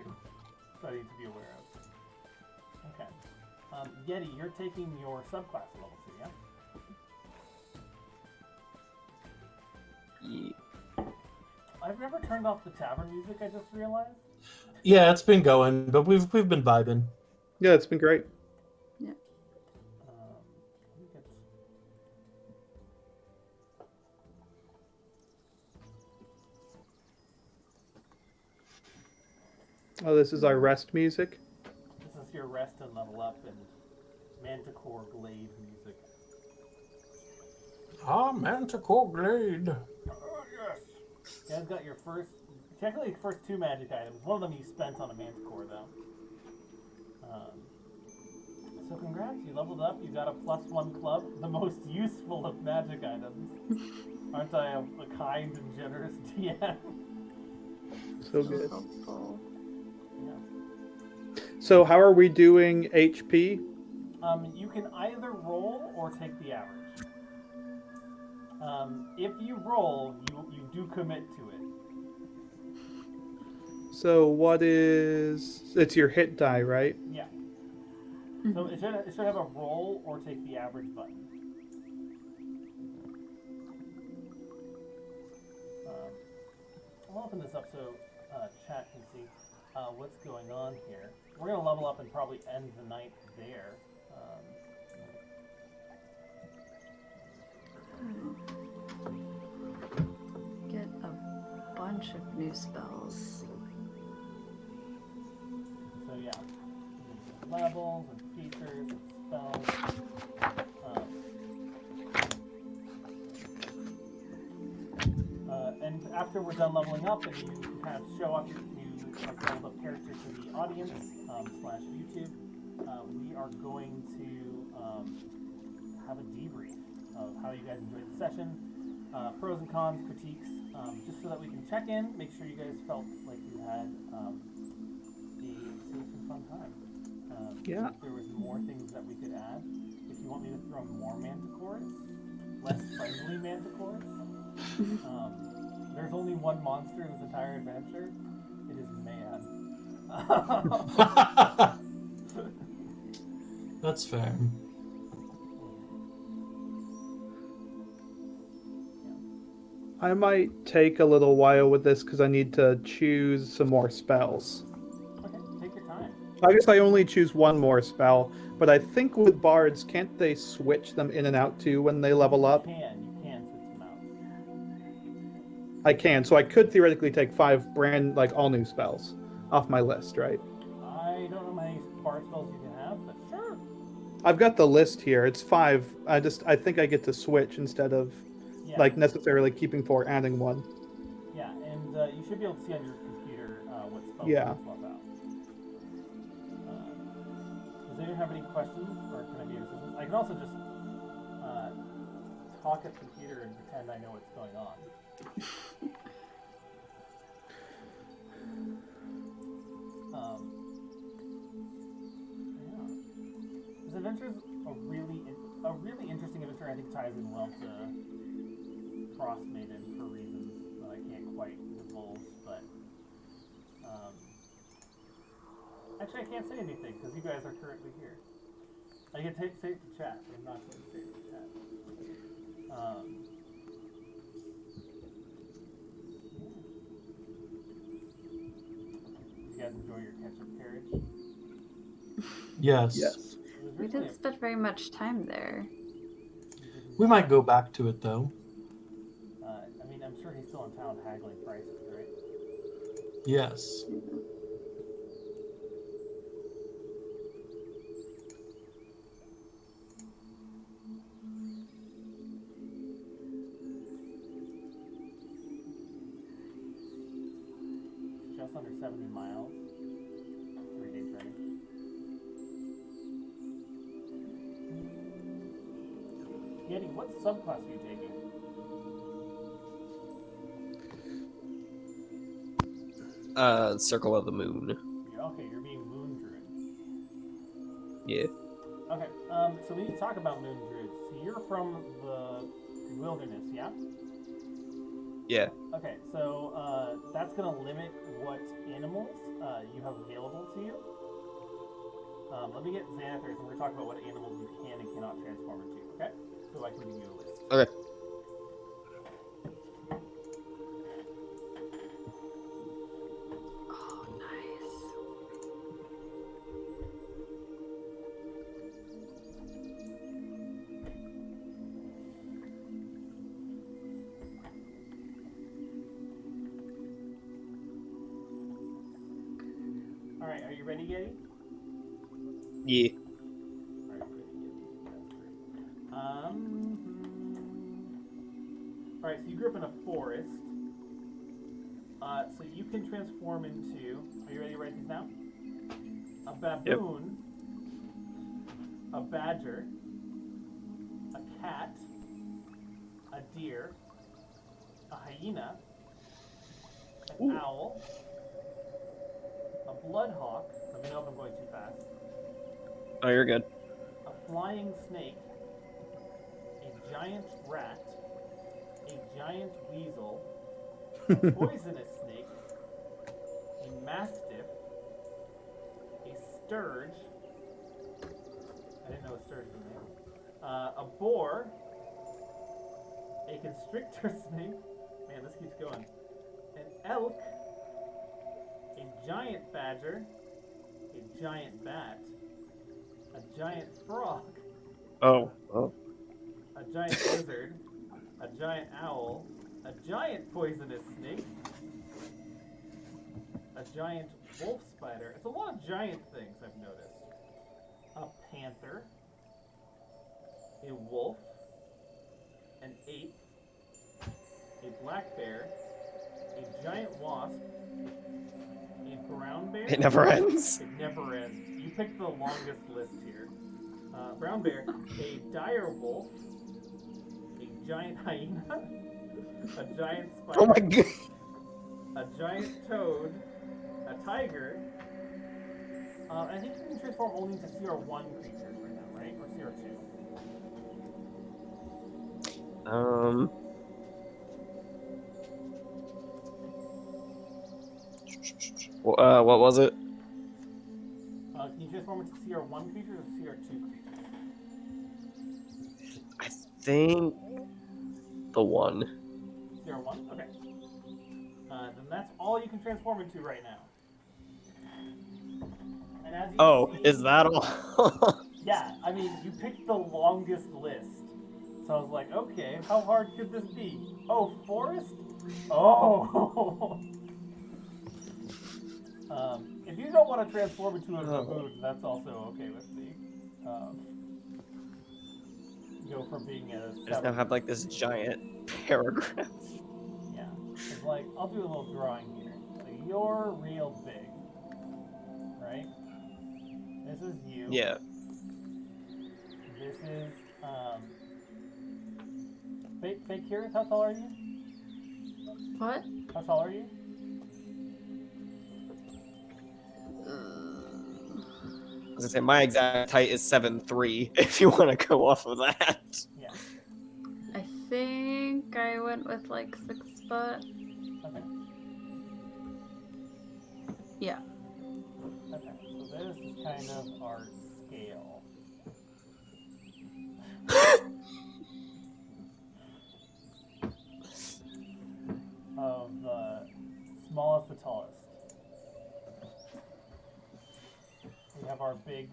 C: That I need to be aware of. Okay. Yeti, you're taking your subclass at level 2, yeah?
E: Yeah.
C: I've never turned off the tavern music, I just realized.
A: Yeah, it's been going, but we've been vibing.
D: Yeah, it's been great.
B: Yeah.
C: Let me get...
D: Oh, this is our rest music.
C: This is your rest and level up and Manticore Glade music.
A: Ah, Manticore Glade.
C: Oh, yes! You guys got your technically first 2 magic items. One of them you spent on a Manticore, though. So congrats, you leveled up, you got a +1 club, the most useful of magic items. Aren't I a kind and generous DM?
D: So good.
B: Helpful.
C: Yeah.
D: So how are we doing HP?
C: You can either roll or take the average. If you roll, you do commit to it.
D: So what is... It's your hit die, right?
C: Yeah. So it should have a roll or take the average button. I'll open this up so chat can see what's going on here. We're going to level up and probably end the night there.
B: Get a bunch of new spells.
C: So yeah, levels and features and spells. And after we're done leveling up, and you can kind of show off your leveled up character to the audience slash YouTube, we are going to have a debrief of how you guys enjoyed the session, pros and cons, critiques, just so that we can check in, make sure you guys felt like you had a safe and fun time.
D: Yeah.
C: If there was more things that we could add, if you want me to throw more manticores, less friendly manticores, there's only one monster in this entire adventure. It is man.
A: That's fair.
D: I might take a little while with this because I need to choose some more spells.
C: Okay, take your time.
D: I guess I only choose one more spell, but I think with bards, can't they switch them in and out too when they level up?
C: You can switch them out.
D: I can, so I could theoretically take 5 all new spells off my list, right?
C: I don't know how many bard spells you can have, but sure.
D: I've got the list here. It's 5. I think I get to switch instead of
C: Yeah.
D: necessarily keeping 4, adding 1.
C: Yeah, and you should be able to see on your computer what spells
D: Yeah.
C: you can swap out. Does anyone have any questions, or can I be of assistance? I can also just talk at the computer and pretend I know what's going on. Yeah. This adventure is a really interesting adventure. I think ties in well to Frost Maiden for reasons that I can't quite divulge, but actually I can't say anything because you guys are currently here. I can say it to chat, but I'm not going to say it to chat. Did you guys enjoy your ketchup carriage?
A: Yes.
D: Yes.
C: It was
B: We
C: originally
B: didn't spend very much time there.
A: We might go back to it though.
C: I mean, I'm sure he's still in town haggling prices,
A: Yes.
C: Just under 70 miles. 3-day journey. Yeti, what subclass are you taking?
E: Circle of the Moon.
C: Okay, you're being Moon Druid.
E: Yeah.
C: Okay, so we need to talk about Moon Druids. So you're from the wilderness, yeah?
E: Yeah.
C: Okay, so that's going to limit what animals you have available to you. Let me get Xanathars, and we're going to talk about what animals you can and cannot transform into, okay? So I can give you a list.
E: Okay.
B: Oh, nice.
C: Alright, are you ready, Yeti?
E: Yeah.
C: Alright, ready, Yeti. That's great. Alright, so you grew up in a forest. So you can transform into. Are you ready to write these down? A baboon, a badger, a cat, a deer, a hyena, an owl, a bloodhawk. Let me know if I'm going too fast.
E: Oh, you're good.
C: A flying snake, a giant rat, a giant weasel, a poisonous snake, a mastiff, a sturge. I didn't know a sturge was there. A boar, a constrictor snake. Man, this keeps going. An elk, a giant badger, a giant bat, a giant frog,
E: Oh.
C: a giant lizard, a giant owl, a giant poisonous snake, a giant wolf spider. It's a lot of giant things I've noticed. A panther, a wolf, an ape, a black bear, a giant wasp, a brown bear.
E: It never ends.
C: It never ends. You picked the longest list here. Brown bear, a dire wolf, a giant hyena, a giant spider,
E: Oh my god.
C: a giant toad, a tiger. I think you can transform only into CR1 creatures right now, right? Or CR2.
E: What was it?
C: Can you transform into CR1 creatures or CR2 creatures?
E: I think the one.
C: CR1? Okay. Then that's all you can transform into right now. And as you see,
E: Is that all?
C: yeah, I mean, you picked the longest list. So I was like, okay, how hard could this be? Oh, forest? Oh! If you don't want to transform into a baboon, that's also okay with me. Go from being a
E: I just now have like this giant paragraph.
C: Yeah. It's like, I'll do a little drawing here. So you're real big. Right? This is you.
E: Yeah.
C: This is, fake here, how tall are you?
B: What?
C: How tall are you?
E: I was gonna say my exact height is 7'3", if you want to go off of that.
C: Yeah.
B: I think I went with like 6 foot.
C: Okay.
B: Yeah.
C: Okay. So this is kind of our scale. Of smallest to tallest. We have our big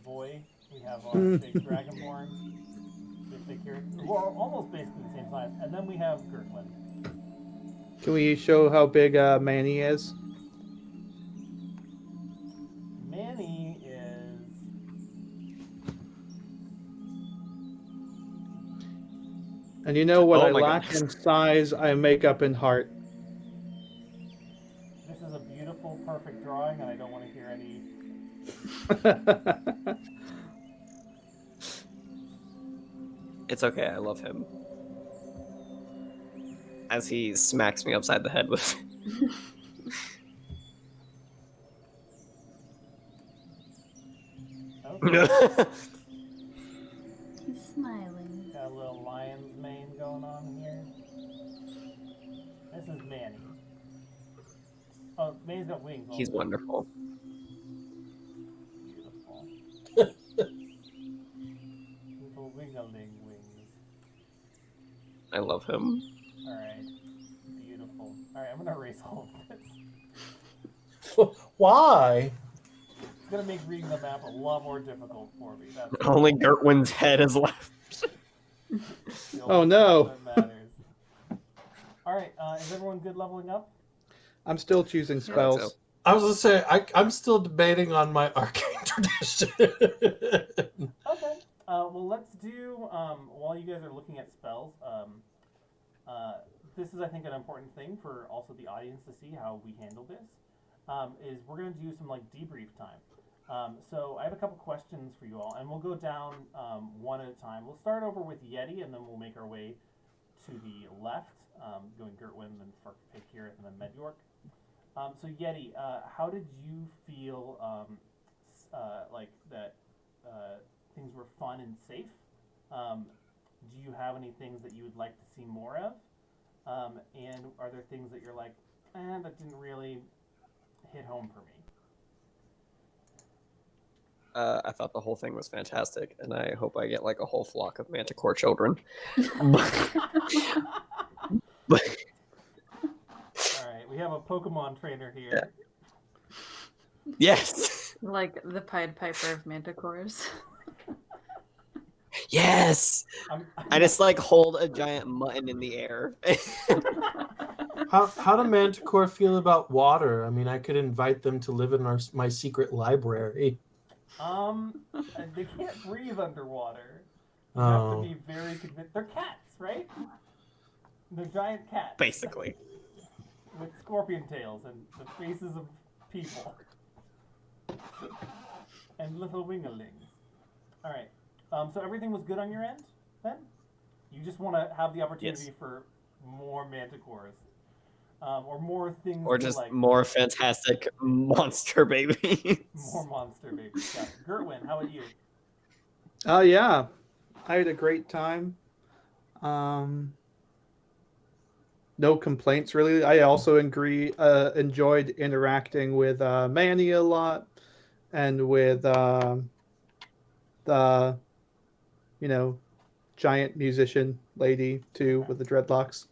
C: boy. We have our big dragonborn. Big here. Who are almost basically the same size. And then we have Gertland.
D: Can we show how big Manny is? And you know what
E: Oh
D: I
E: my
D: lack
E: goodness.
D: in size, I make up in heart.
C: This is a beautiful, perfect drawing, and I don't want to hear any.
E: It's okay, I love him. As he smacks me upside the head with.
C: Okay.
B: He's smiling.
C: Got a little lion's mane going on here. This is Manny. Oh, Manny's got wings.
E: He's
C: Also.
E: wonderful.
C: Beautiful. Little wingling wings.
E: I love him.
C: All right. Beautiful. All right, I'm gonna erase all of this.
A: Why?
C: It's gonna make reading the map a lot more difficult for me. That's
E: Only Gertwin's head is left.
C: the
D: Oh,
C: only
D: no.
C: thing that matters. All right, is everyone good leveling up?
D: I'm still choosing
E: I think
D: spells.
E: so.
A: I was gonna say I'm still debating on my arcane tradition.
C: Okay. Well, let's do while you guys are looking at spells. This is, I think, an important thing for also the audience to see how we handle this. Is we're gonna do some like debrief time. So I have a couple questions for you all, and we'll go down one at a time. We'll start over with Yeti, and then we'll make our way to the left, going Gertwin, then Fakir, and then Medyork. So Yeti, how did you feel like that things were fun and safe? Do you have any things that you would like to see more of? And are there things that you're like, that didn't really hit home for me?
E: I thought the whole thing was fantastic, and I hope I get like a whole flock of manticore children. But
C: All right, we have a Pokemon trainer here.
E: yes,
B: Like the Pied Piper of manticores.
E: yes. I just like hold a giant mutton in the air.
A: How do Manticore feel about water? I mean, I could invite them to live in my secret library.
C: They can't breathe underwater. You have to be very convinced. They're cats, right? They're giant cats.
E: Basically.
C: With scorpion tails and the faces of people. And little winglings. Alright. So everything was good on your end, then? You just want to have the opportunity
E: Yes.
C: for more manticores. Or more things
E: Or
C: to
E: just
C: like.
E: more fantastic monster babies.
C: More monster babies. Yeah. Gertwin, how about you?
D: Oh yeah, I had a great time. No complaints really. I also enjoyed interacting with Manny a lot, and with the giant musician lady too with the dreadlocks.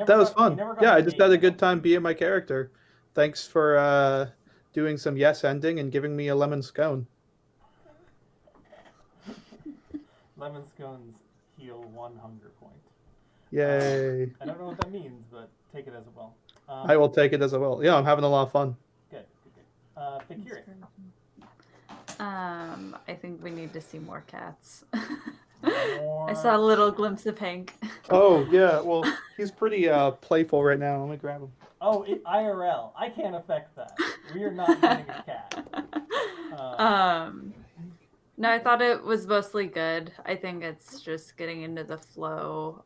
D: That was fun. Yeah, I just had a good time being my character. Thanks for doing some yes ending and giving me a lemon scone.
C: Lemon scones heal 1 hunger point.
D: Yay.
C: I don't know what that means, but take it as well.
D: I will take it as well. Yeah, I'm having a lot of fun.
C: Good. Fakir.
B: I think we need to see more cats.
C: More.
B: I saw a little glimpse of Hank.
D: Oh yeah, well he's pretty playful right now. Let me grab him.
C: Oh, IRL. I can't affect that. We are not getting a cat.
B: No, I thought it was mostly good. I think it's just getting into the flow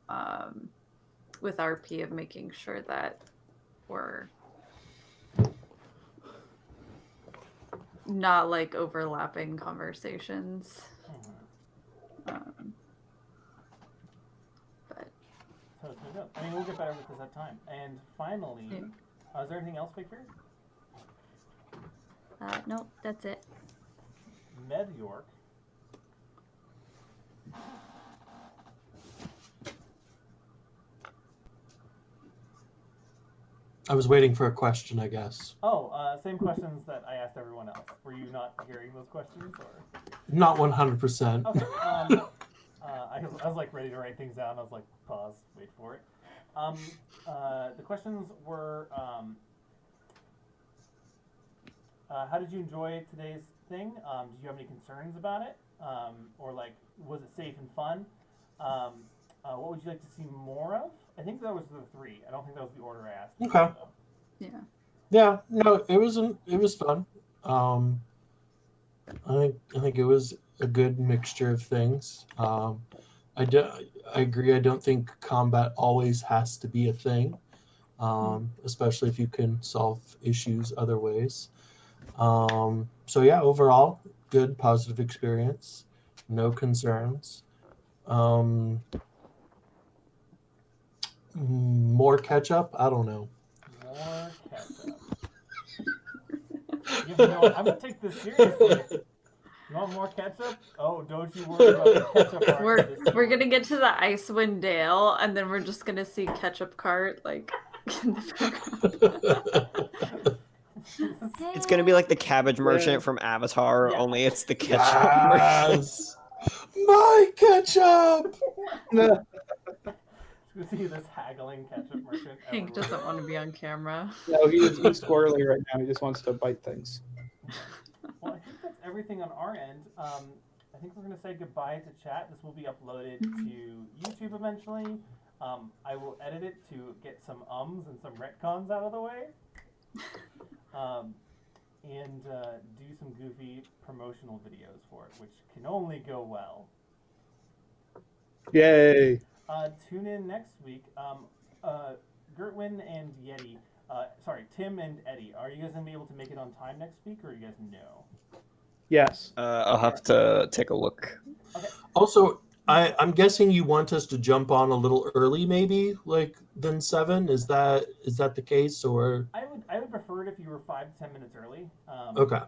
B: with RP of making sure that we're not like overlapping conversations. But
C: So it's gonna go. I mean, we'll get better with this at time. And finally, is there anything else, Fakir?
B: nope, that's it.
C: Medyork.
A: I was waiting for a question, I guess.
C: Oh, same questions that I asked everyone else. Were you not hearing those questions, or?
A: Not 100%.
C: Okay. I was like ready to write things down. I was like, pause, wait for it. The questions were, how did you enjoy today's thing? Did you have any concerns about it? Or like, was it safe and fun? What would you like to see more of? I think that was the 3. I don't think that was the order I asked.
A: Okay.
C: Though.
B: Yeah.
A: Yeah, no, it was fun. I think it was a good mixture of things. I do, I agree. I don't think combat always has to be a thing, especially if you can solve issues other ways. So yeah, overall, good, positive experience. No concerns. Um, more ketchup? I don't know.
C: More ketchup. You have no. I'm gonna take this seriously. You want more ketchup? Oh, don't you worry about the ketchup art.
B: We're gonna get to the Icewind Dale, and then we're just gonna see ketchup cart like in the background.
E: It's gonna be like the cabbage merchant from Avatar,
C: Yeah.
E: only it's the ketchup merchant.
A: Yes, my ketchup.
C: You see this haggling ketchup merchant.
B: Hank
C: everywhere.
B: doesn't want to be on camera.
F: No, he's squirrely right now. He just wants to bite things.
C: Well, I think that's everything on our end. I think we're going to say goodbye to chat. This will be uploaded to YouTube eventually. I will edit it to get some ums and some retcons out of the way. And do some goofy promotional videos for it, which can only go well.
F: Yay!
C: Tune in next week. Gertwin and Yeti. Tim and Eddie. Are you guys going to be able to make it on time next week, or you guys know?
F: Yes.
E: I'll have to take a look.
C: Okay.
A: Also, I'm guessing you want us to jump on a little early, maybe like than 7. Is that the case, or?
C: I would prefer it if you were 5 to 10 minutes early.
A: Okay.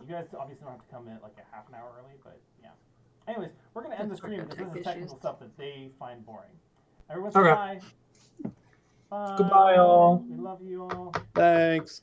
C: You guys obviously don't have to come in like a half an hour early, but yeah. Anyways, we're gonna end the stream because this is technical stuff that they find boring. Everyone say bye. Bye.
A: Goodbye, all.
C: We love you all.
F: Thanks.